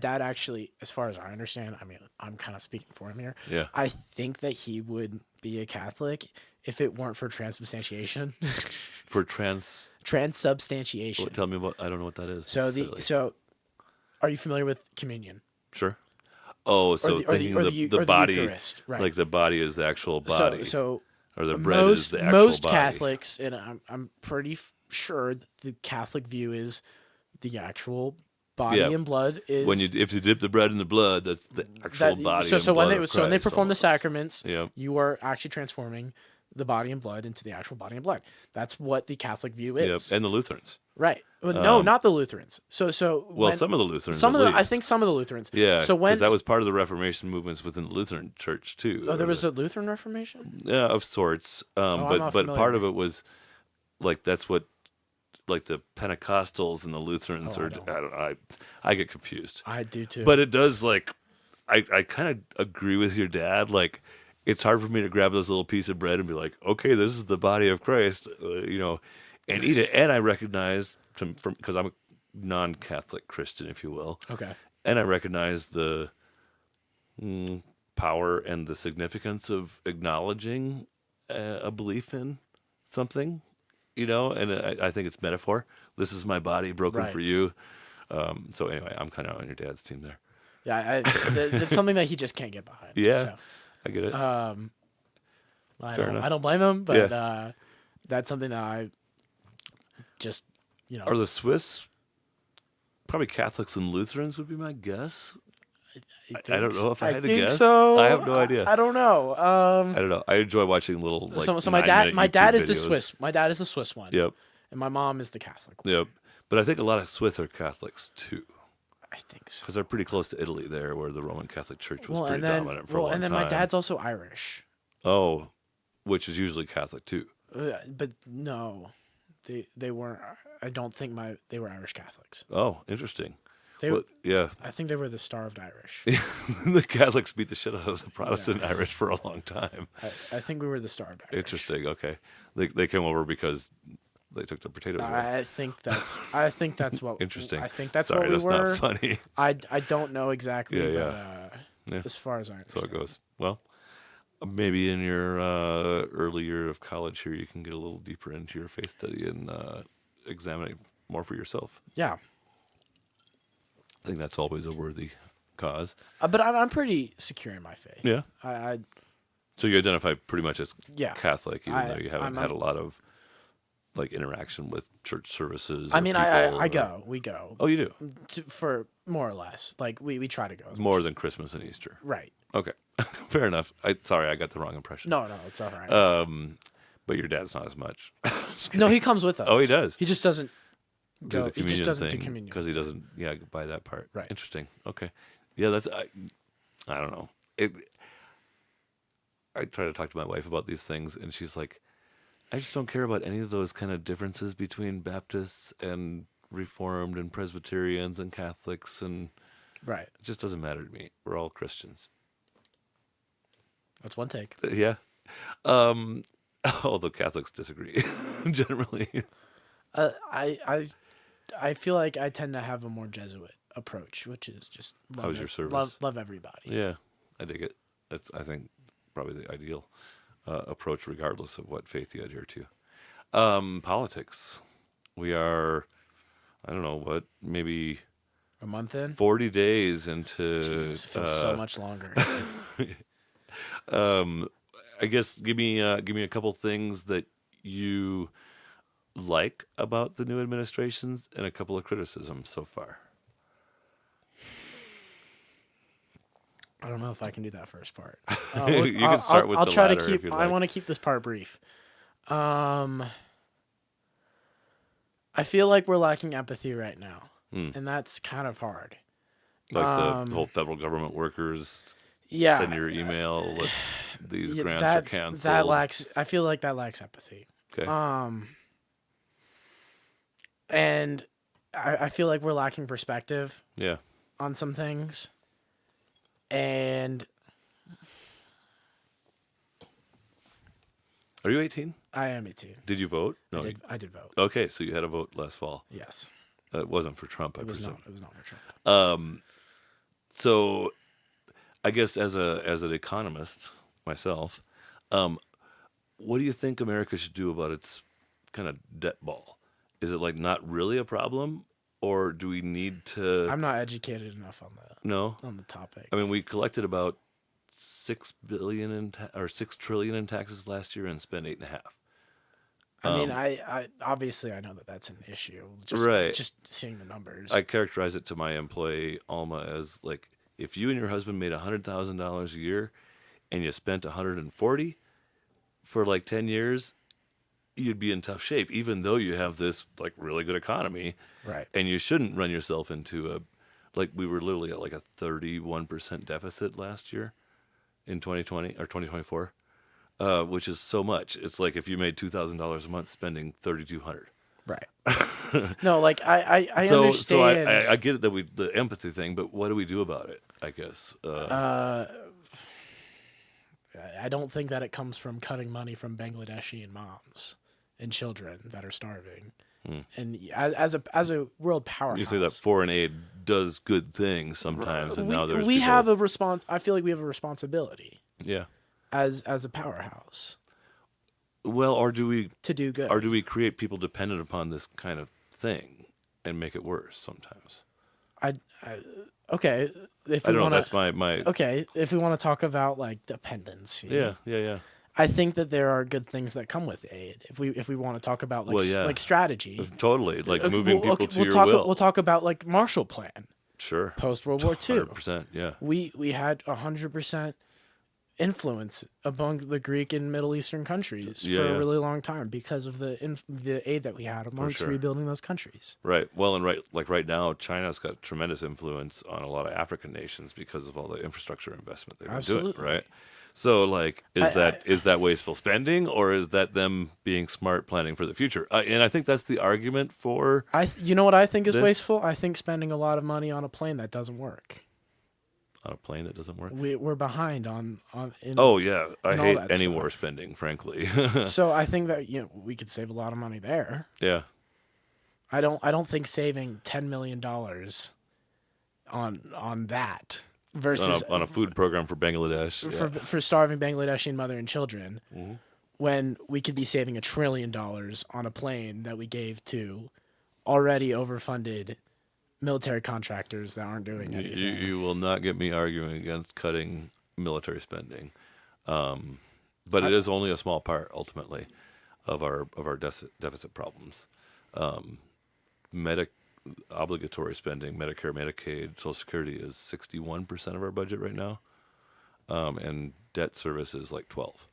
[SPEAKER 2] actually, as far as I understand, I mean, I'm kind of speaking for him here.
[SPEAKER 1] Yeah.
[SPEAKER 2] I think that he would be a Catholic if it weren't for transubstantiation.
[SPEAKER 1] For
[SPEAKER 2] Transubstantiation.
[SPEAKER 1] tell me about. I don't know what that is.
[SPEAKER 2] So
[SPEAKER 1] necessarily.
[SPEAKER 2] are you familiar with communion?
[SPEAKER 1] Sure. Oh, so thinking the body,
[SPEAKER 2] Eucharist, right.
[SPEAKER 1] like the body is the actual body,
[SPEAKER 2] So
[SPEAKER 1] or the bread is the actual
[SPEAKER 2] most
[SPEAKER 1] body.
[SPEAKER 2] Catholics, and I'm pretty sure that the Catholic view is the actual body
[SPEAKER 1] Yeah.
[SPEAKER 2] and blood is
[SPEAKER 1] If you dip the bread in the blood, that's the actual body.
[SPEAKER 2] so
[SPEAKER 1] and
[SPEAKER 2] so
[SPEAKER 1] blood
[SPEAKER 2] when
[SPEAKER 1] of
[SPEAKER 2] when they
[SPEAKER 1] Christ
[SPEAKER 2] perform the
[SPEAKER 1] almost.
[SPEAKER 2] sacraments,
[SPEAKER 1] Yep.
[SPEAKER 2] you are actually transforming the body and blood into the actual body and blood. That's what the Catholic view
[SPEAKER 1] Yep.
[SPEAKER 2] is.
[SPEAKER 1] And the Lutherans.
[SPEAKER 2] Right. Well, no, not the Lutherans. So
[SPEAKER 1] Well,
[SPEAKER 2] when,
[SPEAKER 1] some of the Lutherans.
[SPEAKER 2] some
[SPEAKER 1] at
[SPEAKER 2] of the I
[SPEAKER 1] least.
[SPEAKER 2] think some of the Lutherans.
[SPEAKER 1] Yeah.
[SPEAKER 2] So when
[SPEAKER 1] because that was part of the Reformation movements within the Lutheran Church too.
[SPEAKER 2] there was a Lutheran Reformation.
[SPEAKER 1] Yeah, of sorts.
[SPEAKER 2] I'm not
[SPEAKER 1] But part
[SPEAKER 2] familiar.
[SPEAKER 1] of it was like that's what like the Pentecostals and the Lutherans
[SPEAKER 2] Oh, I
[SPEAKER 1] are.
[SPEAKER 2] don't.
[SPEAKER 1] I don't know. I get confused.
[SPEAKER 2] I do too.
[SPEAKER 1] But it does like I kind of agree with your dad. Like it's hard for me to grab this little piece of bread and be like, okay, this is the body of Christ, and eat it. And I recognize because I'm a non-Catholic Christian, if you will,
[SPEAKER 2] okay.
[SPEAKER 1] and I recognize the power and the significance of acknowledging a belief in something, and I think it's metaphor. This is my body broken
[SPEAKER 2] Right.
[SPEAKER 1] for you. So anyway, I'm kind of on your dad's team there.
[SPEAKER 2] Yeah, it's something that he just can't get behind.
[SPEAKER 1] Yeah,
[SPEAKER 2] So,
[SPEAKER 1] I get it.
[SPEAKER 2] I
[SPEAKER 1] Fair enough.
[SPEAKER 2] don't blame him, but
[SPEAKER 1] Yeah.
[SPEAKER 2] that's something that I just
[SPEAKER 1] Are the Swiss probably Catholics and Lutherans would be my guess? I don't know if I had to
[SPEAKER 2] think
[SPEAKER 1] guess.
[SPEAKER 2] so.
[SPEAKER 1] I have no idea.
[SPEAKER 2] I don't know.
[SPEAKER 1] I don't know. I enjoy watching little like
[SPEAKER 2] So my dad
[SPEAKER 1] 9-minute
[SPEAKER 2] is
[SPEAKER 1] YouTube
[SPEAKER 2] the
[SPEAKER 1] videos.
[SPEAKER 2] Swiss. My dad is the Swiss one.
[SPEAKER 1] Yep.
[SPEAKER 2] And my mom is the Catholic one.
[SPEAKER 1] Yep. But I think a lot of Swiss are Catholics too,
[SPEAKER 2] I think so.
[SPEAKER 1] because they're pretty close to Italy there, where the Roman Catholic Church was
[SPEAKER 2] Well,
[SPEAKER 1] pretty
[SPEAKER 2] and then
[SPEAKER 1] dominant for a long time.
[SPEAKER 2] my dad's also Irish.
[SPEAKER 1] Oh, which is usually Catholic too.
[SPEAKER 2] But no, they weren't. I don't think they were Irish Catholics.
[SPEAKER 1] Oh, interesting.
[SPEAKER 2] They
[SPEAKER 1] Well, yeah.
[SPEAKER 2] I think they were the Starved Irish.
[SPEAKER 1] The Catholics beat the shit out of the Protestant Irish for a long time.
[SPEAKER 2] I think we were the Starved Irish.
[SPEAKER 1] Interesting. Okay. They came over because they took the potatoes away.
[SPEAKER 2] I think that's what.
[SPEAKER 1] Interesting.
[SPEAKER 2] I think that's
[SPEAKER 1] Sorry,
[SPEAKER 2] what we were.
[SPEAKER 1] that's not funny.
[SPEAKER 2] I don't know exactly,
[SPEAKER 1] Yeah,
[SPEAKER 2] but
[SPEAKER 1] Yeah.
[SPEAKER 2] as far as I
[SPEAKER 1] So
[SPEAKER 2] understand.
[SPEAKER 1] it goes. Well, maybe in your early year of college here, you can get a little deeper into your faith study and examine it more for yourself.
[SPEAKER 2] Yeah,
[SPEAKER 1] I think that's always a worthy cause.
[SPEAKER 2] but I'm pretty secure in my faith.
[SPEAKER 1] Yeah.
[SPEAKER 2] I
[SPEAKER 1] So you identify pretty much as
[SPEAKER 2] Yeah.
[SPEAKER 1] Catholic, even
[SPEAKER 2] I-
[SPEAKER 1] though you haven't
[SPEAKER 2] I'm-
[SPEAKER 1] had a lot of like interaction with church services.
[SPEAKER 2] I
[SPEAKER 1] or
[SPEAKER 2] mean,
[SPEAKER 1] people
[SPEAKER 2] I
[SPEAKER 1] or-
[SPEAKER 2] go. We go
[SPEAKER 1] Oh, you do
[SPEAKER 2] for more or less. Like we try to go.
[SPEAKER 1] more than Christmas and Easter.
[SPEAKER 2] Right.
[SPEAKER 1] Okay, fair enough. Sorry, I got the wrong impression.
[SPEAKER 2] No, it's all right.
[SPEAKER 1] But your dad's not as much.
[SPEAKER 2] No, he comes with us.
[SPEAKER 1] Oh, he does?
[SPEAKER 2] He just doesn't
[SPEAKER 1] Do
[SPEAKER 2] go.
[SPEAKER 1] the
[SPEAKER 2] He
[SPEAKER 1] communion
[SPEAKER 2] just doesn't
[SPEAKER 1] thing
[SPEAKER 2] do communion.
[SPEAKER 1] because he doesn't. Yeah, buy that part.
[SPEAKER 2] Right.
[SPEAKER 1] Interesting. Okay. Yeah, I don't know. I try to talk to my wife about these things, and she's like, I just don't care about any of those kind of differences between Baptists and Reformed and Presbyterians and Catholics, and
[SPEAKER 2] Right.
[SPEAKER 1] it just doesn't matter to me. We're all Christians.
[SPEAKER 2] That's one take.
[SPEAKER 1] Yeah. Although Catholics disagree generally.
[SPEAKER 2] I feel like I tend to have a more Jesuit approach, which is just
[SPEAKER 1] How was your service?
[SPEAKER 2] Love everybody.
[SPEAKER 1] Yeah, I dig it. That's, I think, probably the ideal approach, regardless of what faith you adhere to. Politics. We are, I don't know, what, maybe
[SPEAKER 2] A month in.
[SPEAKER 1] 40 days into.
[SPEAKER 2] Jesus, it feels so much longer.
[SPEAKER 1] I guess give me a couple things that you like about the new administrations and a couple of criticisms so far.
[SPEAKER 2] I don't know if I can do that first part.
[SPEAKER 1] You can start with
[SPEAKER 2] I'll
[SPEAKER 1] the
[SPEAKER 2] try
[SPEAKER 1] latter
[SPEAKER 2] to
[SPEAKER 1] if
[SPEAKER 2] keep.
[SPEAKER 1] you'd
[SPEAKER 2] I
[SPEAKER 1] like.
[SPEAKER 2] want to keep this part brief. I feel like we're lacking empathy right now, and that's kind of hard.
[SPEAKER 1] Like the whole federal government workers
[SPEAKER 2] Yeah,
[SPEAKER 1] send your email that these
[SPEAKER 2] yeah,
[SPEAKER 1] grants
[SPEAKER 2] that,
[SPEAKER 1] are canceled.
[SPEAKER 2] That lacks. I feel like that lacks empathy.
[SPEAKER 1] Okay.
[SPEAKER 2] And I feel like we're lacking perspective
[SPEAKER 1] Yeah.
[SPEAKER 2] on some things. And
[SPEAKER 1] Are you 18?
[SPEAKER 2] I am 18.
[SPEAKER 1] Did you vote? No.
[SPEAKER 2] I did vote.
[SPEAKER 1] Okay, so you had a vote last fall.
[SPEAKER 2] Yes.
[SPEAKER 1] It wasn't for Trump, I
[SPEAKER 2] It was
[SPEAKER 1] presume.
[SPEAKER 2] not. It was not for Trump.
[SPEAKER 1] So, I guess as an economist myself, what do you think America should do about its kind of debt ball? Is it like not really a problem, or do we need to?
[SPEAKER 2] I'm not educated enough
[SPEAKER 1] No.
[SPEAKER 2] on the topic.
[SPEAKER 1] I mean, we collected about $6 billion or $6 trillion in taxes last year and spent 8.5.
[SPEAKER 2] I mean, I obviously I know that that's an issue.
[SPEAKER 1] Right.
[SPEAKER 2] Just seeing the numbers.
[SPEAKER 1] I characterize it to my employee Alma as like, if you and your husband made $100,000 a year and you spent 140 for like 10 years, you'd be in tough shape, even though you have this like really good economy.
[SPEAKER 2] Right.
[SPEAKER 1] And you shouldn't run yourself into like we were literally at like a 31% deficit last year in 2020 or 2024, which is so much. It's like if you made $2,000 a month spending $3,200.
[SPEAKER 2] Right. No, like I
[SPEAKER 1] So
[SPEAKER 2] understand.
[SPEAKER 1] I get it that the empathy thing, but what do we do about it? I guess.
[SPEAKER 2] I don't think that it comes from cutting money from Bangladeshi moms and children that are starving. And as a world powerhouse,
[SPEAKER 1] You say that foreign aid does good things sometimes, and now there's
[SPEAKER 2] we
[SPEAKER 1] people,
[SPEAKER 2] have a response. I feel like we have a responsibility
[SPEAKER 1] yeah.
[SPEAKER 2] as a powerhouse
[SPEAKER 1] Well, or do we
[SPEAKER 2] to do good.
[SPEAKER 1] or do we create people dependent upon this kind of thing and make it worse sometimes?
[SPEAKER 2] Okay, if
[SPEAKER 1] I
[SPEAKER 2] we
[SPEAKER 1] don't know.
[SPEAKER 2] want
[SPEAKER 1] That's my
[SPEAKER 2] okay, if we want to talk about like dependency,
[SPEAKER 1] yeah.
[SPEAKER 2] I think that there are good things that come with aid. If we want to talk about like
[SPEAKER 1] Well, yeah.
[SPEAKER 2] like strategy,
[SPEAKER 1] Totally, like
[SPEAKER 2] Okay,
[SPEAKER 1] moving
[SPEAKER 2] we'll-
[SPEAKER 1] people
[SPEAKER 2] okay,
[SPEAKER 1] to
[SPEAKER 2] we'll
[SPEAKER 1] your
[SPEAKER 2] talk,
[SPEAKER 1] will.
[SPEAKER 2] We'll talk about like Marshall Plan
[SPEAKER 1] Sure,
[SPEAKER 2] post World War II.
[SPEAKER 1] 100%. Yeah,
[SPEAKER 2] We had 100% influence among the Greek and Middle Eastern countries
[SPEAKER 1] Yeah,
[SPEAKER 2] for
[SPEAKER 1] yeah.
[SPEAKER 2] a really long time because of the aid that we had amongst
[SPEAKER 1] sure.
[SPEAKER 2] rebuilding those countries.
[SPEAKER 1] right. Well, and right now, China's got tremendous influence on a lot of African nations because of all the infrastructure investment they've been doing.
[SPEAKER 2] Absolutely.
[SPEAKER 1] Right. So, like, is that wasteful spending, or is that them being smart, planning for the future? And I think that's the argument for
[SPEAKER 2] You know what I think is
[SPEAKER 1] This-
[SPEAKER 2] wasteful? I think spending a lot of money on a plane that doesn't work.
[SPEAKER 1] on a plane that doesn't work.
[SPEAKER 2] We're behind on in,
[SPEAKER 1] Oh yeah, I
[SPEAKER 2] and all
[SPEAKER 1] hate
[SPEAKER 2] that
[SPEAKER 1] any
[SPEAKER 2] stuff.
[SPEAKER 1] war spending, frankly.
[SPEAKER 2] So I think that we could save a lot of money there.
[SPEAKER 1] Yeah,
[SPEAKER 2] I don't think saving $10 million on that versus
[SPEAKER 1] on a food program for Bangladesh. Yeah.
[SPEAKER 2] for starving Bangladeshi mother and children,
[SPEAKER 1] Mm-hmm.
[SPEAKER 2] when we could be saving $1 trillion on a plane that we gave to already overfunded military contractors that aren't doing anything.
[SPEAKER 1] You will not get me arguing against cutting military spending, but it is only a small part ultimately of our deficit problems. Obligatory spending, Medicare, Medicaid, Social Security is 61% of our budget right now, and debt service is like 12.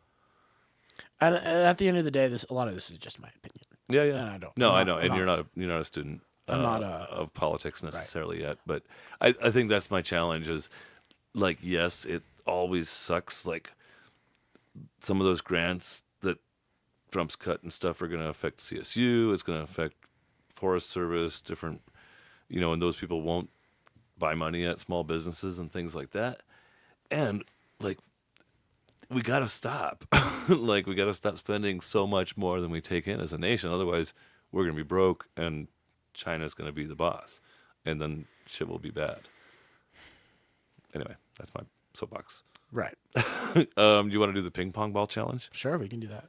[SPEAKER 2] And at the end of the day, a lot of this is just my opinion.
[SPEAKER 1] Yeah.
[SPEAKER 2] And I don't-
[SPEAKER 1] No,
[SPEAKER 2] I'm
[SPEAKER 1] I
[SPEAKER 2] not-
[SPEAKER 1] know,
[SPEAKER 2] I'm
[SPEAKER 1] and
[SPEAKER 2] not-
[SPEAKER 1] you're not a student
[SPEAKER 2] I'm not
[SPEAKER 1] of politics necessarily yet, but I think that's my challenge. Is like, yes, it always sucks. Like some of those grants that Trump's cut and stuff are going to affect CSU. It's going to affect Forest Service, different, and those people won't buy money at small businesses and things like that. And like, we got to stop. Like, we got to stop spending so much more than we take in as a nation. Otherwise, we're going to be broke and China's going to be the boss. And then shit will be bad. Anyway, that's my soapbox.
[SPEAKER 2] Right.
[SPEAKER 1] Do you want to do the ping pong ball challenge?
[SPEAKER 2] Sure, we can do that.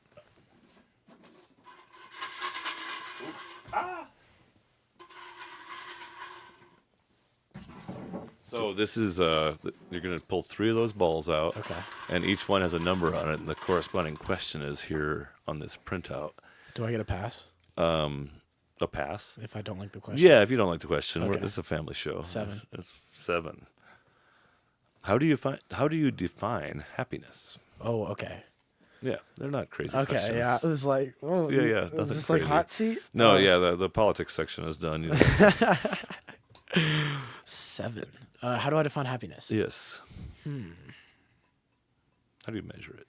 [SPEAKER 1] So this is you're going to pull 3 of those balls out.
[SPEAKER 2] Okay.
[SPEAKER 1] And each one has a number on it, and the corresponding question is here on this printout.
[SPEAKER 2] Do I get a pass
[SPEAKER 1] A pass?
[SPEAKER 2] if I don't like the question?
[SPEAKER 1] Yeah, if you don't like the question,
[SPEAKER 2] Okay.
[SPEAKER 1] it's a family show.
[SPEAKER 2] 7.
[SPEAKER 1] It's 7. How do you define happiness?
[SPEAKER 2] Oh, okay.
[SPEAKER 1] Yeah, they're not crazy
[SPEAKER 2] Okay,
[SPEAKER 1] questions.
[SPEAKER 2] yeah. It was like, oh,
[SPEAKER 1] Yeah,
[SPEAKER 2] Is
[SPEAKER 1] nothing
[SPEAKER 2] this like
[SPEAKER 1] crazy.
[SPEAKER 2] hot seat?
[SPEAKER 1] No, yeah, the politics section is done.
[SPEAKER 2] 7. How do I define happiness?
[SPEAKER 1] Yes. How do you measure it?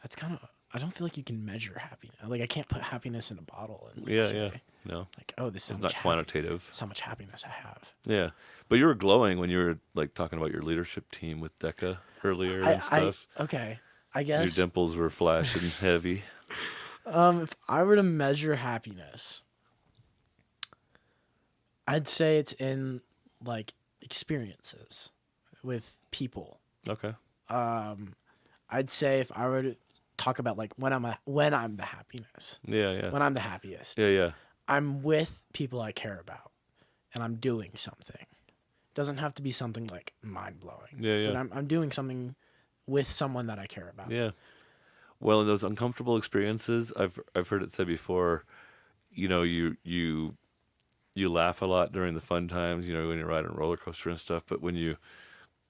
[SPEAKER 2] That's kind of. I don't feel like you can measure happiness. Like I can't put happiness in a bottle and like,
[SPEAKER 1] Yeah,
[SPEAKER 2] say,
[SPEAKER 1] yeah. No,
[SPEAKER 2] like, oh, this is
[SPEAKER 1] it's not quantitative.
[SPEAKER 2] That's how much happiness I have.
[SPEAKER 1] Yeah, but you were glowing when you were like talking about your leadership team with DECA earlier and stuff.
[SPEAKER 2] Okay. I
[SPEAKER 1] Your
[SPEAKER 2] guess
[SPEAKER 1] dimples were flashing heavy.
[SPEAKER 2] if I were to measure happiness, I'd say it's in like experiences with people.
[SPEAKER 1] Okay.
[SPEAKER 2] I'd say if I were to talk about like when I'm the happiness,
[SPEAKER 1] Yeah.
[SPEAKER 2] when I'm the happiest,
[SPEAKER 1] Yeah.
[SPEAKER 2] I'm with people I care about, and I'm doing something. Doesn't have to be something like mind blowing.
[SPEAKER 1] Yeah.
[SPEAKER 2] But I'm doing something with someone that I care about.
[SPEAKER 1] Yeah. Well, in those uncomfortable experiences, I've heard it said before, you laugh a lot during the fun times, when you ride on a roller coaster and stuff, but when you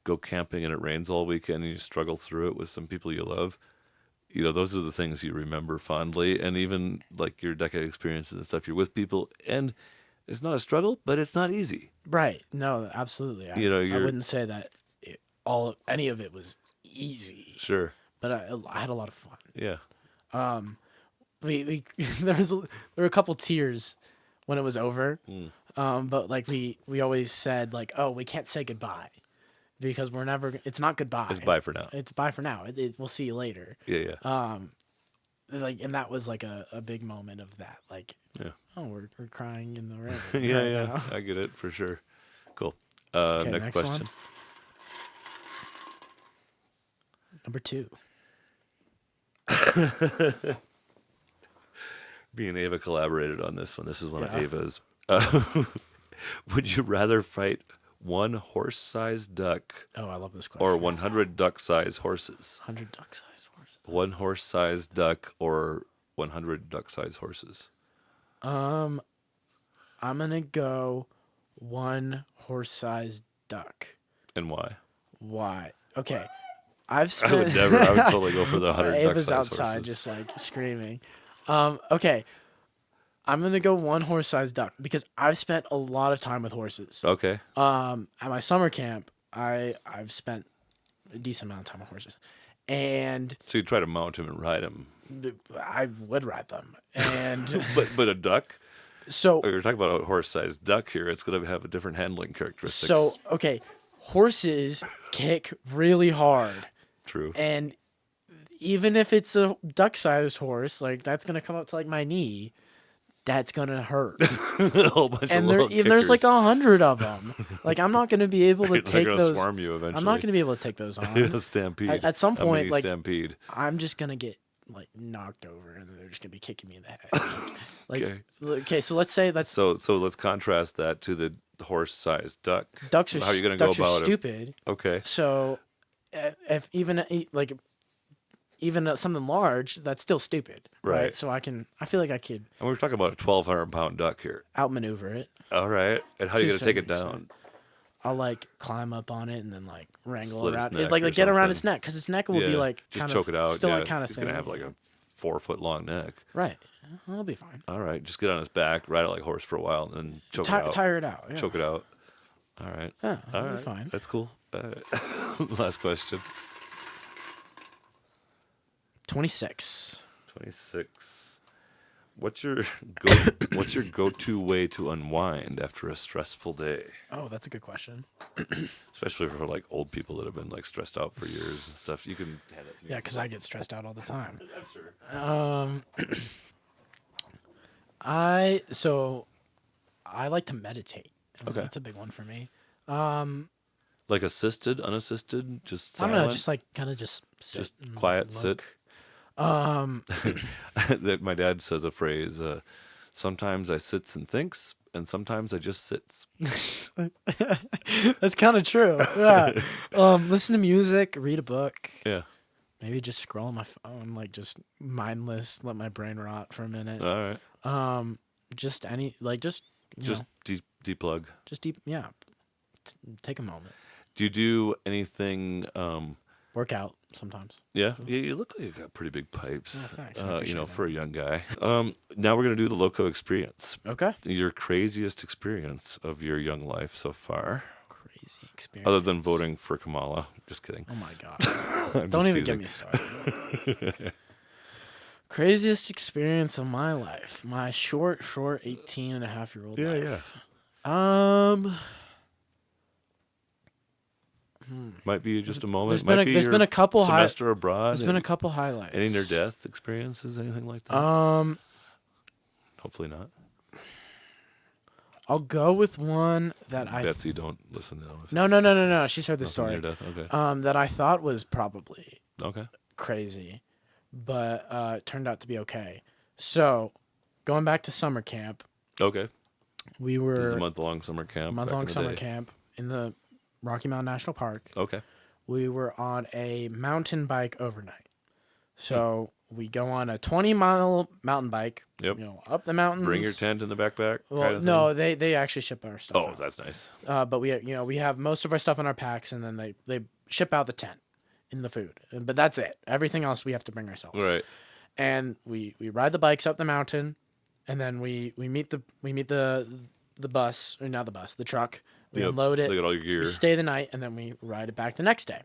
[SPEAKER 1] go camping and it rains all weekend and you struggle through it with some people you love, those are the things you remember fondly. And even like your DECA experiences and stuff, you're with people and it's not a struggle, but it's not easy.
[SPEAKER 2] Right. No, absolutely. I wouldn't say that any of it was easy.
[SPEAKER 1] Sure.
[SPEAKER 2] But I had a lot of fun.
[SPEAKER 1] Yeah.
[SPEAKER 2] We there were a couple tears when it was over. But like we always said like, oh, we can't say goodbye because it's not goodbye.
[SPEAKER 1] It's bye for now.
[SPEAKER 2] It's bye for now. We'll see you later.
[SPEAKER 1] Yeah.
[SPEAKER 2] And that was like a big moment of that. Like, oh, we're crying in the rain.
[SPEAKER 1] Yeah.
[SPEAKER 2] Now.
[SPEAKER 1] I get it for sure. Cool.
[SPEAKER 2] Okay,
[SPEAKER 1] next question.
[SPEAKER 2] One. Number 2.
[SPEAKER 1] Me and Ava collaborated on this one. This is one of Ava's. Would you rather fight one horse-sized duck?
[SPEAKER 2] Oh, I love this question.
[SPEAKER 1] Or 100 duck-sized horses?
[SPEAKER 2] 100 duck-sized horses.
[SPEAKER 1] One horse-sized duck or 100 duck-sized horses?
[SPEAKER 2] I'm gonna go one horse-sized duck.
[SPEAKER 1] And why?
[SPEAKER 2] Why? Okay. I've spent.
[SPEAKER 1] I would totally go for the 100
[SPEAKER 2] Ava's
[SPEAKER 1] duck-sized
[SPEAKER 2] outside
[SPEAKER 1] horses.
[SPEAKER 2] just like screaming. Okay. I'm gonna go one horse-sized duck because I've spent a lot of time with horses.
[SPEAKER 1] Okay.
[SPEAKER 2] At my summer camp, I've spent a decent amount of time with horses, and
[SPEAKER 1] So you try to mount him and ride him.
[SPEAKER 2] I would ride them. And
[SPEAKER 1] but a duck?
[SPEAKER 2] so
[SPEAKER 1] You're talking about a horse-sized duck here. It's going to have a different handling characteristics.
[SPEAKER 2] so okay, horses kick really hard.
[SPEAKER 1] True.
[SPEAKER 2] And even if it's a duck-sized horse, like that's gonna come up to like my knee, that's gonna hurt.
[SPEAKER 1] A whole bunch
[SPEAKER 2] And
[SPEAKER 1] of little
[SPEAKER 2] there's like
[SPEAKER 1] kickers.
[SPEAKER 2] 100 of them. Like I'm not gonna be able to
[SPEAKER 1] They're
[SPEAKER 2] take
[SPEAKER 1] gonna
[SPEAKER 2] those.
[SPEAKER 1] swarm you eventually.
[SPEAKER 2] I'm not gonna be able to take those on.
[SPEAKER 1] A stampede.
[SPEAKER 2] At some
[SPEAKER 1] A
[SPEAKER 2] point,
[SPEAKER 1] mini
[SPEAKER 2] like
[SPEAKER 1] stampede.
[SPEAKER 2] I'm just gonna get like knocked over, and they're just gonna be kicking me in the head. Okay, so let's say that's
[SPEAKER 1] So let's contrast that to the horse-sized duck.
[SPEAKER 2] ducks are
[SPEAKER 1] How are you gonna
[SPEAKER 2] ducks
[SPEAKER 1] go
[SPEAKER 2] are
[SPEAKER 1] about it?
[SPEAKER 2] stupid.
[SPEAKER 1] Okay.
[SPEAKER 2] So if even something large, that's still stupid, right?
[SPEAKER 1] Right.
[SPEAKER 2] So I feel like I could
[SPEAKER 1] And we're talking about a 1,200-pound duck here.
[SPEAKER 2] outmaneuver it.
[SPEAKER 1] All right. And how are you
[SPEAKER 2] To
[SPEAKER 1] going to take it
[SPEAKER 2] some extent.
[SPEAKER 1] down?
[SPEAKER 2] I'll like climb up on it and then like wrangle
[SPEAKER 1] Slit its
[SPEAKER 2] around
[SPEAKER 1] neck
[SPEAKER 2] it, like
[SPEAKER 1] or
[SPEAKER 2] get around
[SPEAKER 1] something.
[SPEAKER 2] its neck because its neck will be like
[SPEAKER 1] just
[SPEAKER 2] kind
[SPEAKER 1] choke
[SPEAKER 2] of
[SPEAKER 1] it out.
[SPEAKER 2] still
[SPEAKER 1] yeah.
[SPEAKER 2] like kind of
[SPEAKER 1] He's
[SPEAKER 2] thin.
[SPEAKER 1] gonna have like a 4-foot-long neck.
[SPEAKER 2] Right. It'll be fine.
[SPEAKER 1] All right, just get on his back, ride it like a horse for a while, and then choke it out.
[SPEAKER 2] Tire it out. Yeah.
[SPEAKER 1] Choke it out. All right.
[SPEAKER 2] Yeah,
[SPEAKER 1] All
[SPEAKER 2] it'll be
[SPEAKER 1] right.
[SPEAKER 2] fine.
[SPEAKER 1] That's cool. All right. Last question.
[SPEAKER 2] 26.
[SPEAKER 1] 26. What's your go-to way to unwind after a stressful day?
[SPEAKER 2] Oh, that's a good question.
[SPEAKER 1] Especially for like old people that have been like stressed out for years and stuff. You can hand that to me.
[SPEAKER 2] Yeah, because I get stressed out all the time.
[SPEAKER 1] I'm sure.
[SPEAKER 2] I like to meditate.
[SPEAKER 1] Okay.
[SPEAKER 2] That's a big one for me.
[SPEAKER 1] Like assisted, unassisted, just
[SPEAKER 2] I
[SPEAKER 1] silent?
[SPEAKER 2] don't know, just like kind of just sit
[SPEAKER 1] Just
[SPEAKER 2] and
[SPEAKER 1] quiet,
[SPEAKER 2] look.
[SPEAKER 1] sit. That my dad says a phrase, sometimes I sits and thinks, and sometimes I just sits.
[SPEAKER 2] That's kind of true. Yeah. Listen to music, read a book.
[SPEAKER 1] Yeah.
[SPEAKER 2] Maybe just scroll on my phone, like just mindless, let my brain rot for a minute.
[SPEAKER 1] All right.
[SPEAKER 2] Just any, like just you
[SPEAKER 1] Just
[SPEAKER 2] know,
[SPEAKER 1] deplug.
[SPEAKER 2] just deep, yeah. Take a moment.
[SPEAKER 1] Do you do anything?
[SPEAKER 2] Work out sometimes.
[SPEAKER 1] Yeah, you look like you got pretty big pipes.
[SPEAKER 2] Oh, thanks. I appreciate that.
[SPEAKER 1] For a young guy. Now we're gonna do the LoCo Experience.
[SPEAKER 2] Okay.
[SPEAKER 1] Your craziest experience of your young life so far,
[SPEAKER 2] Crazy experience.
[SPEAKER 1] other than voting for Kamala. Just kidding.
[SPEAKER 2] Oh my god.
[SPEAKER 1] I'm
[SPEAKER 2] Don't
[SPEAKER 1] just
[SPEAKER 2] even get
[SPEAKER 1] teasing.
[SPEAKER 2] me started. Craziest experience of my life. My short 18 and a half year old life.
[SPEAKER 1] Might be just a moment.
[SPEAKER 2] There's been a couple
[SPEAKER 1] semester abroad.
[SPEAKER 2] There's been a couple highlights.
[SPEAKER 1] Any near death experiences, anything like that? Hopefully not.
[SPEAKER 2] I'll go with one that
[SPEAKER 1] Betsy, don't listen to them.
[SPEAKER 2] No. She's heard the
[SPEAKER 1] Nothing
[SPEAKER 2] story.
[SPEAKER 1] near death. Okay.
[SPEAKER 2] That I thought was probably
[SPEAKER 1] Okay.
[SPEAKER 2] crazy, but it turned out to be okay. So, going back to summer camp,
[SPEAKER 1] Okay.
[SPEAKER 2] we
[SPEAKER 1] This is a
[SPEAKER 2] were
[SPEAKER 1] month-long summer camp.
[SPEAKER 2] month-long
[SPEAKER 1] back in the
[SPEAKER 2] summer
[SPEAKER 1] day.
[SPEAKER 2] camp in the Rocky Mountain National Park.
[SPEAKER 1] Okay.
[SPEAKER 2] We were on a mountain bike overnight. So we go on a 20-mile mountain bike.
[SPEAKER 1] Yep.
[SPEAKER 2] Up the mountains.
[SPEAKER 1] Bring your tent in the backpack.
[SPEAKER 2] Well,
[SPEAKER 1] kind of
[SPEAKER 2] no,
[SPEAKER 1] thing?
[SPEAKER 2] they actually ship our stuff.
[SPEAKER 1] Oh,
[SPEAKER 2] out.
[SPEAKER 1] that's nice.
[SPEAKER 2] But we have most of our stuff in our packs, and then they ship out the tent and the food. But that's it. Everything else we have to bring ourselves.
[SPEAKER 1] Right.
[SPEAKER 2] And we ride the bikes up the mountain, and then we meet the bus, or not the bus, the truck. We unload it.
[SPEAKER 1] Look at all your gear.
[SPEAKER 2] We stay the night, and then we ride it back the next day.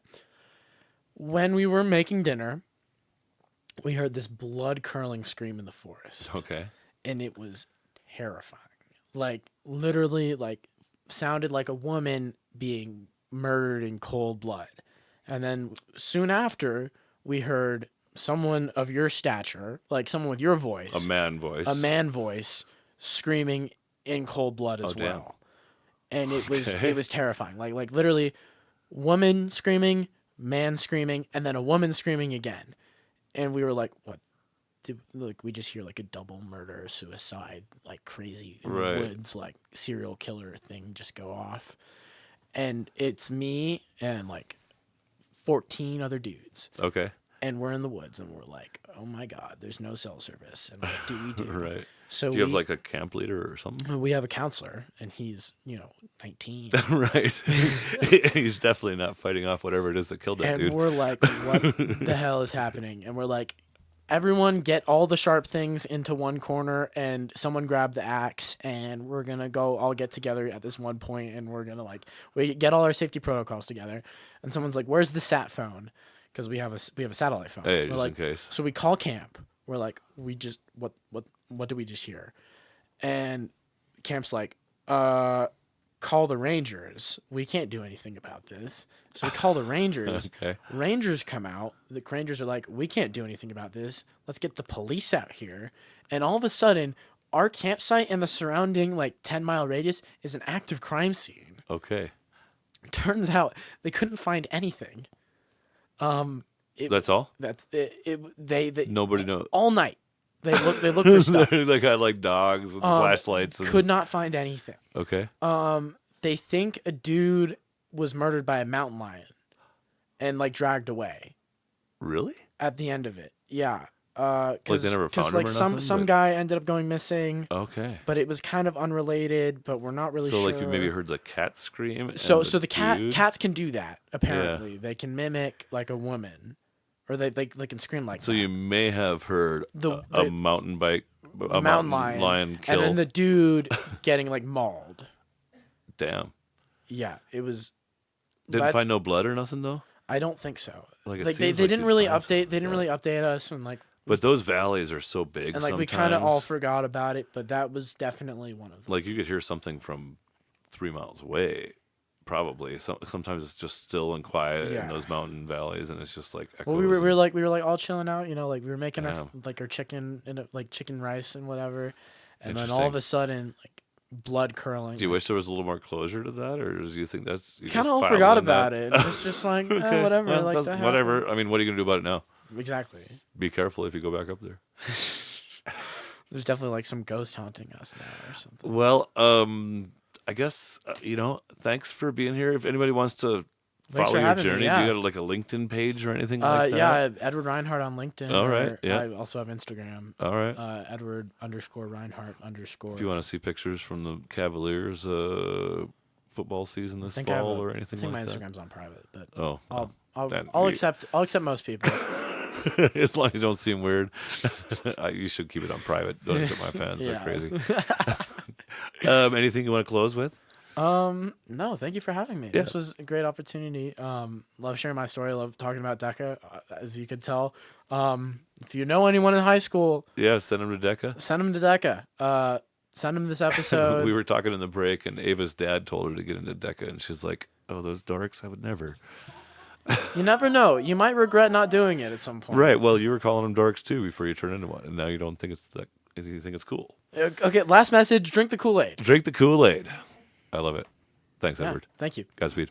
[SPEAKER 2] When we were making dinner, we heard this blood-curdling scream in the forest.
[SPEAKER 1] Okay.
[SPEAKER 2] And it was terrifying. Like, literally, like, sounded like a woman being murdered in cold blood. And then soon after, we heard someone of your stature, like someone with your voice.
[SPEAKER 1] A man voice.
[SPEAKER 2] Screaming in cold blood as
[SPEAKER 1] damn.
[SPEAKER 2] well. And it was terrifying. Like literally, woman screaming, man screaming, and then a woman screaming again. And we were like, what? We just hear like a double murder, suicide, like crazy in
[SPEAKER 1] Right.
[SPEAKER 2] the woods, like serial killer thing just go off. And it's me and like 14 other dudes.
[SPEAKER 1] Okay.
[SPEAKER 2] And we're in the woods and we're like, oh my God, there's no cell service. And what do we do?
[SPEAKER 1] Right.
[SPEAKER 2] So
[SPEAKER 1] Do you have like a camp leader or something?
[SPEAKER 2] we have a counselor, and he's 19.
[SPEAKER 1] Right. He's definitely not fighting off whatever it is that killed that
[SPEAKER 2] And
[SPEAKER 1] dude.
[SPEAKER 2] we're like, what the hell is happening? And we're like, everyone get all the sharp things into one corner, and someone grab the axe, and we're going to go all get together at this one point, and we're going to we get all our safety protocols together. And someone's like, where's the sat phone? Because we have a satellite phone.
[SPEAKER 1] Hey,
[SPEAKER 2] We're
[SPEAKER 1] just
[SPEAKER 2] like,
[SPEAKER 1] in case.
[SPEAKER 2] So we call camp. We're like, what did we just hear? And camp's like, call the Rangers. We can't do anything about this. So we call the Rangers.
[SPEAKER 1] Okay.
[SPEAKER 2] Rangers come out. The Rangers are like, we can't do anything about this. Let's get the police out here. And all of a sudden, our campsite and the surrounding 10-mile radius is an active crime scene.
[SPEAKER 1] Okay.
[SPEAKER 2] Turns out they couldn't find anything.
[SPEAKER 1] That's all?
[SPEAKER 2] That's it. They
[SPEAKER 1] Nobody knows.
[SPEAKER 2] all night. They look for stuff.
[SPEAKER 1] They got like dogs and flashlights. And...
[SPEAKER 2] Could not find anything.
[SPEAKER 1] Okay.
[SPEAKER 2] They think a dude was murdered by a mountain lion and dragged away
[SPEAKER 1] Really?
[SPEAKER 2] at the end of it. Yeah.
[SPEAKER 1] Like they never found him or nothing?
[SPEAKER 2] Some guy ended up going missing,
[SPEAKER 1] Okay.
[SPEAKER 2] but it was kind of unrelated, but we're not really
[SPEAKER 1] So
[SPEAKER 2] sure.
[SPEAKER 1] like you maybe heard the cat scream.
[SPEAKER 2] So
[SPEAKER 1] and
[SPEAKER 2] the
[SPEAKER 1] dude?
[SPEAKER 2] cats can do that, apparently. They can mimic like a woman, or they can scream like
[SPEAKER 1] So
[SPEAKER 2] that.
[SPEAKER 1] you may have heard a mountain bike, a
[SPEAKER 2] mountain
[SPEAKER 1] lion kill.
[SPEAKER 2] and then the dude getting mauled.
[SPEAKER 1] Damn.
[SPEAKER 2] Yeah, it was.
[SPEAKER 1] Didn't find no blood or nothing though.
[SPEAKER 2] I don't think so.
[SPEAKER 1] Like, it
[SPEAKER 2] they
[SPEAKER 1] seems
[SPEAKER 2] didn't
[SPEAKER 1] you'd
[SPEAKER 2] really
[SPEAKER 1] find
[SPEAKER 2] update.
[SPEAKER 1] something
[SPEAKER 2] They didn't
[SPEAKER 1] like
[SPEAKER 2] really update us, and
[SPEAKER 1] But those valleys are so big.
[SPEAKER 2] and
[SPEAKER 1] sometimes.
[SPEAKER 2] we kind of all forgot about it. But that was definitely one of them.
[SPEAKER 1] Like you could hear something from 3 miles away. Probably. Sometimes it's just still and quiet in
[SPEAKER 2] Yeah.
[SPEAKER 1] those mountain valleys, and it's just like.
[SPEAKER 2] Well, we
[SPEAKER 1] echoes
[SPEAKER 2] were all chilling out. We were making our chicken and chicken rice and whatever, and then all of a sudden blood curling.
[SPEAKER 1] Do you wish there was a little more closure to that, or do you think that's
[SPEAKER 2] Kind of all forgot about it? It's just whatever.
[SPEAKER 1] Well,
[SPEAKER 2] that
[SPEAKER 1] whatever.
[SPEAKER 2] happened.
[SPEAKER 1] I mean, what are you gonna do about it now?
[SPEAKER 2] Exactly.
[SPEAKER 1] Be careful if you go back up there.
[SPEAKER 2] There's definitely some ghost haunting us now or something.
[SPEAKER 1] Well, I guess thanks for being here. If anybody wants to
[SPEAKER 2] Thanks
[SPEAKER 1] follow
[SPEAKER 2] for
[SPEAKER 1] your
[SPEAKER 2] having me,
[SPEAKER 1] journey,
[SPEAKER 2] yeah.
[SPEAKER 1] do you got a LinkedIn page or anything like that?
[SPEAKER 2] Yeah, I have Edward Rinehart on LinkedIn.
[SPEAKER 1] All right,
[SPEAKER 2] or
[SPEAKER 1] yeah.
[SPEAKER 2] I also have Instagram.
[SPEAKER 1] All right.
[SPEAKER 2] Edward_Rinehart_.
[SPEAKER 1] If you want to see pictures from the Cavaliers football season this
[SPEAKER 2] I
[SPEAKER 1] fall or anything
[SPEAKER 2] I think
[SPEAKER 1] like
[SPEAKER 2] my
[SPEAKER 1] that.
[SPEAKER 2] Instagram's on private, but
[SPEAKER 1] Oh,
[SPEAKER 2] I'll accept most people.
[SPEAKER 1] as long as you don't seem weird. You should keep it on private. Don't get my fans. They're
[SPEAKER 2] Yeah.
[SPEAKER 1] crazy. Anything you want to close with?
[SPEAKER 2] No, thank you for having me.
[SPEAKER 1] Yeah.
[SPEAKER 2] This was a great opportunity. Love sharing my story. Love talking about DECA, as you could tell. If you know anyone in high school,
[SPEAKER 1] Yeah, send them to DECA.
[SPEAKER 2] send them to DECA. Send them this episode.
[SPEAKER 1] We were talking in the break, and Ava's dad told her to get into DECA, and she's like, "Oh, those dorks! I would never."
[SPEAKER 2] You never know. You might regret not doing it at some point.
[SPEAKER 1] Right. Well, you were calling them dorks too before you turn into one, and now you don't think it's that. You think it's cool.
[SPEAKER 2] Okay. Last message: drink the Kool-Aid.
[SPEAKER 1] Drink the Kool-Aid. I love it. Thanks,
[SPEAKER 2] Yeah,
[SPEAKER 1] Edward.
[SPEAKER 2] thank you.
[SPEAKER 1] Godspeed.